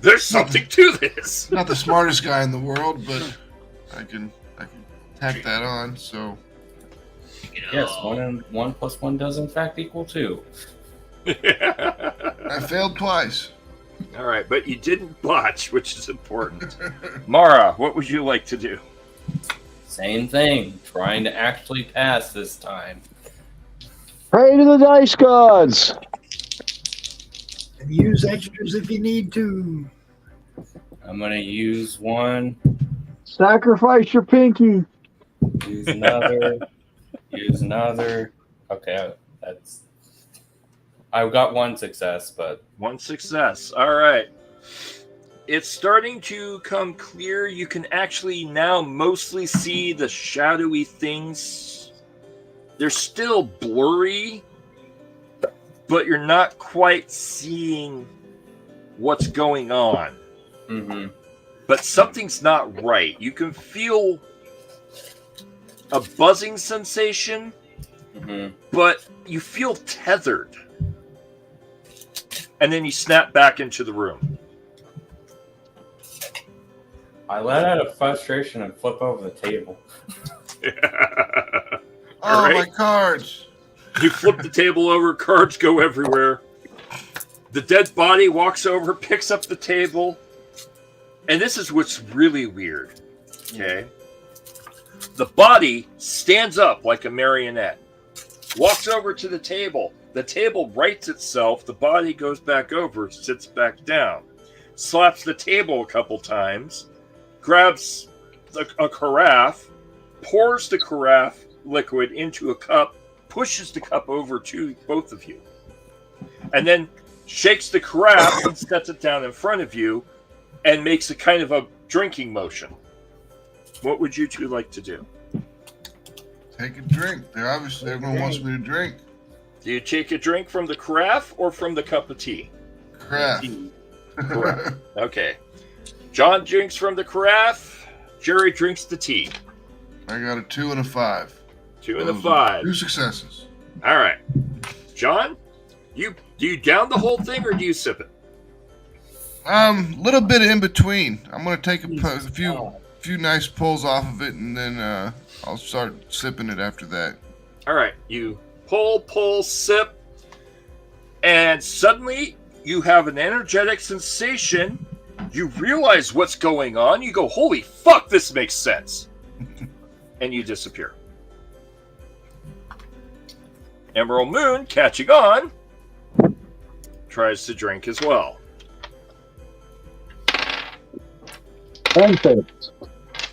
There's something to this. Not the smartest guy in the world, but I can tack that on. So yes, 1 and 1 plus 1 does in fact equal 2. I failed twice. All right, but you didn't botch, which is important. Mara, what would you like to do? Same thing. Trying to actually pass this time. Pray to the dice gods. And use extras if you need to. I'm going to use 1. Sacrifice your pinky. Use another. Use another. Okay, that's... I've got 1 success, but... 1 success. All right. It's starting to come clear. You can actually now mostly see the shadowy things. They're still blurry, but you're not quite seeing what's going on. Mm-hmm. But something's not right. You can feel a buzzing sensation, but you feel tethered. And then you snap back into the room. I let out a frustration and flip over the table. Oh, my cards. You flip the table over, cards go everywhere. The dead body walks over, picks up the table. And this is what's really weird. Okay? The body stands up like a marionette. Walks over to the table. The table rights itself. The body goes back over, sits back down. Slaps the table a couple times. Grabs a carafe. Pours the carafe liquid into a cup. Pushes the cup over to both of you. And then shakes the carafe and sets it down in front of you. And makes a kind of a drinking motion. What would you two like to do? Take a drink. Obviously, everyone wants me to drink. Do you take a drink from the carafe or from the cup of tea? Carafe. Correct. Okay. John drinks from the carafe. Jerry drinks the tea. I got a 2 and a 5. 2 and a 5. 2 successes. All right. John, do you down the whole thing or do you sip it? Little bit in between. I'm gonna take a few nice pulls off of it, and then I'll start sipping it after that. All right. You pull, sip, and suddenly you have an energetic sensation. You realize what's going on. You go, "Holy fuck! This makes sense," and you disappear. Emerald Moon, catching on, tries to drink as well.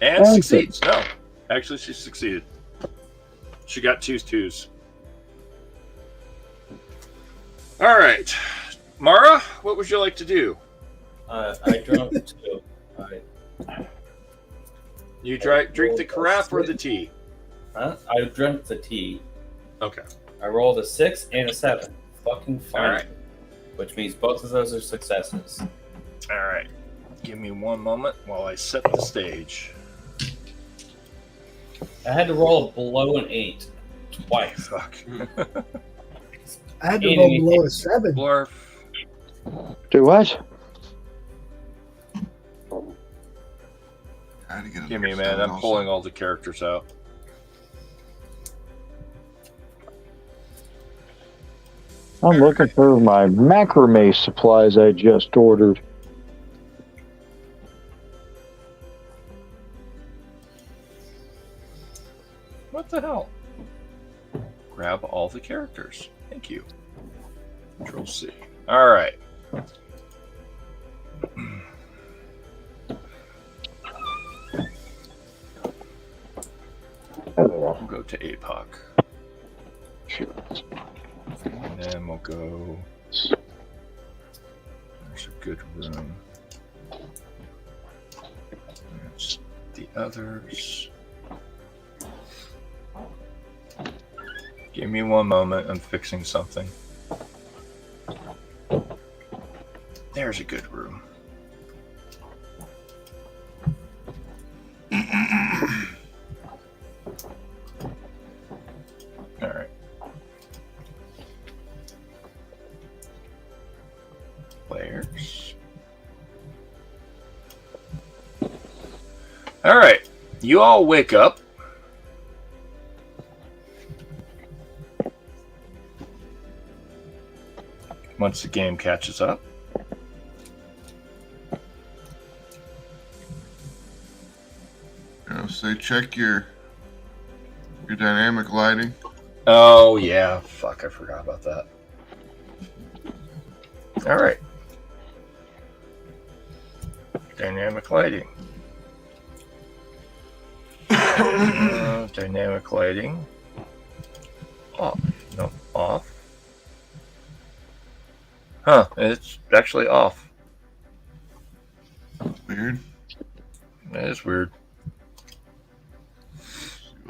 And succeeds. No. Actually, she succeeded. She got 2 2s. All right. Mara, what would you like to do? I drank 2. You drink the carafe or the tea? Huh? I drank the tea. Okay. I rolled a 6 and a 7. Fucking fine. All right. Which means both of those are successes. All right. Give me one moment while I set the stage. I had to roll below an 8 twice. Fuck. I had to roll below a 7. Blurf. Do what? Give me a minute. I'm pulling all the characters out. I'm looking for my macrame supplies I just ordered. What the hell? Grab all the characters. Thank you. Control C. All right. We'll go to APOC. And then we'll go. There's a good room. There's the others. Give me one moment. I'm fixing something. There's a good room. All right. Players. All right. You all wake up. Once the game catches up. Say check your dynamic lighting. Oh yeah, fuck! I forgot about that. All right, dynamic lighting. Dynamic lighting. Off. No, off. Huh? It's actually off. Weird. That is weird.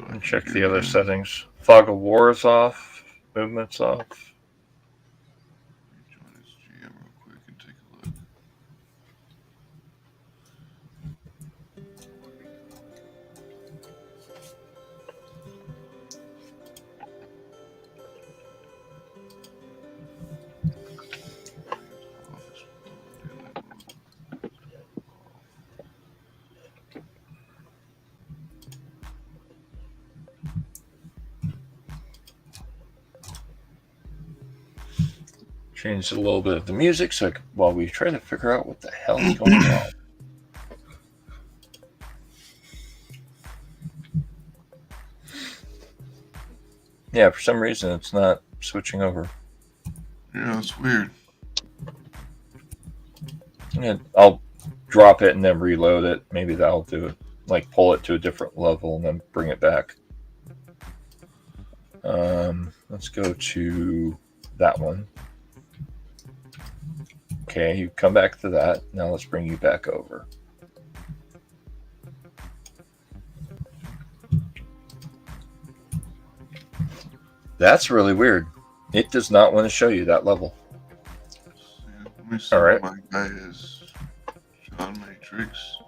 And check the other settings. Fog of War is off. Movement's off. Join this GM real quick and take a look. Changed a little bit of the music so while we try to figure out what the hell is going on. Yeah, for some reason it's not switching over. Yeah, it's weird. Yeah, I'll drop it and then reload it. Maybe that'll do it. Like pull it to a different level and then bring it back. Let's go to that one. Okay, you come back to that. Now let's bring you back over. That's really weird. It does not want to show you that level. Let me see. All right. My guy is John Matrix.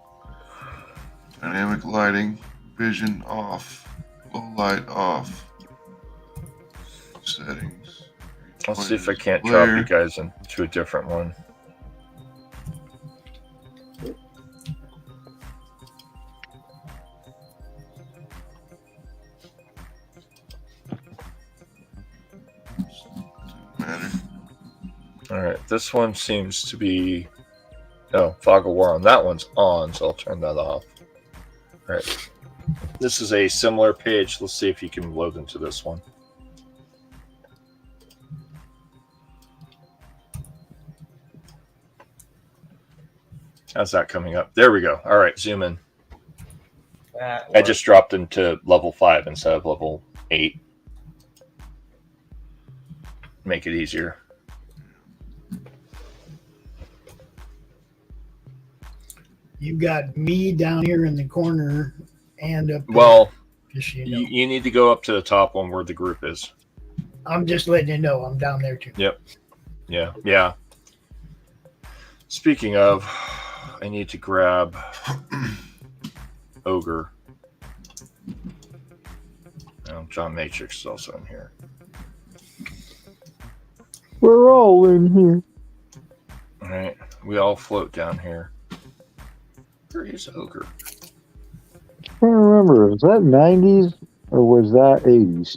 Dynamic lighting, vision off, low light off. Settings. I'll see if I can't drop you guys into a different one. All right, this one seems to be Fog of War on that one's on, so I'll turn that off. All right, this is a similar page. Let's see if you can load into this one. How's that coming up? There we go. All right, zoom in. I just dropped into level 5 instead of level 8. Make it easier. You got me down here in the corner and up there. Well, just so you need to go up to the top one where the group is. I'm just letting you know I'm down there too. Yep. Yeah. Speaking of, I need to grab Ogre. John Matrix is also in here. We're all in here. All right. We all float down here. Where is Ogre? I can't remember. Was that 90s or was that 80s?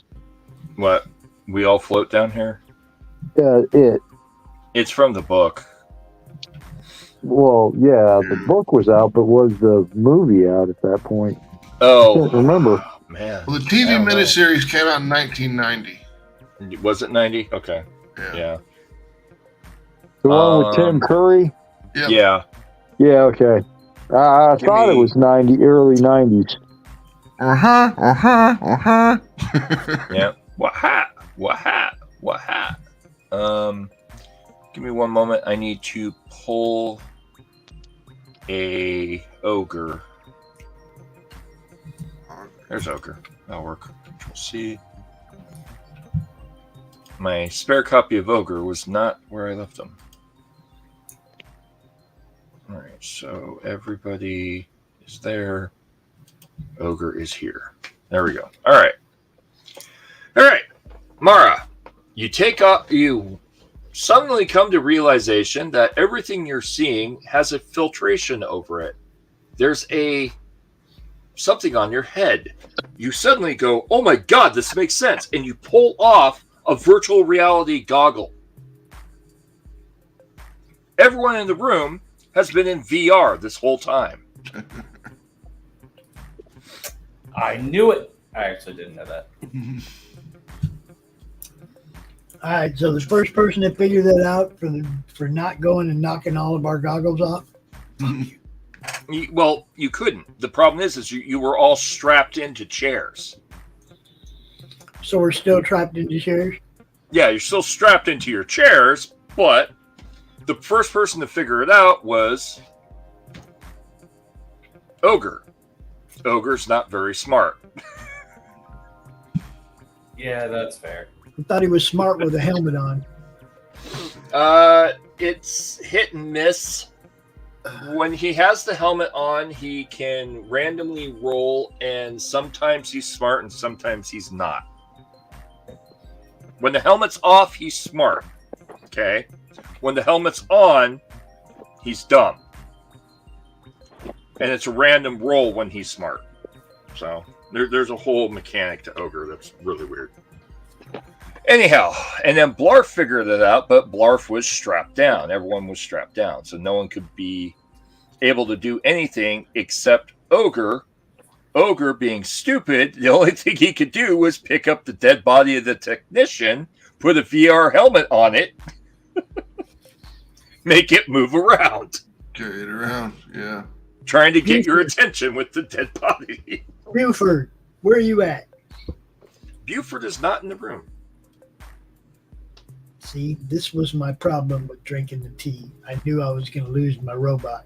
What? We all float down here? Yeah, It's from the book. Well, yeah, the book was out, but was the movie out at that point? Oh. I can't remember. Man. Well, the TV miniseries came out in 1990. Was it 90? Okay. Yeah. The one with Tim Curry? Yep. Yeah. Yeah, okay. I thought it was early 90s. Yeah. What? Give me one moment. I need to pull a ogre. There's ogre. That'll work. Control C. My spare copy of ogre was not where I left them. All right. So everybody is there. Ogre is here. There we go. All right. Mara, you suddenly come to realization that everything you're seeing has a filtration over it. There's something on your head. You suddenly go, oh my God, this makes sense. And you pull off a virtual reality goggle. Everyone in the room has been in VR this whole time. I knew it. I actually didn't know that. All right, so the first person that figured that out for not going and knocking all of our goggles off. Well, you couldn't. The problem is you were all strapped into chairs. So we're still trapped into chairs? Yeah, you're still strapped into your chairs, but the first person to figure it out was Ogre. Ogre's not very smart. Yeah, that's fair. I thought he was smart with a helmet on. It's hit and miss. When he has the helmet on, he can randomly roll, and sometimes he's smart and sometimes he's not. When the helmet's off, he's smart. Okay? When the helmet's on, he's dumb. And it's a random roll when he's smart. So there's a whole mechanic to Ogre that's really weird. Anyhow, and then Blarf figured it out, but Blarf was strapped down. Everyone was strapped down, so no one could be able to do anything except Ogre. Ogre, being stupid, the only thing he could do was pick up the dead body of the technician, put a VR helmet on it, make it move around. Carry it around, yeah. Trying to get your attention with the dead body. Buford, where are you at? Buford is not in the room. See, this was my problem with drinking the tea. I knew I was going to lose my robot.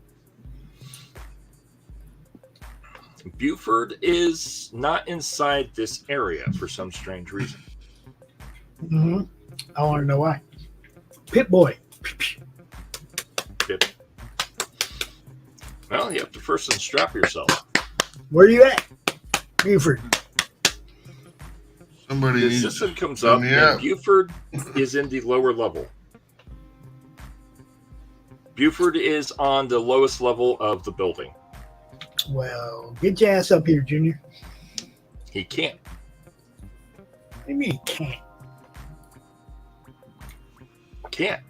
Buford is not inside this area for some strange reason. Mm-hmm. I want to know why. Pit Boy. Pip. Well, you have to first unstrap yourself. Where are you at, Buford? Somebody The system comes up, and Buford is in the lower level. Buford is on the lowest level of the building. Well, get your ass up here, Junior. He can't. What do you mean he can't? Can't.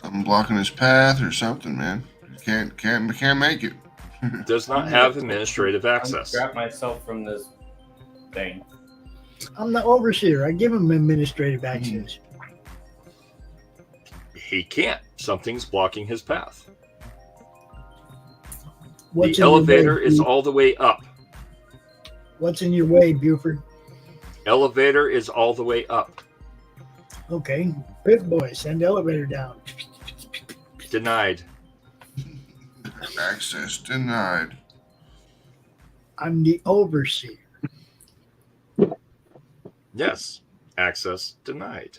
Something blocking his path or something, man. Can't make it. Does not have administrative access. Unstrap myself from this thing. I'm the overseer. I give him administrative access. He can't. Something's blocking his path. What's The in your elevator way, is Buford? all the way up. What's in your way, Buford? Elevator is all the way up. Okay. Pit Boy, send the elevator down. Denied. Access denied. I'm the overseer. Yes. Access denied.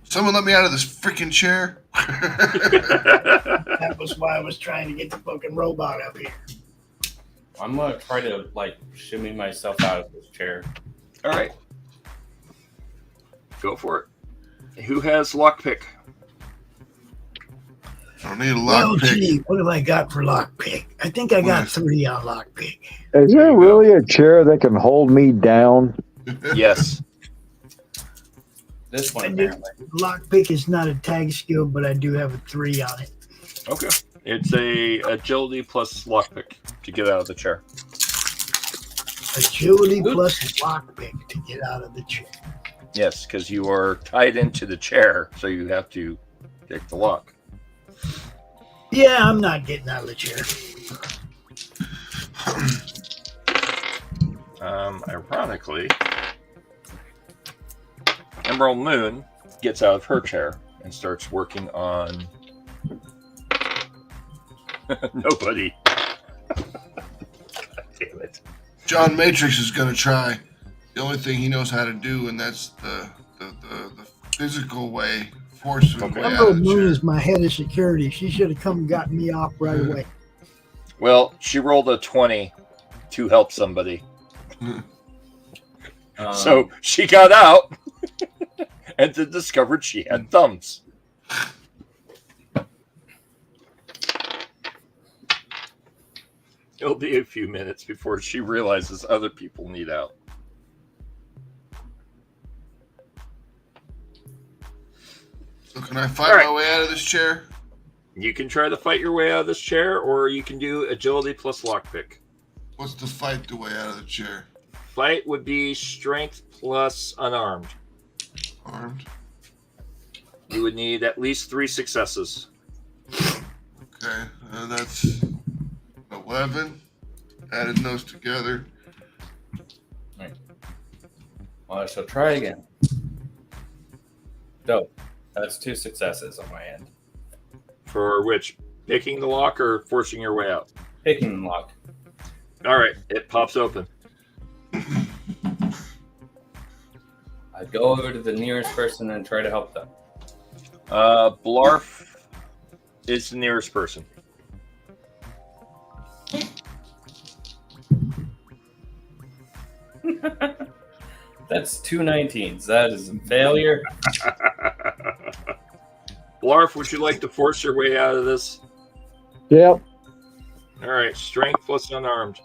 Someone let me out of this freaking chair. That was why I was trying to get the fucking robot up here. I'm gonna try to shimmy myself out of this chair. All right. Go for it. Who has lockpick? I don't need a Well, lockpick. gee, what have I got for lockpick? I think I got 3 on lockpick. Is there really a chair that can hold me down? Yes. This one, And apparently. lockpick is not a tag skill, but I do have a 3 on it. Okay. It's a agility plus lockpick to get out of the chair. Agility plus lockpick to get out of the chair. Yes, because you are tied into the chair, so you have to pick the lock. Yeah, I'm not getting out of the chair. Ironically, Emerald Moon gets out of her chair and starts working on nobody. Damn it. John Matrix is going to try the only thing he knows how to do, and that's the physical way, force way out Emerald of the Moon chair. is my head of security. She should have come and gotten me off right away. Well, she rolled a 20 to help somebody. So she got out and then discovered she had thumbs. It'll be a few minutes before she realizes other people need out. So can I fight my way out of this chair? You can try to fight your way out of this chair, or you can do agility plus lockpick. What's the fight the way out of the chair? Fight would be strength plus unarmed. Armed. You would need at least 3 successes. Okay, that's 11. Adding those together. Right. Well, I shall try again. Dope. That's 2 successes on my end. For which? Picking the lock or forcing your way out? Picking the lock. All right, it pops open. I go over to the nearest person and try to help them. Blarf is the nearest person. That's 2 19s. That is a failure. Blarf, would you like to force your way out of this? Yep. All right, strength plus unarmed.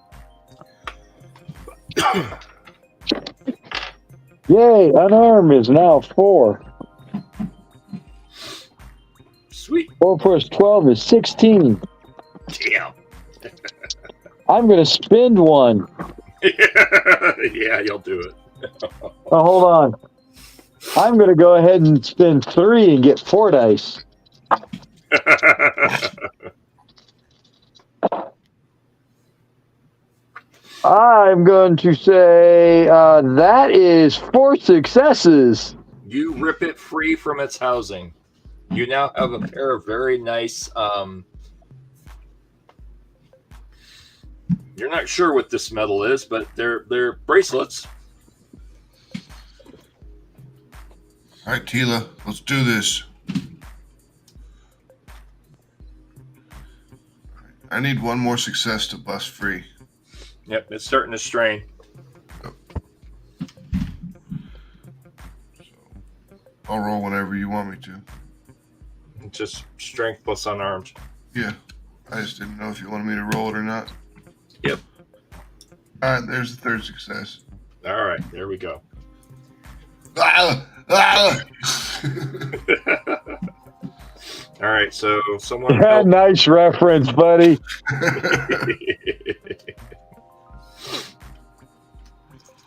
Yay, unarmed is now 4. Sweet. 4 plus 12 is 16. Damn. I'm going to spend 1. Yeah, you'll do it. Oh, hold on. I'm going to go ahead and spend 3 and get 4 dice. I'm going to say that is 4 successes. You rip it free from its housing. You now have a pair of very nice. You're not sure what this metal is, but they're bracelets. All right, Tila, let's do this. I need 1 more success to bust free. Yep, it's starting to strain. I'll roll whenever you want me to. Just strength plus unarmed. Yeah, I just didn't know if you wanted me to roll it or not. Yep. All right, there's the 3rd success. All right, there we go. All right, so someone help. Nice reference, buddy.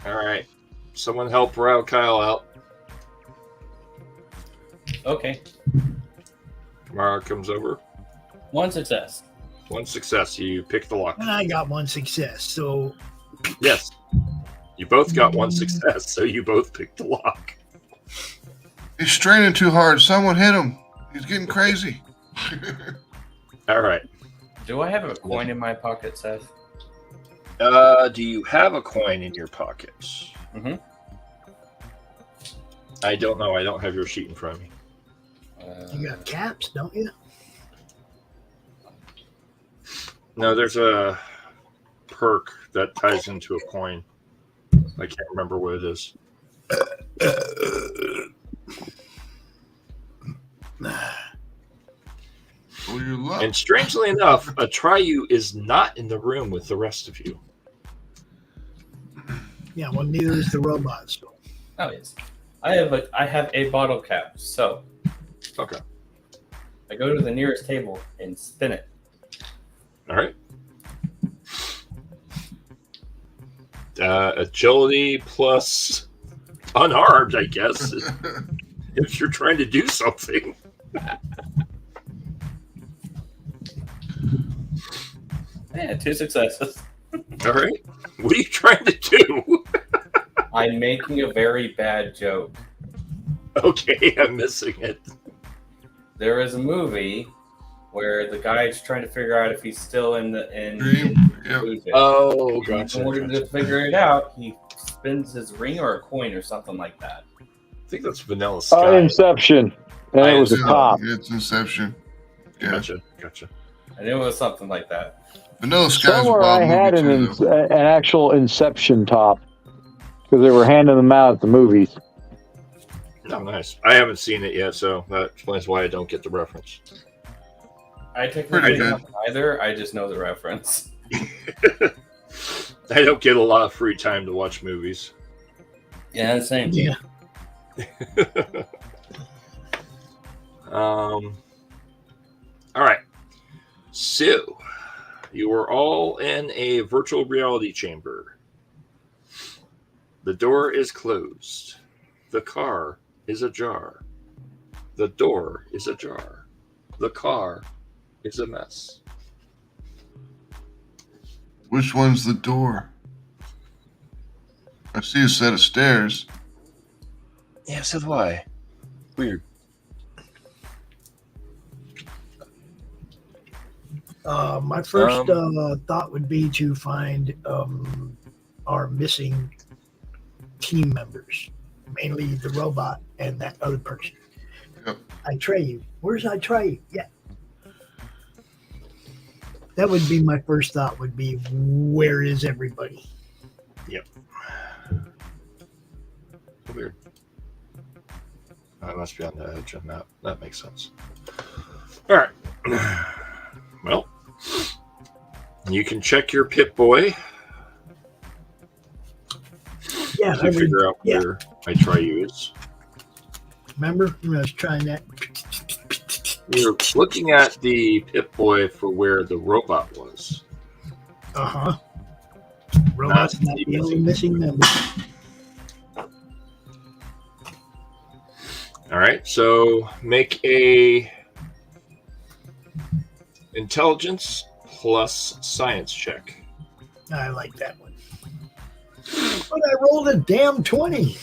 All right, someone help Route Kyle out. Okay. Mara comes over. 1 success. 1 success. You pick the lock. And I got 1 success, so Yes. You both got 1 success, so you both picked the lock. He's straining too hard. Someone hit him. He's getting crazy. All right. Do I have a coin in my pocket, Seth? Do you have a coin in your pockets? Mm-hmm. I don't know. I don't have your sheet in front of me. you got caps, don't you? No, there's a perk that ties into a coin. I can't remember what it is. Well, you're luck. And strangely enough, Atreyu is not in the room with the rest of you. Yeah, well, neither is the robot. So. Oh yes, I have a bottle cap. So Okay. I go to the nearest table and spin it. All right. Agility plus unarmed, I guess, if you're trying to do something. Yeah, 2 successes. All right. What are you trying to do? I'm making a very bad joke. Okay, I'm missing it. There is a movie where the guy's trying to figure out if he's still in Dream. Yep. illusion. Oh, In gotcha. order to figure it out, he spins his ring or a coin or something like that. I think that's Vanilla Sky. Inception. And it was a top. It's Inception. Yeah. Gotcha. I knew it was something like that. Vanilla Sky's a Somewhere wild I had movie too, an actual Inception top because they were handing them out at the movies. Oh, nice. I haven't seen it yet, so that explains why I don't get the reference. I technically Pretty don't either. I just know the reference. I don't get a lot of free time to watch movies. Yeah, the same. Yeah. All right. So, you are all in a virtual reality chamber. The door is closed. The car is ajar. The door is ajar. The car is a mess. Which one's the door? I see a set of stairs. Yeah, so do I. Weird. My first thought would be to find our missing team members, mainly the robot and that other person. Yep. Atreyu. Where's Atreyu? Yeah. That would be my first thought, would be, where is everybody? Yep. Weird. I must be on the edge on that. That makes sense. All right. Well, you can check your Pip-Boy. Yeah, To figure out where Atreyu is. Remember? I was trying that. You're looking at the Pip-Boy for where the robot was. Uh-huh. Robot's not the only missing member. All right, so make a intelligence plus science check. I like that one. But I rolled a damn 20.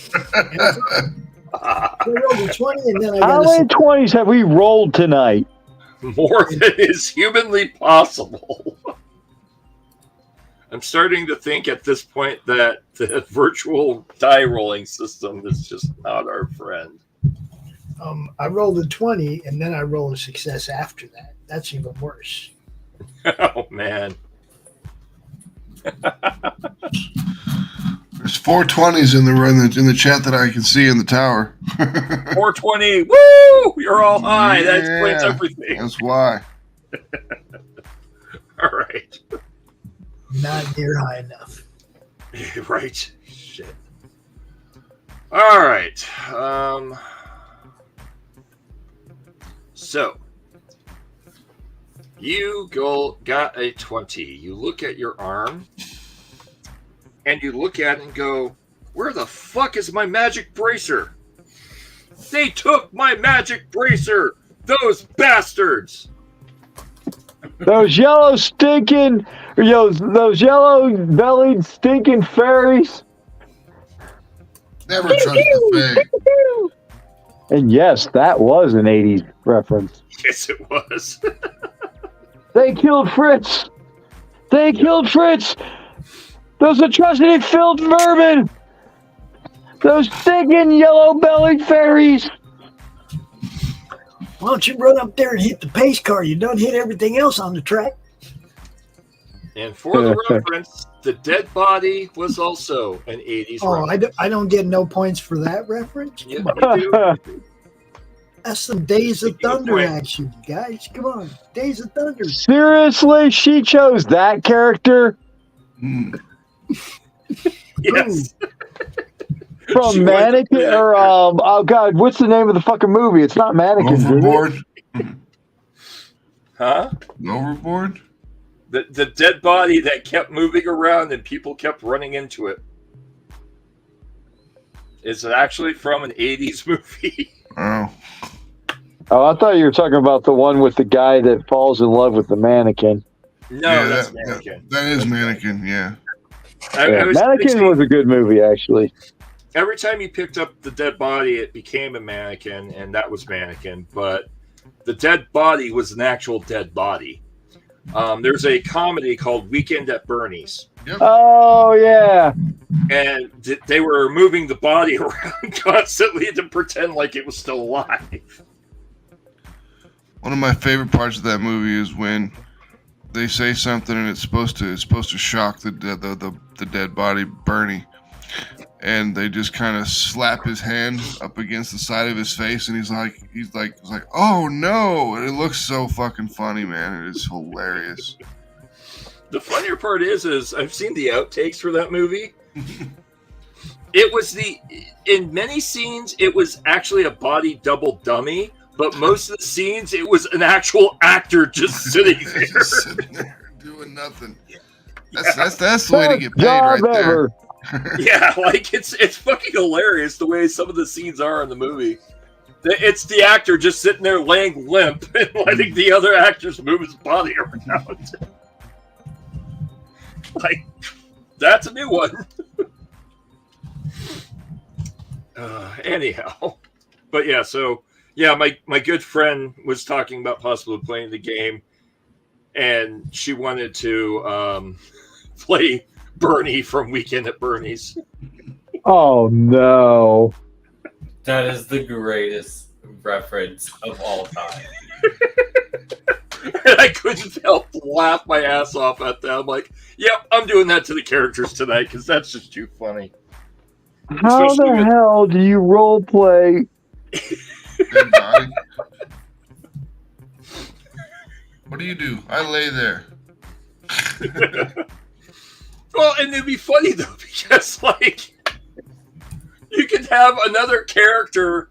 I rolled a 20 and then I How got many 20s have we rolled tonight? More than is humanly possible. I'm starting to think at this point that the virtual die rolling system is just not our friend. I rolled a 20 and then I rolled a success after that. That's even worse. Oh, man. There's 420s in the chat that I can see in the tower. 420. Woo! You're all high. That explains everything. That's why. All right. Not near high enough. Right. Shit. All right. So you got a 20. You look at your arm and you look at it and go, where the fuck is my magic bracer? They took my magic bracer, those bastards. Those yellow stinking, those yellow bellied stinking fairies. Never trust the Fae. And yes, that was an 80s reference. Yes, it was. They killed Fritz. They killed Fritz. Those atrocity-filled vermin. Those stinking yellow-bellied fairies. Why don't you run up there and hit the pace car? You don't hit everything else on the track. And for the reference, the dead body was also an 80s reference. I don't get no points for that reference? Yeah, Come you on. do. That's some Days of Thunder action, guys. Come on. Days of Thunder. Seriously, she chose that character? Yes. From Mannequin, or oh god, what's the name of the fucking movie? It's not Mannequin. Overboard. Huh? Overboard? The dead body that kept moving around and people kept running into it. It's actually from an 80s movie. Oh. Oh, I thought you were talking about the one with the guy that falls in love with the mannequin. No, Yeah, that's Mannequin. That is Mannequin, yeah. I was Mannequin thinking- was a good movie, actually. Every time you picked up the dead body, it became a mannequin, and that was Mannequin. But the dead body was an actual dead body. There's a comedy called Weekend at Bernie's. Oh, yeah. And they were moving the body around constantly to pretend like it was still alive. One of my favorite parts of that movie is when they say something and it's supposed to shock the dead body, Bernie, and they just kind of slap his hand up against the side of his face, and he's like, oh no! And it looks so fucking funny, man. It is hilarious. The funnier part is I've seen the outtakes for that movie. It was in many scenes, it was actually a body double dummy, but most of the scenes, it was an actual actor just sitting there. Just sitting there doing nothing. That's the way to get paid right there. Yeah, like it's fucking hilarious the way some of the scenes are in the movie. It's the actor just sitting there laying limp and letting the other actors move his body around. Like, that's a new one. Anyhow, but yeah, so yeah, my good friend was talking about possibly playing the game, and she wanted to play Bernie from Weekend at Bernie's. Oh no! That is the greatest reference of all time. And I couldn't help laugh my ass off at that. I'm like, yep, I'm doing that to the characters tonight because that's just too funny. How Especially the hell do you role play? What do you do? I lay there. Well, and it'd be funny though because like you could have another character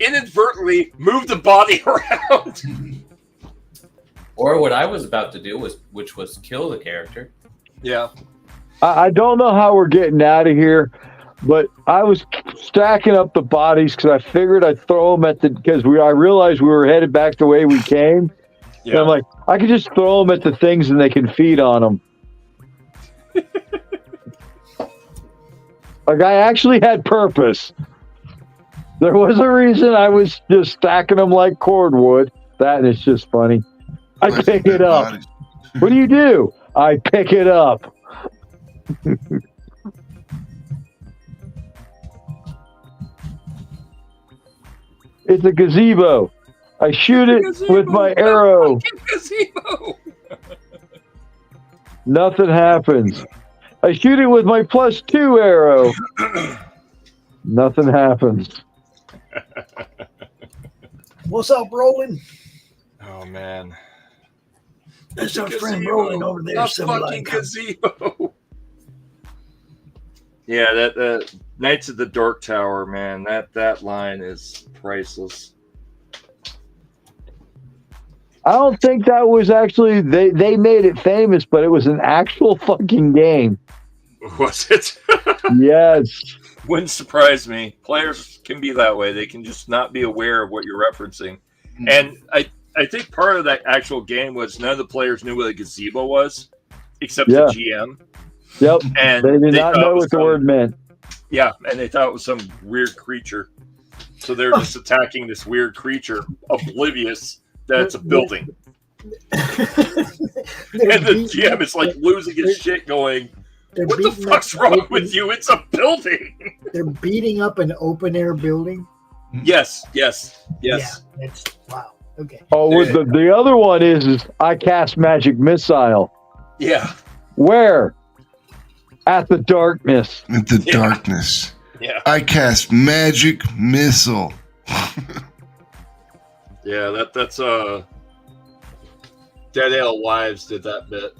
inadvertently move the body around. Or what I was about to do which was kill the character. Yeah. I don't know how we're getting out of here, but I was stacking up the bodies because I figured I'd throw them because I realized we were headed back the way we came. Yeah. And I'm like, I could just throw them at the things and they can feed on them. Like I actually had purpose. There was a reason I was just stacking them like cordwood. That is just funny. I pick it up. What do? I pick it up. It's a gazebo. I shoot it with my arrow. Gazebo. Nothing happens. I shoot it with my +2 arrow. Nothing happens. What's up, Roland? Oh man. That's our friend Roland over there. A fucking gazebo. Yeah, that Knights of the Dark Tower, man. That line is priceless. I don't think that was actually they made it famous, but it was an actual fucking game. Was it? Yes. Wouldn't surprise me. Players can be that way. They can just not be aware of what you're referencing. And I think part of that actual game was none of the players knew what a gazebo was, except the GM. Yep. And they did not know what the word meant. Yeah, and they thought it was some weird creature. So they're just attacking this weird creature, oblivious that it's a building. And the GM is like losing his shit going, what the fuck's wrong with you? It's a building. They're beating up an open air building. Yes. Yeah, that's wow. Okay. Oh, the other one is I cast magic missile. Yeah. Where? At the darkness. At the darkness. Yeah. I cast magic missile. Yeah, that's Dead Ale Wives did that bit.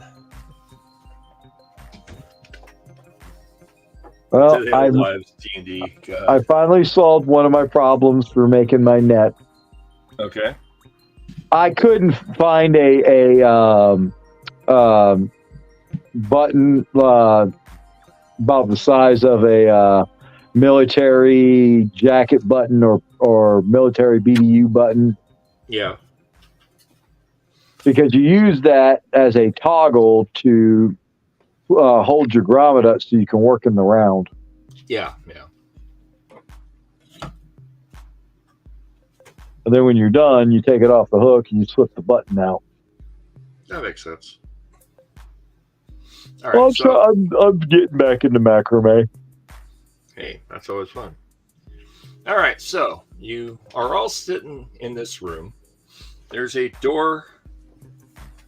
Well, Dead Ale Wives D&D. I finally solved one of my problems for making my net. Okay. I couldn't find a button about the size of a military jacket button or military BDU button. Yeah. Because you use that as a toggle to hold your grommet up so you can work in the round. Yeah. And then when you're done, you take it off the hook and you slip the button out. That makes sense. All right, so I'm getting back into macrame. Hey, that's always fun. All right, so you are all sitting in this room. There's a door.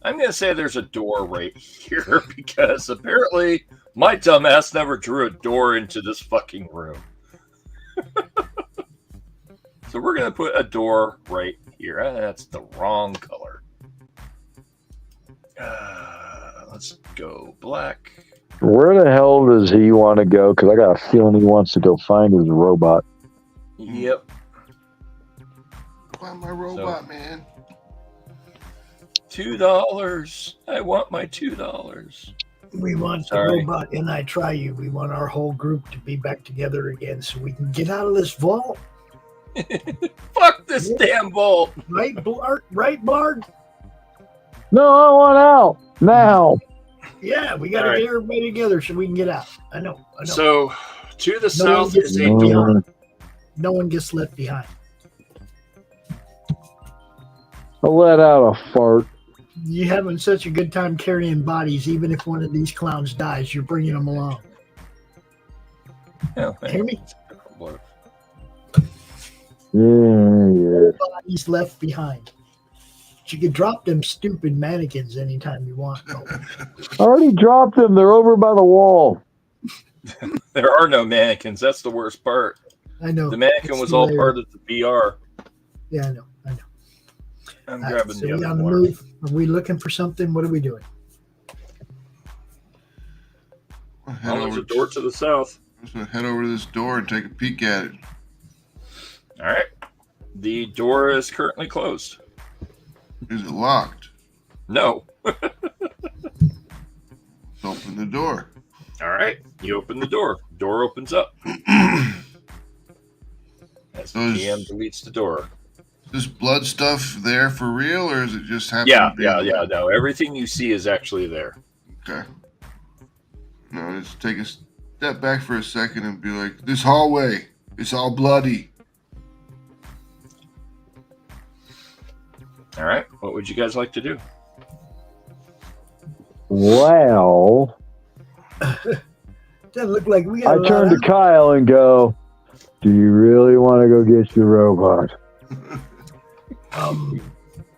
I'm going to say there's a door right here because apparently my dumbass never drew a door into this fucking room. So we're going to put a door right here. That's the wrong color. Let's go black. Where the hell does he want to go? Because I got a feeling he wants to go find his robot. Yep. Find my robot, man. $2. I want my $2. We want the robot, and I try you. We want our whole group to be back together again so we can get out of this vault. Fuck this damn vault. Right, Blarg? Right, Blarg? No, I want out now. Yeah, we got to get everybody together so we can get out. I know. So, to the south is a door. No one gets left behind. I let out a fart. You're having such a good time carrying bodies. Even if one of these clowns dies, you're bringing them along. Oh, hear me? Yeah. Bodies left behind. You can drop them stupid mannequins anytime you want. I already dropped them. They're over by the wall. There are no mannequins. That's the worst part. I know. The mannequin was all part of the VR. Yeah, I know. I'm grabbing so the we other on the one. move. Are we looking for something? What are we doing? There's a door to the south. I'm just going to head over to this door and take a peek at it. All right. The door is currently closed. Is it locked? No. Open the door. All right. You open the door. Door opens up. As the GM deletes the door. Is this blood stuff there for real, or is it just happen? Yeah. No, everything you see is actually there. Okay. No, let's take a step back for a second and be like, this hallway, it's all bloody. All right. What would you guys like to do? Well, Doesn't look like we got I turn to Kyle and go, do you really want to go get your robot?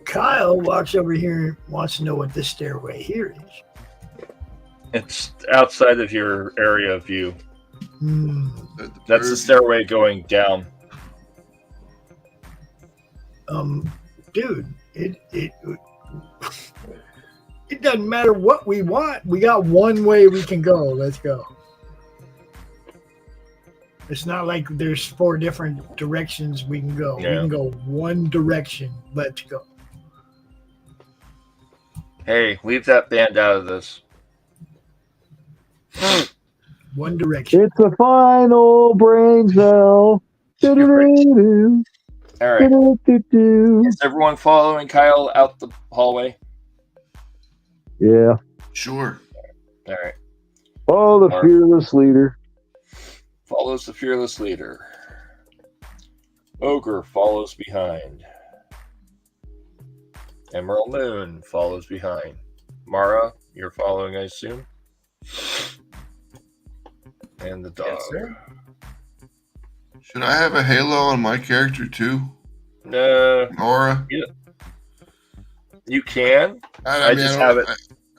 Kyle walks over here and wants to know what this stairway here is. It's outside of your area of view. That's the stairway going down. Dude, it doesn't matter what we want. We got one way we can go. Let's go. It's not like there's 4 different directions we can go. Yeah. We can go one direction. Let's go. Hey, leave that band out of this. One direction. It's a final brain cell. Do-do-do-do. All right. Do-do-do-do. Is everyone following Kyle out the hallway? Yeah. Sure. All right. Oh, the fearless leader. Follows the fearless leader. Ogre follows behind. Emerald Moon follows behind. Mara, you're following, I assume? And the dog. Yes, sir. Should I have a halo on my character too? No. Aura? Yeah. You can. I just have it.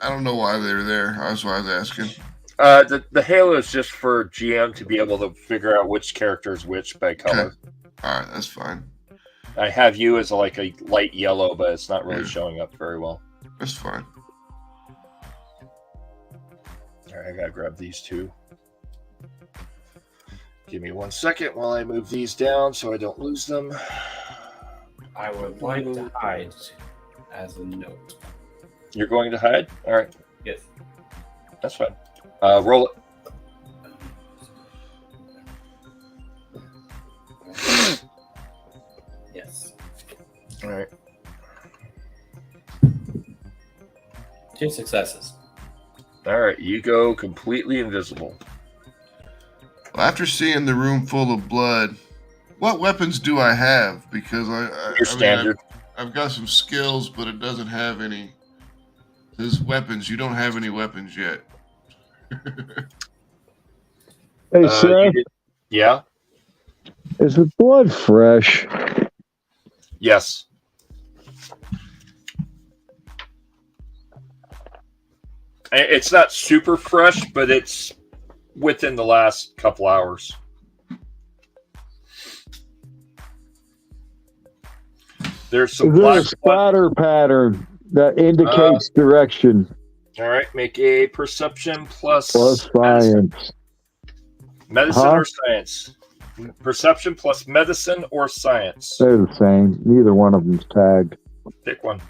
I don't know why they were there. That's why I was asking. The halo is just for GM to be able to figure out which character is which by color. Okay. All right, that's fine. I have you as like a light yellow, but it's not really showing up very well. That's fine. All right, I gotta grab these two. Give me 1 second while I move these down so I don't lose them. I would like to hide as a note. You're going to hide? All right. Yes. That's fine. Roll it. Yes. All right. 2 successes. All right. You go completely invisible. Well, after seeing the room full of blood, what weapons do I have? Because Your standard. I've got some skills, but it doesn't have any. There's weapons. You don't have any weapons yet. Hey, Seth, Yeah. is the blood fresh? Yes. It's not super fresh, but it's within the last couple hours. There's some Is there black a splatter pattern that indicates Uh, direction? All right, make a perception plus Science. medicine or science. Perception plus medicine or science. They're the same. Neither one of them's tagged. Pick one.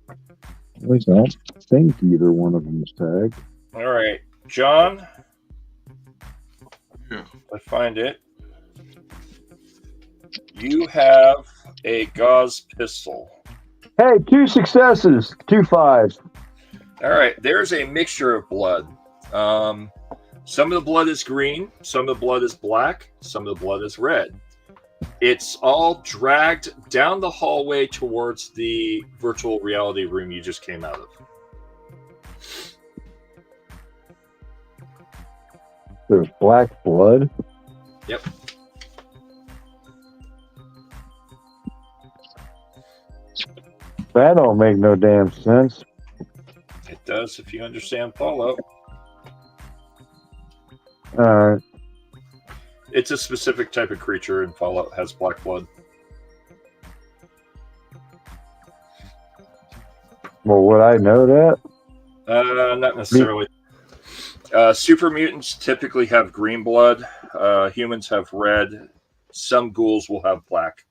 At least I don't think either one of them's tagged. All right, John. Yeah. I find it. You have a gauze pistol. Hey, 2 successes, 2 5s. All right, there's a mixture of blood. Some of the blood is green, some of the blood is black, some of the blood is red. It's all dragged down the hallway towards the virtual reality room you just came out of. There's black blood. Yep. That don't make no damn sense. It does if you understand Fallout. All right. It's a specific type of creature, and Fallout has black blood. Well, would I know that? Not necessarily. Super mutants typically have green blood. Humans have red. Some ghouls will have black.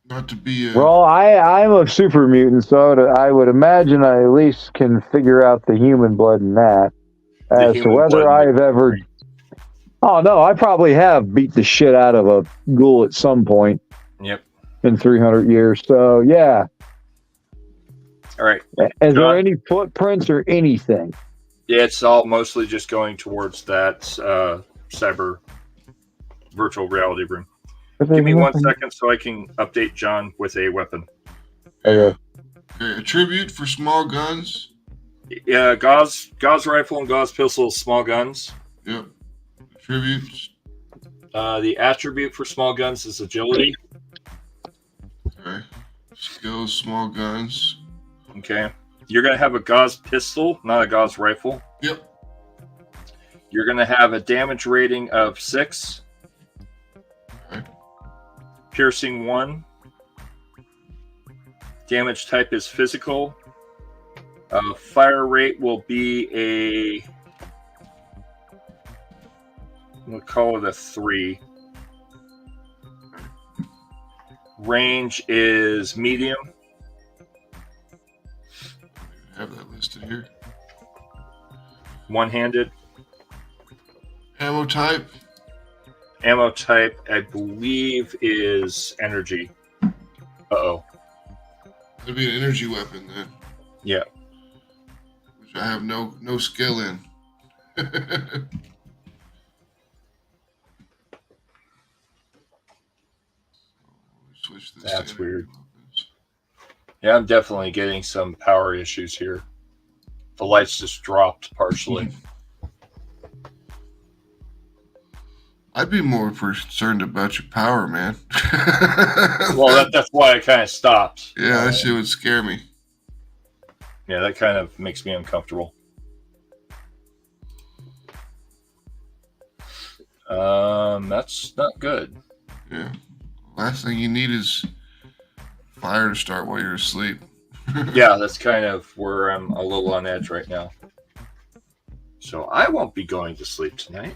Not to be a... Well, I'm a super mutant, so I would imagine I at least can figure out the human blood in that. As to whether I've ever... Oh, no, I probably have beat the shit out of a ghoul at some point. Yep. In 300 years, so yeah. All right. Is there any footprints or anything? Yeah, it's all mostly just going towards that cyber virtual reality room. Give me 1 second so I can update John with a weapon. Okay. A tribute for small guns. Yeah, gauze rifle and gauze pistol, small guns. Yep. Tributes. The attribute for small guns is agility. Okay. Skills, small guns. Okay. You're going to have a gauze pistol, not a gauze rifle. Yep. You're going to have a damage rating of 6. Okay. Piercing 1. Damage type is physical. Fire rate will be a... we'll call it a 3. Range is medium. I have that listed here. One-handed. Ammo type. Ammo type, I believe, is energy. Uh-oh. It'd be an energy weapon then. Yeah. Which I have no skill in. Switch this. That's weird. Yeah, I'm definitely getting some power issues here. The lights just dropped partially. I'd be more concerned about your power, man. Well, that's why I kind of stopped. Yeah, that shit would scare me. Yeah, that kind of makes me uncomfortable. That's not good. Yeah. Last thing you need is fire to start while you're asleep. Yeah, that's kind of where I'm a little on edge right now. So I won't be going to sleep tonight.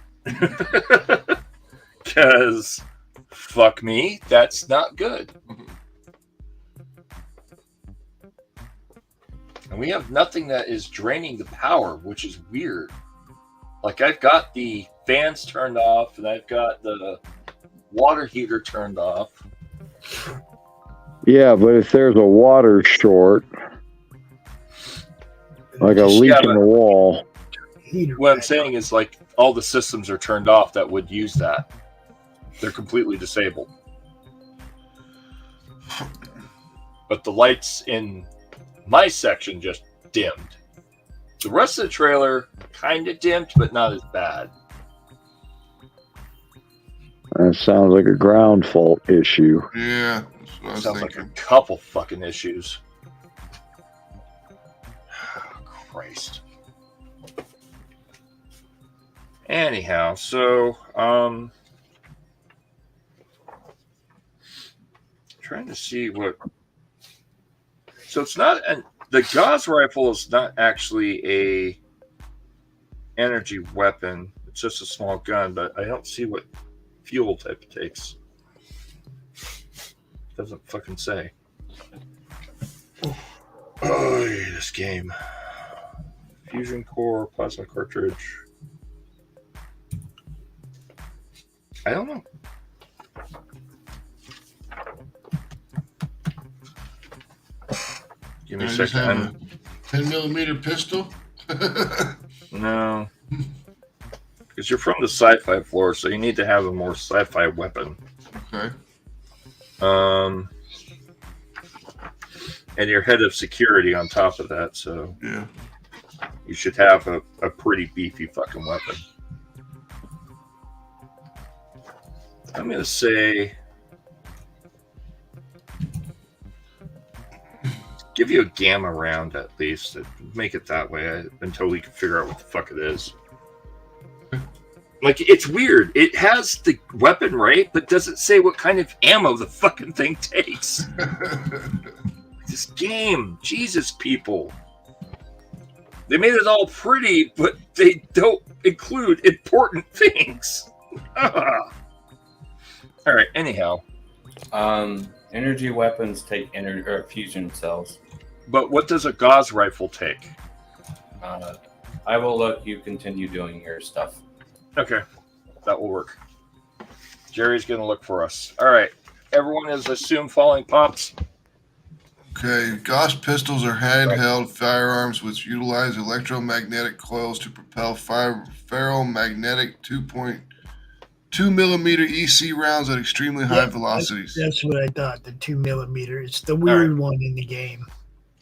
Because, fuck me, that's not good. And we have nothing that is draining the power, which is weird. Like, I've got the fans turned off, and I've got the water heater turned off. Yeah, but if there's a water short, like a leak in the wall. What I'm saying is, like, all the systems are turned off that would use that. They're completely disabled. But the lights in my section just dimmed. The rest of the trailer kind of dimmed, but not as bad. That sounds like a ground fault issue. Yeah, that's what I was Sounds thinking. like a couple fucking issues. Christ. Anyhow, so trying to see what. So it's not the Gauss rifle is not actually a energy weapon. It's just a small gun, but I don't see what fuel type it takes. Doesn't fucking say. Oh, this game. Fusion core, plasma cartridge. I don't know. Give me a Just second. have a 10mm pistol. No. Because you're from the sci-fi floor, so you need to have a more sci-fi weapon. Okay. And you're head of security on top of that, so yeah, you should have a pretty beefy fucking weapon. I'm gonna say give you a gamma round at least. Make it that way until we can figure out what the fuck it is. Like, it's weird. It has the weapon, right? But doesn't say what kind of ammo the fucking thing takes. This game. Jesus, people. They made it all pretty, but they don't include important things. All right, anyhow. Energy weapons take fusion cells. But what does a Gauss rifle take? I will look. You continue doing your stuff. Okay, that will work. Jerry's going to look for us. All right, everyone is assumed following pops. Okay, Gauss pistols are handheld firearms which utilize electromagnetic coils to propel ferromagnetic 2.2mm EC rounds at extremely high velocities. That's what I thought, the 2mm. It's the weird one in the game.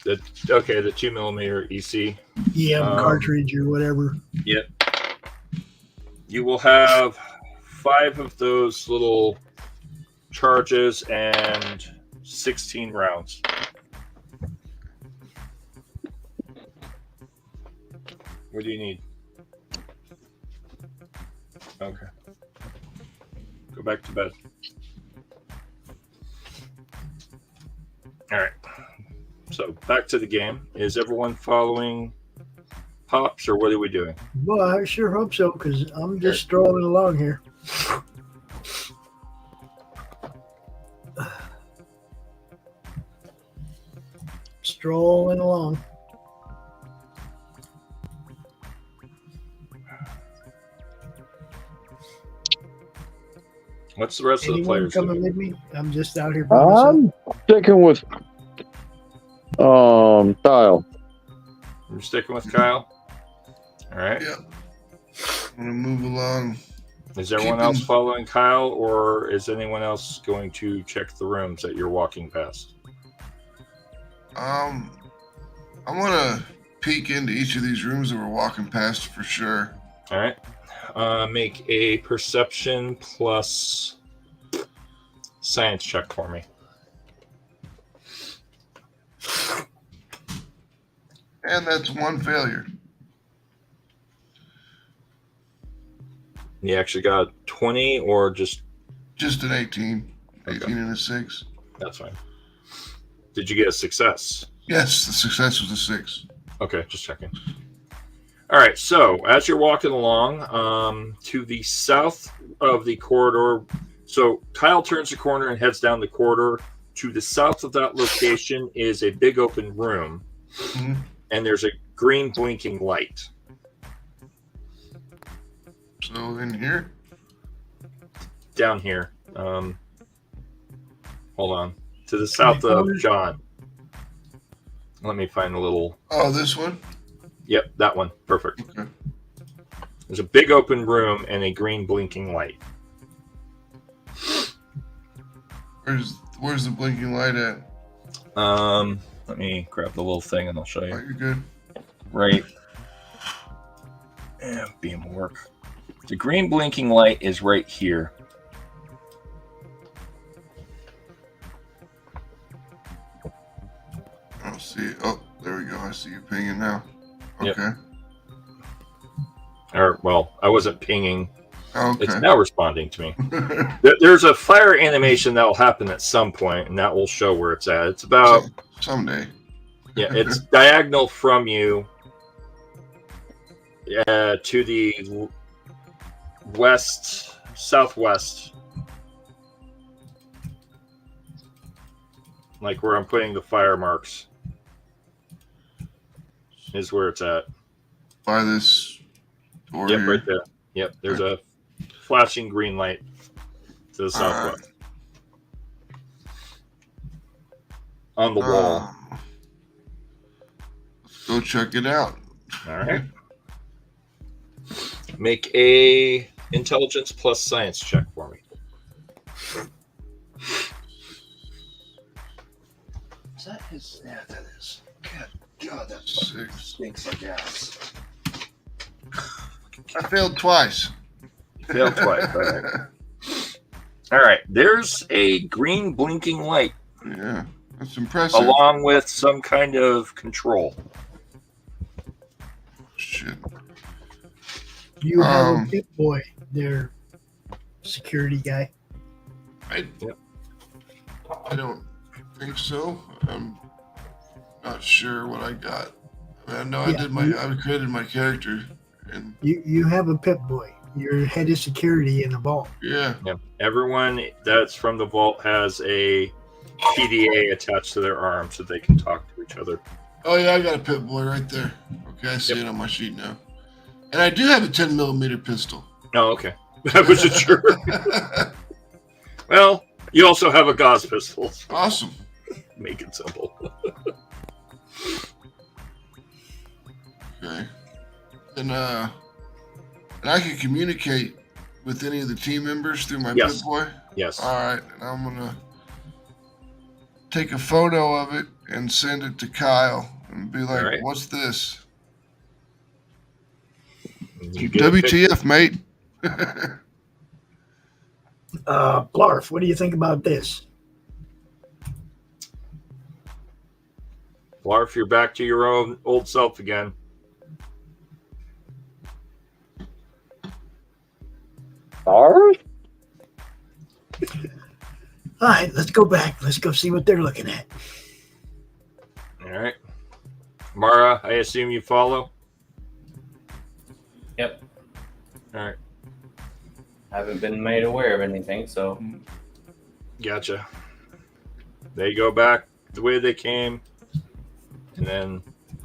The 2mm EC. Yeah, cartridge or whatever. Yep. You will have 5 of those little charges and 16 rounds. What do you need? Okay. Go back to bed. All right. So back to the game. Is everyone following pops, or what are we doing? Well, I sure hope so, because I'm just strolling along here. Strolling along. What's the rest of the players coming doing? with me? I'm just out here by myself. I'm sticking with Kyle. You're sticking with Kyle? All right. Yeah. I'm going to move along. Is everyone else following Kyle, or is anyone else going to check the rooms that you're walking past? I'm going to peek into each of these rooms that we're walking past for sure. All right. Make a perception plus science check for me. And that's one failure. You actually got 20 or just an 18. Okay. 18 and a 6. That's fine. Did you get a success? Yes, the success was a 6. Okay, just checking. All right, so as you're walking along to the south of the corridor, so Kyle turns the corner and heads down the corridor. To the south of that location is a big open room, and there's a green blinking light. So in here? Down here. Hold on. To the south of John. Let me find a little. Oh, this one? Yep, that one. Perfect. Okay. There's a big open room and a green blinking light. Where's the blinking light at? Let me grab the little thing and I'll show you. Oh, you're good. Right. Yeah, beam will work. The green blinking light is right here. I'll see. Oh, there we go. I see you pinging now. Okay. Yep. Or, well, I wasn't pinging. Okay. It's now responding to me. There's a fire animation that will happen at some point, and that will show where it's at. It's about... Someday. Yeah, it's diagonal from you to the southwest. Like where I'm putting the fire marks is where it's at. By this door Yep, here? right there. Yep, there's a flashing green light to the southwest. On the wall. Let's go check it out. All right. Make a intelligence plus science check for me. Is that his? Yeah, that is. God, that stinks like ass. I failed twice. Failed twice. All right. All right. There's a green blinking light. Yeah, that's impressive. Along with some kind of control. Shit. You have a Pip Boy there, security guy. I don't think so. I'm not sure what I got. I know I created my character, and you have a Pip Boy. You're head of security in the vault. Yeah. Everyone that's from the vault has a PDA attached to their arm so they can talk to each other. Oh yeah, I got a Pip Boy right there. Okay, I see it on my sheet now. And I do have a 10mm pistol. Oh, okay. I wasn't sure. Well, you also have a Gauss pistol. Awesome. Make it simple. Okay. And I can communicate with any of the team members through my Pip Boy? Yes. All right. And I'm going to take a photo of it and send it to Kyle and be like, right. What's this? WTF, mate? Blarf, what do you think about this? Blarf, you're back to your own old self again. Blarf? All right, let's go back. Let's go see what they're looking at. All right. Mara, I assume you follow? Yep. All right. Haven't been made aware of anything, so. Gotcha. They go back the way they came, and then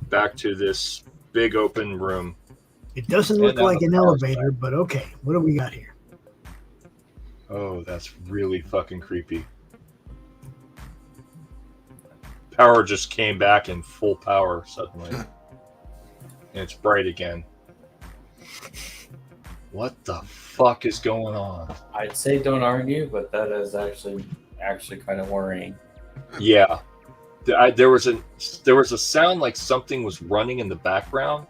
back to this big open room. It doesn't look like an elevator, but okay. What do we got here? Oh, that's really fucking creepy. Power just came back in full power suddenly. And it's bright again. What the fuck is going on? I'd say don't argue, but that is actually kind of worrying. Yeah. There was a sound like something was running in the background,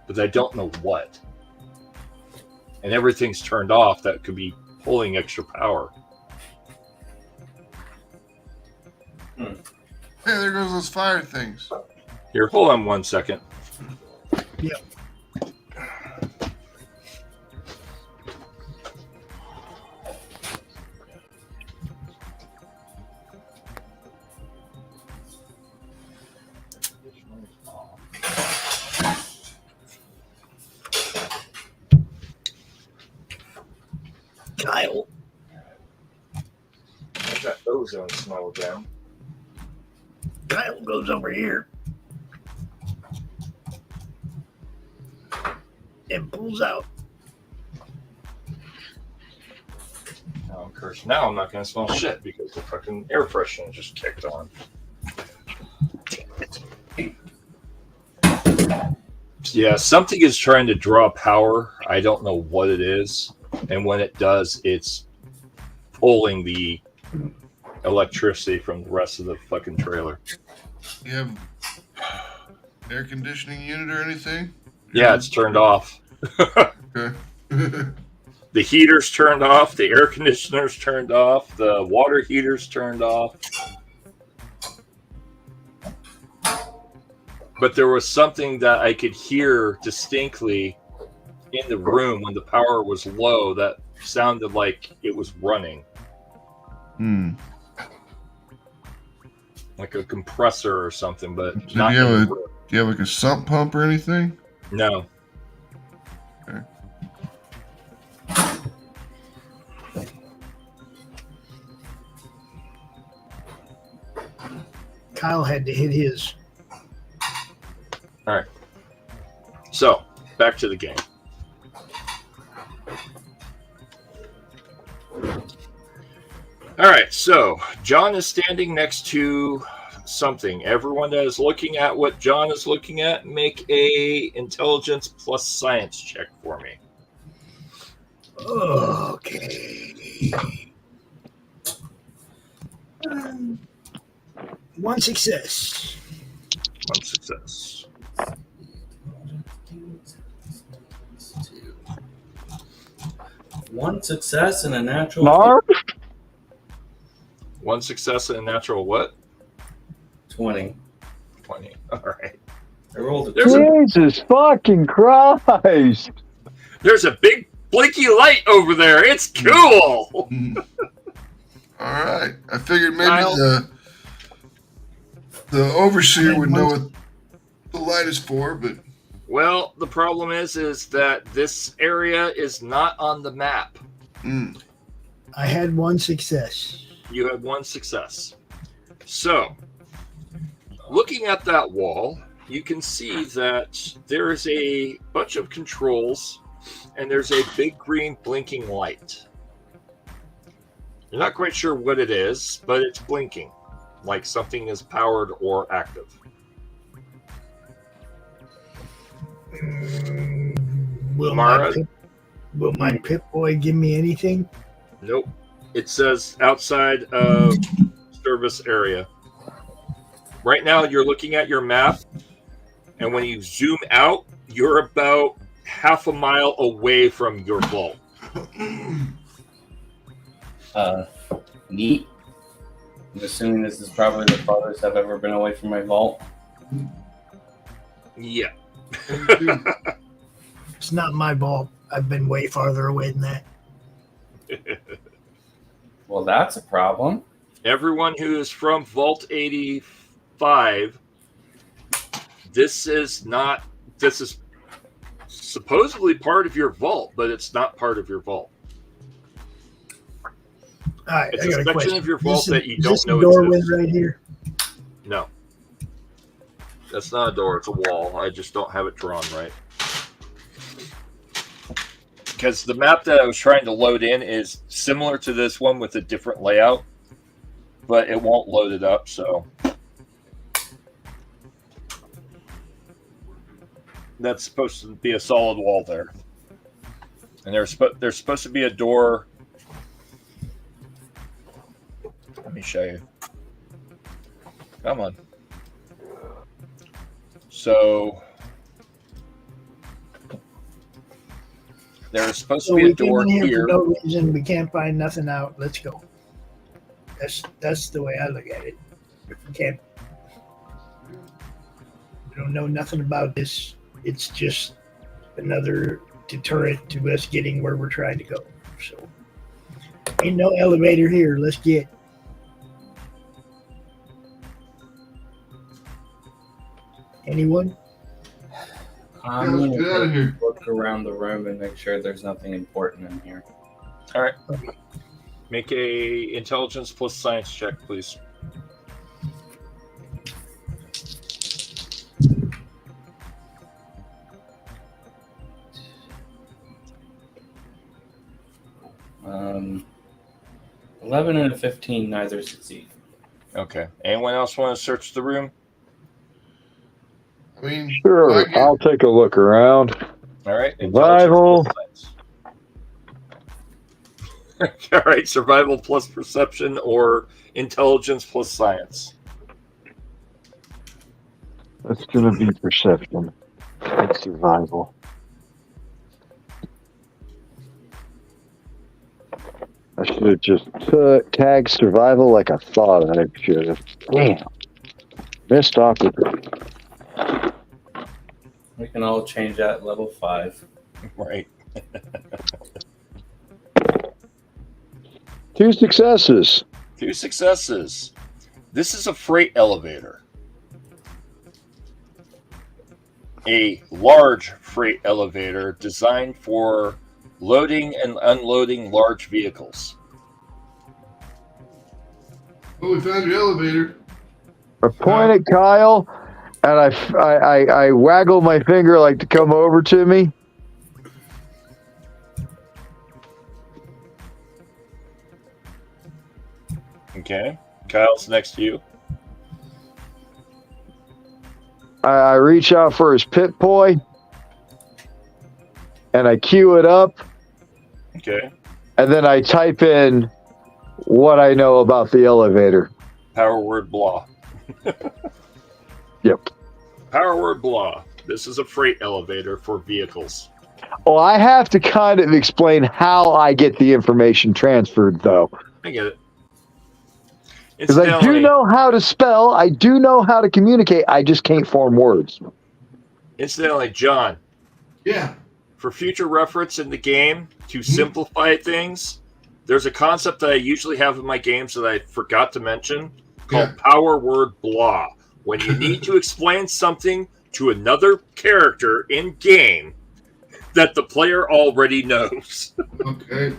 but I don't know what. And everything's turned off that could be pulling extra power. Hey, there goes those fire things. Here, hold on 1 second. Yep. Kyle. I've got ozone smell down. Kyle goes over here and pulls out course, now I'm not going to smell shit because the fucking air freshener just kicked on. Damn it. Yeah, something is trying to draw power. I don't know what it is. And when it does, it's pulling the electricity from the rest of the fucking trailer. You have air conditioning unit or anything? Yeah, it's turned off. Okay. The heater's turned off. The air conditioner's turned off. The water heater's turned off. But there was something that I could hear distinctly in the room when the power was low that sounded like it was running. Like a compressor or something, but So not. do you have like a sump pump or anything? No. Okay. Kyle had to hit his. All right. So, back to the game. All right, so John is standing next to something. Everyone that is looking at what John is looking at, make a intelligence plus science check for me. Okay. One success. One success. One success and a natural. Mark? One success and a natural what? 20. 20. All right. I rolled a Jesus fucking Christ. There's a big blinky light over there. It's cool. All right. I figured maybe Kyle? the overseer would know what the light is for, but Well, the problem is that this area is not on the map. I had one success. You had one success. So, looking at that wall, you can see that there is a bunch of controls and there's a big green blinking light. You're not quite sure what it is, but it's blinking, like something is powered or active. Will Mara? my Pip-Boy give me anything? Nope. It says outside of service area. Right now, you're looking at your map, and when you zoom out, you're about half a mile away from your vault. Neat. I'm assuming this is probably the farthest I've ever been away from my vault. Yeah. It's not my vault. I've been way farther away than that. Well, that's a problem. Everyone who is from Vault 85, this is supposedly part of your vault, but it's not part of your vault. All right, It's I a got a section question. of your vault that you Is don't this know the doorway exists. right here? No. That's not a door, it's a wall. I just don't have it drawn right. Because the map that I was trying to load in is similar to this one with a different layout, but it won't load it up, so. That's supposed to be a solid wall there. And there's supposed to be a door. Let me show you. Come on. So there's supposed to be a door we came in here. for no reason. We can't find nothing out. Let's go. That's the way I look at it. We don't know nothing about this. It's just another deterrent to us getting where we're trying to go. So ain't no elevator here. Let's get. Anyone? I'm Get out of gonna here. look around the room and make sure there's nothing important in here. All right. Make a intelligence plus science check, please. 11 and a 15, neither succeed. Okay. Anyone else want to search the room? I mean, Sure, I'll take a look around. All right. Survival. All right. Survival plus perception or intelligence plus science. That's going to be perception and survival. I should have just tagged survival like I thought I should have. Damn. Missed opportunity. We can all change that at level 5. Right. 2 successes. 2 successes. This is a freight elevator. A large freight elevator designed for loading and unloading large vehicles. Oh, we found your elevator. I point at Kyle, and I waggle my finger like to come over to me. Okay. Kyle's next to you. I reach out for his pit boy, and I cue it up. Okay. And then I type in what I know about the elevator. Power word blah. Yep. Power word blah. This is a freight elevator for vehicles. Oh, I have to kind of explain how I get the information transferred, though. I get it. Because I do know how to spell, I do know how to communicate, I just can't form words. Incidentally, John. Yeah. For future reference in the game, to simplify things, there's a concept that I usually have in my games that I forgot to mention called power word blah. When you need to explain something to another character in game that the player already knows. Okay.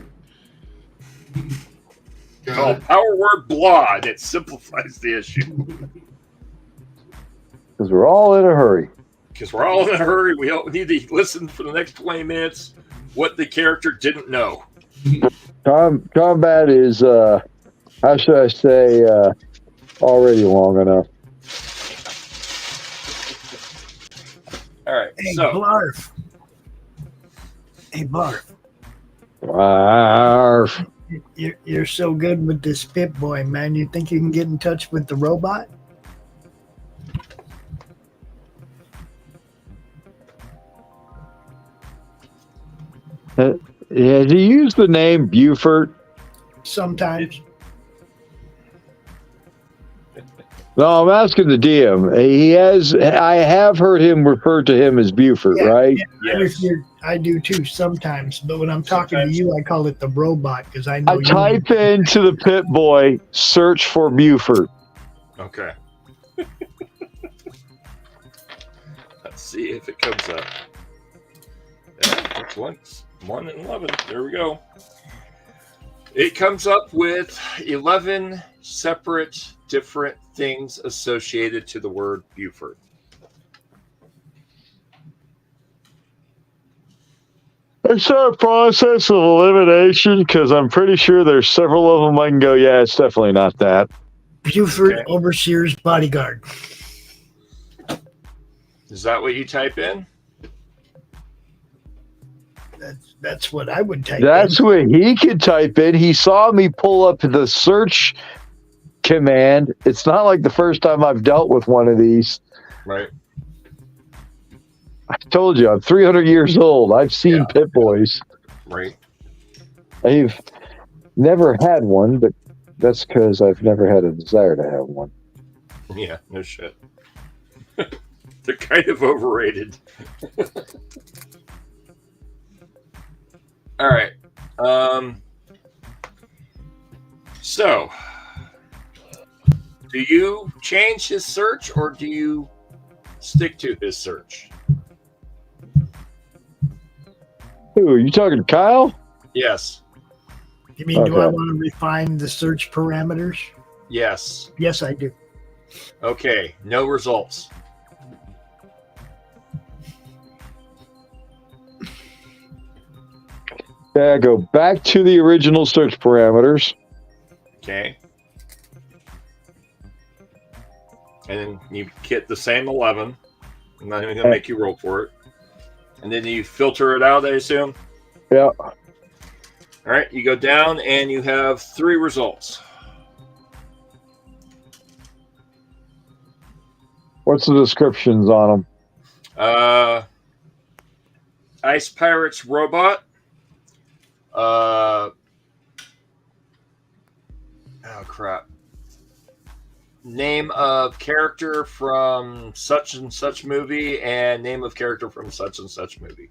Called power word blah, and it simplifies the issue. Because we're all in a hurry. Because we're all in a hurry. We don't need to listen for the next 20 minutes what the character didn't know. Combat is, how should I say, already long enough. All right, Hey, so. Blarf. Hey, Blarf. Blarf. You're so good with this Pip Boy, man. You think you can get in touch with the robot? Has he used the name Buford? Sometimes. No, I'm asking the DM. He has. I have heard him refer to him as Buford, right? Yeah, yes. I do too sometimes. But when I'm talking to you, I call it the robot because I know. I type into the Pit Boy, search for Buford. Okay. Let's see if it comes up. Yeah, it's 1 and 11. There we go. It comes up with 11 separate, different things associated to the word Buford. I start a process of elimination because I'm pretty sure there's several of them I can go, yeah, it's definitely not that. Buford, Overseer's bodyguard. Is that what you type in? That's what I would type That's in. what he could type in. He saw me pull up the search command. It's not like the first time I've dealt with one of these. Right. I told you, I'm 300 years old. I've seen Pit Boys. Right. I've never had one, but that's because I've never had a desire to have one. Yeah, no shit. They're kind of overrated. All right. So, do you change his search or do you stick to his search? Who, are you talking to Kyle? Yes. You mean, do I want to refine the search parameters? Yes. Yes, I do. Okay, no results. Yeah, go back to the original search parameters. Okay. And then you get the same 11. I'm not even going to make you roll for it. And then you filter it out, I assume? Yeah. All right, you go down and you have 3 results. What's the descriptions on them? Ice Pirates Robot. Oh, crap. Name of character from such and such movie and name of character from such and such movie.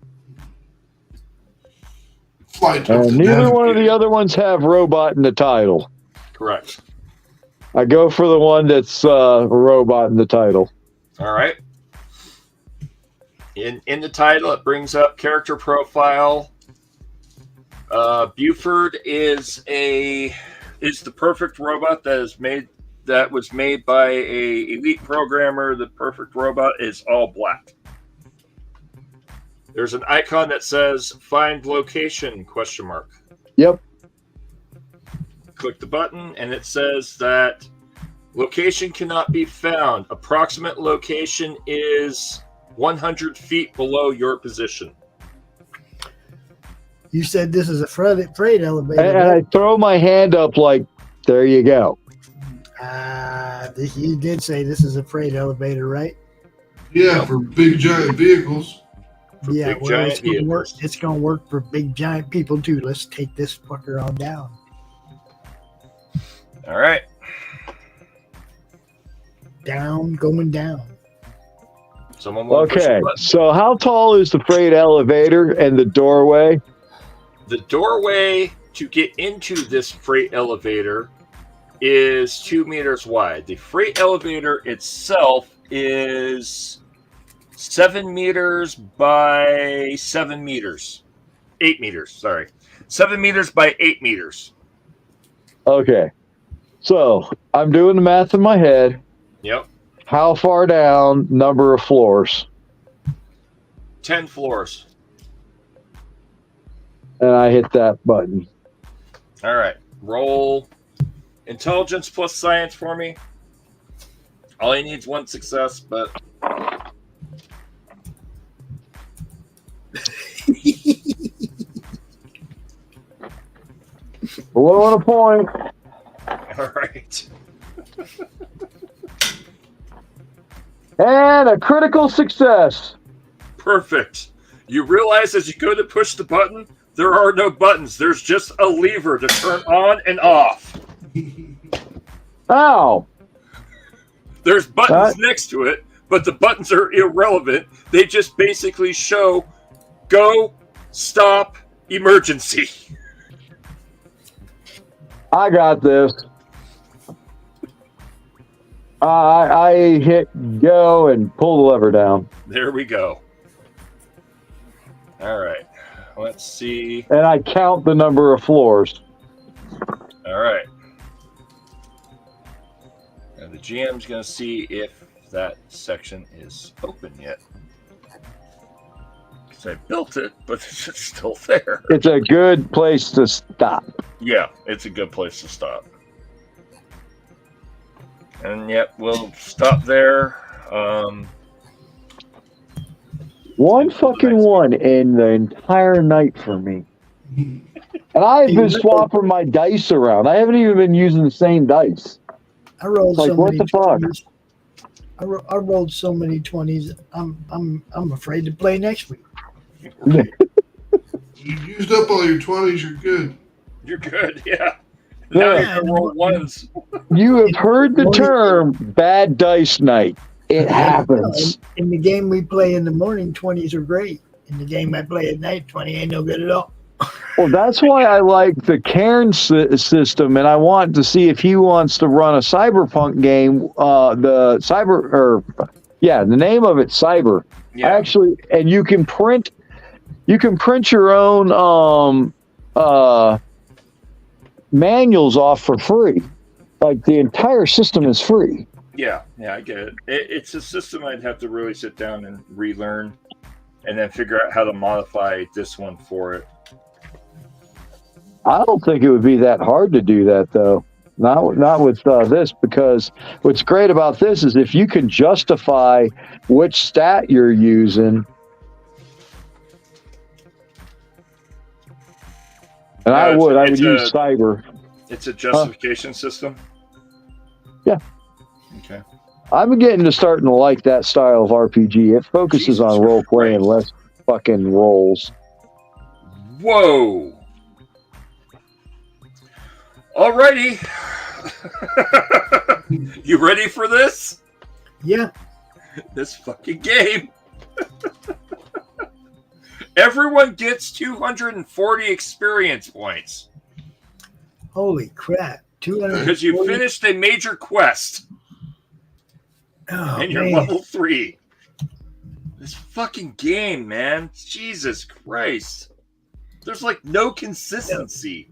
Neither one of the other ones have robot in the title. Correct. I go for the one that's robot in the title. All right. In the title, it brings up character profile. Buford is the perfect robot that was made by a elite programmer. The perfect robot is all black. There's an icon that says "Find location?" ? Yep. Click the button, and it says that location cannot be found. Approximate location is 100 feet below your position. You said this is a freight elevator. And I throw my hand up like, there you go. You did say this is a freight elevator, right? Yeah, for big giant vehicles. Yeah, well, it's going to work. It's going to work for big giant people too. Let's take this fucker on down. All right. Going down. Someone will push the Okay, button. so how tall is the freight elevator and the doorway? The doorway to get into this freight elevator is 2 meters wide. The freight elevator itself is 7 meters by 7 meters. 8 meters, sorry. 7 meters by 8 meters. Okay, so I'm doing the math in my head. Yep. How far down, number of floors? 10 floors. And I hit that button. All right. Roll intelligence plus science for me. All he needs 1 success, but... Below on a point. All right. And a critical success. Perfect. You realize as you go to push the button, there are no buttons. There's just a lever to turn on and off. Ow. There's buttons next to it, but the buttons are irrelevant. They just basically show go, stop, emergency. I got this. I hit go and pull the lever down. There we go. All right. Let's see. And I count the number of floors. All right. Now the GM's going to see if that section is open yet. Because I built it, but it's still there. It's a good place to stop. Yeah, it's a good place to stop. And yep, we'll stop there. One fucking one in the entire night for me. And I've been swapping my dice around. I haven't even been using the same dice. I rolled Like, so what many the fuck? 20s. I rolled so many 20s. I'm afraid to play next week. You used up all your 20s. You're good. You're good, yeah. Now Yeah. you can roll ones. You have heard the term bad dice night. It happens. In the game we play in the morning, 20s are great. In the game I play at night, 20 ain't no good at all. Well, that's why I like the Cairn system, and I want to see if he wants to run a cyberpunk game. The name of it's Cyber. Yeah. Actually, and you can print your own manuals off for free. Like the entire system is free. Yeah, I get it. It's a system I'd have to really sit down and relearn and then figure out how to modify this one for it. I don't think it would be that hard to do that, though. Not with this, because what's great about this is if you can justify which stat you're using. And I would use cyber. It's a justification system? Yeah. Okay. I'm starting to like that style of RPG. It focuses on role play and less fucking rolls. Whoa. Alrighty. You ready for this? Yeah. This fucking game. Everyone gets 240 experience points. Holy crap. Because you finished a major quest. Oh, and you're level 3. This fucking game, man. Jesus Christ. There's like no consistency.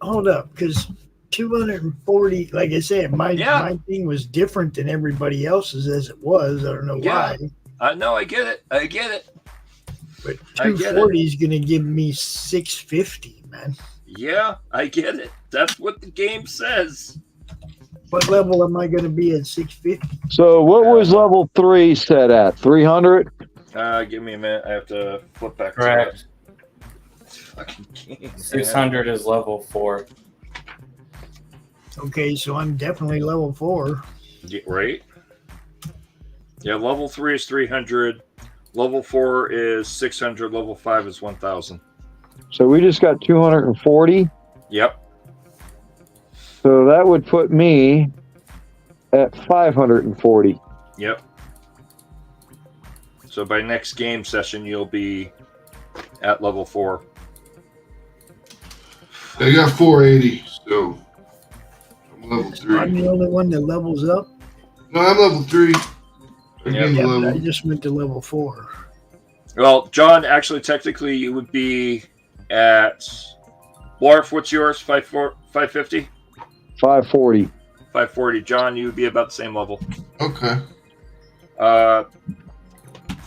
Hold up, because 240, like I said, my thing was different than everybody else's as it was. I don't know why. No, I get it. But 240 is going to give me 650, man. Yeah, I get it. That's what the game says. What level am I going to be at 650? So what was level 3 set at? 300? Give me a minute. I have to flip back to Correct. this fucking game. 600 is level 4. Okay, so I'm definitely level 4. Right? Yeah, level 3 is 300. Level 4 is 600. Level 5 is 1,000. So we just got 240? Yep. So that would put me at 540. Yep. So by next game session, you'll be at level 4. I got 480, so I'm level 3. I'm the only one that levels up. No, I'm level 3. But I just went to level 4. Well, John, actually, technically, you would be at... Larf, what's yours? 550? 540. 540. John, you would be about the same level. Okay.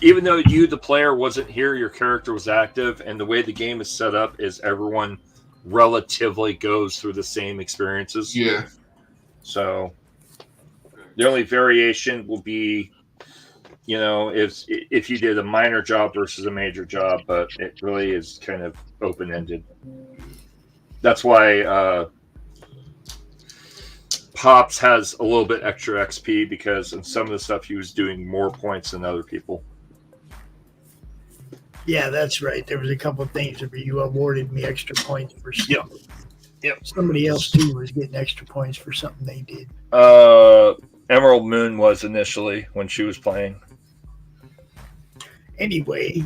Even though you, the player, wasn't here, your character was active, and the way the game is set up is everyone relatively goes through the same experiences. Yeah. So the only variation will be, you know, if you did a minor job versus a major job, but it really is kind of open-ended. That's why Pops has a little bit extra XP, because in some of the stuff he was doing more points than other people. Yeah, that's right. There was a couple of things where you awarded me extra points for something. Yep. Somebody else, too, was getting extra points for something they did. Emerald Moon was initially when she was playing. Anyway,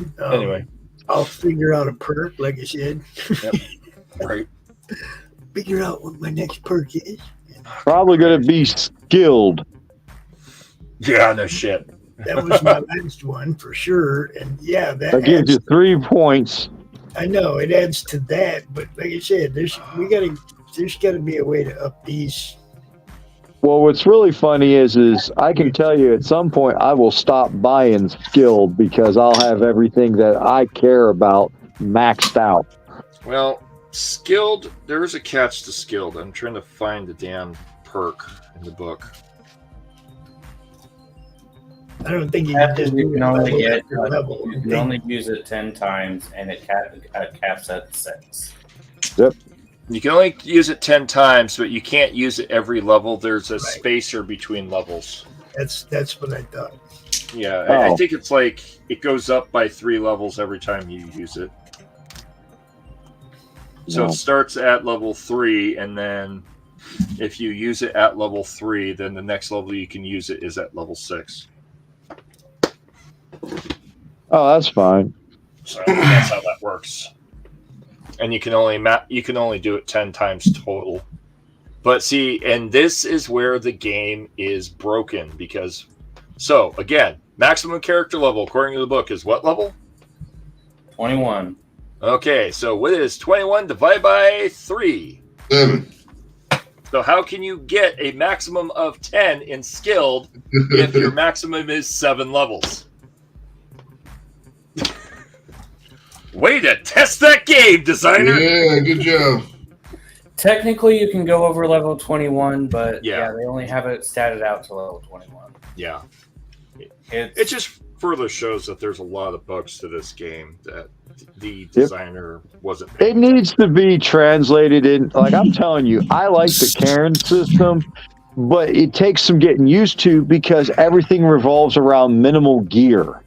I'll figure out a perk, like I said. Yep. Right. Figure out what my next perk is. Probably going to be skilled. Yeah, no shit. That was my last one for sure. And yeah, that gives you 3 points. I know it adds to that, but like I said, there's got to be a way to up these. Well, what's really funny is I can tell you at some point I will stop buying skilled, because I'll have everything that I care about maxed out. Well, skilled, there is a catch to skilled. I'm trying to find the damn perk in the book. I don't think you can only use it 10 times, and it caps at 6. Yep. You can only use it 10 times, but you can't use it every level. There's a spacer between levels. That's what I thought. Yeah, I think it's like it goes up by 3 levels every time you use it. So it starts at level 3, and then if you use it at level 3, then the next level you can use it is at level 6. Oh, that's fine. So that's how that works. And you can only do it 10 times total. But see, and this is where the game is broken, because so again, maximum character level according to the book is what level? 21. Okay, so what is 21 divided by 3? 7. So how can you get a maximum of 10 in skilled if your maximum is 7 levels? Way to test that game, designer! Yeah, good job. Technically, you can go over level 21, but Yeah. they only have it statted out to level 21. Yeah. It just further shows that there's a lot of bugs to this game that the designer wasn't It paying needs to be translated in. Like I'm telling you, I like the Karen system, but it takes some getting used to because everything revolves around minimal gear.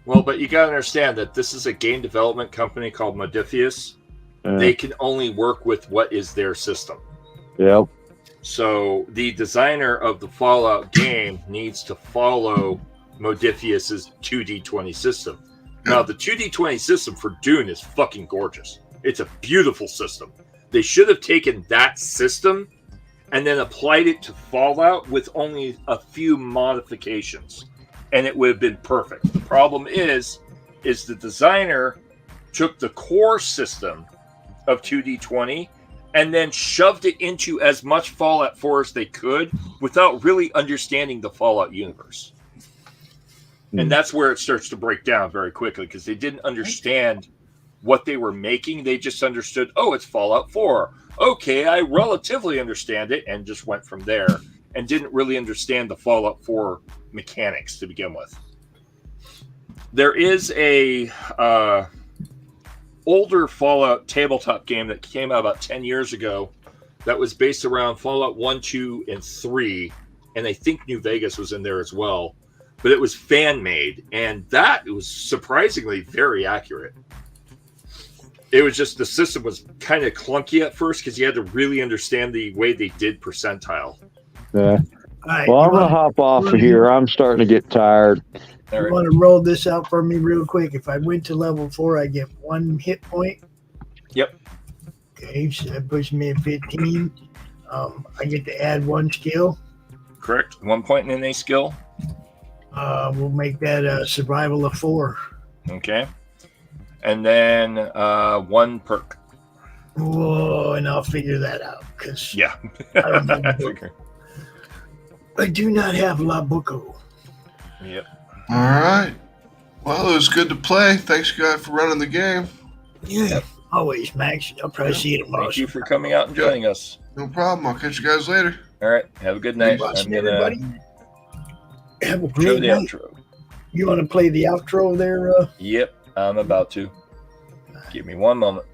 Well, but you got to understand that this is a game development company called Modifius. They can only work with what is their system. Yep. So the designer of the Fallout game needs to follow Modifius's 2D20 system. Now, the 2D20 system for Dune is fucking gorgeous. It's a beautiful system. They should have taken that system and then applied it to Fallout with only a few modifications, and it would have been perfect. The problem is the designer took the core system of 2D20 and then shoved it into as much Fallout 4 as they could without really understanding the Fallout universe. And that's where it starts to break down very quickly because they didn't understand what they were making. They just understood, oh, it's Fallout 4. Okay, I relatively understand it, and just went from there and didn't really understand the Fallout 4 mechanics to begin with. There is a older Fallout tabletop game that came out about 10 years ago that was based around Fallout 1, 2, and 3, and I think New Vegas was in there as well, but it was fan-made, and that was surprisingly very accurate. It was just the system was kind of clunky at first because you had to really understand the way they did percentile. Yeah. Right, Well, I'm going to hop off of here. I'm starting to get tired. You want to roll this out for me real quick? If I went to level 4, I get 1 hit point. Yep. Okay, so that puts me at 15. I get to add 1 skill. Correct. 1 point in a skill. We'll make that a survival of 4. Okay. And then 1 perk. Whoa, and I'll figure that out because Yeah. I don't have the book. I do not have La Bucco. Yep. All right. Well, it was good to play. Thanks, guys, for running the game. Yeah, always, Max. I'll probably see you tomorrow. Thank you for coming out and joining us. No problem. I'll catch you guys later. All right. Have a good night. Watching I'm gonna everybody. Have a show great the night. outro. You want to play the outro there? Yep. I'm about to. Give me 1 moment.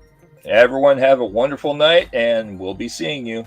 Everyone have a wonderful night, and we'll be seeing you.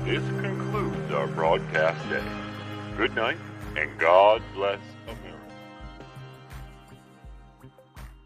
This concludes our broadcast day. Good night, and God bless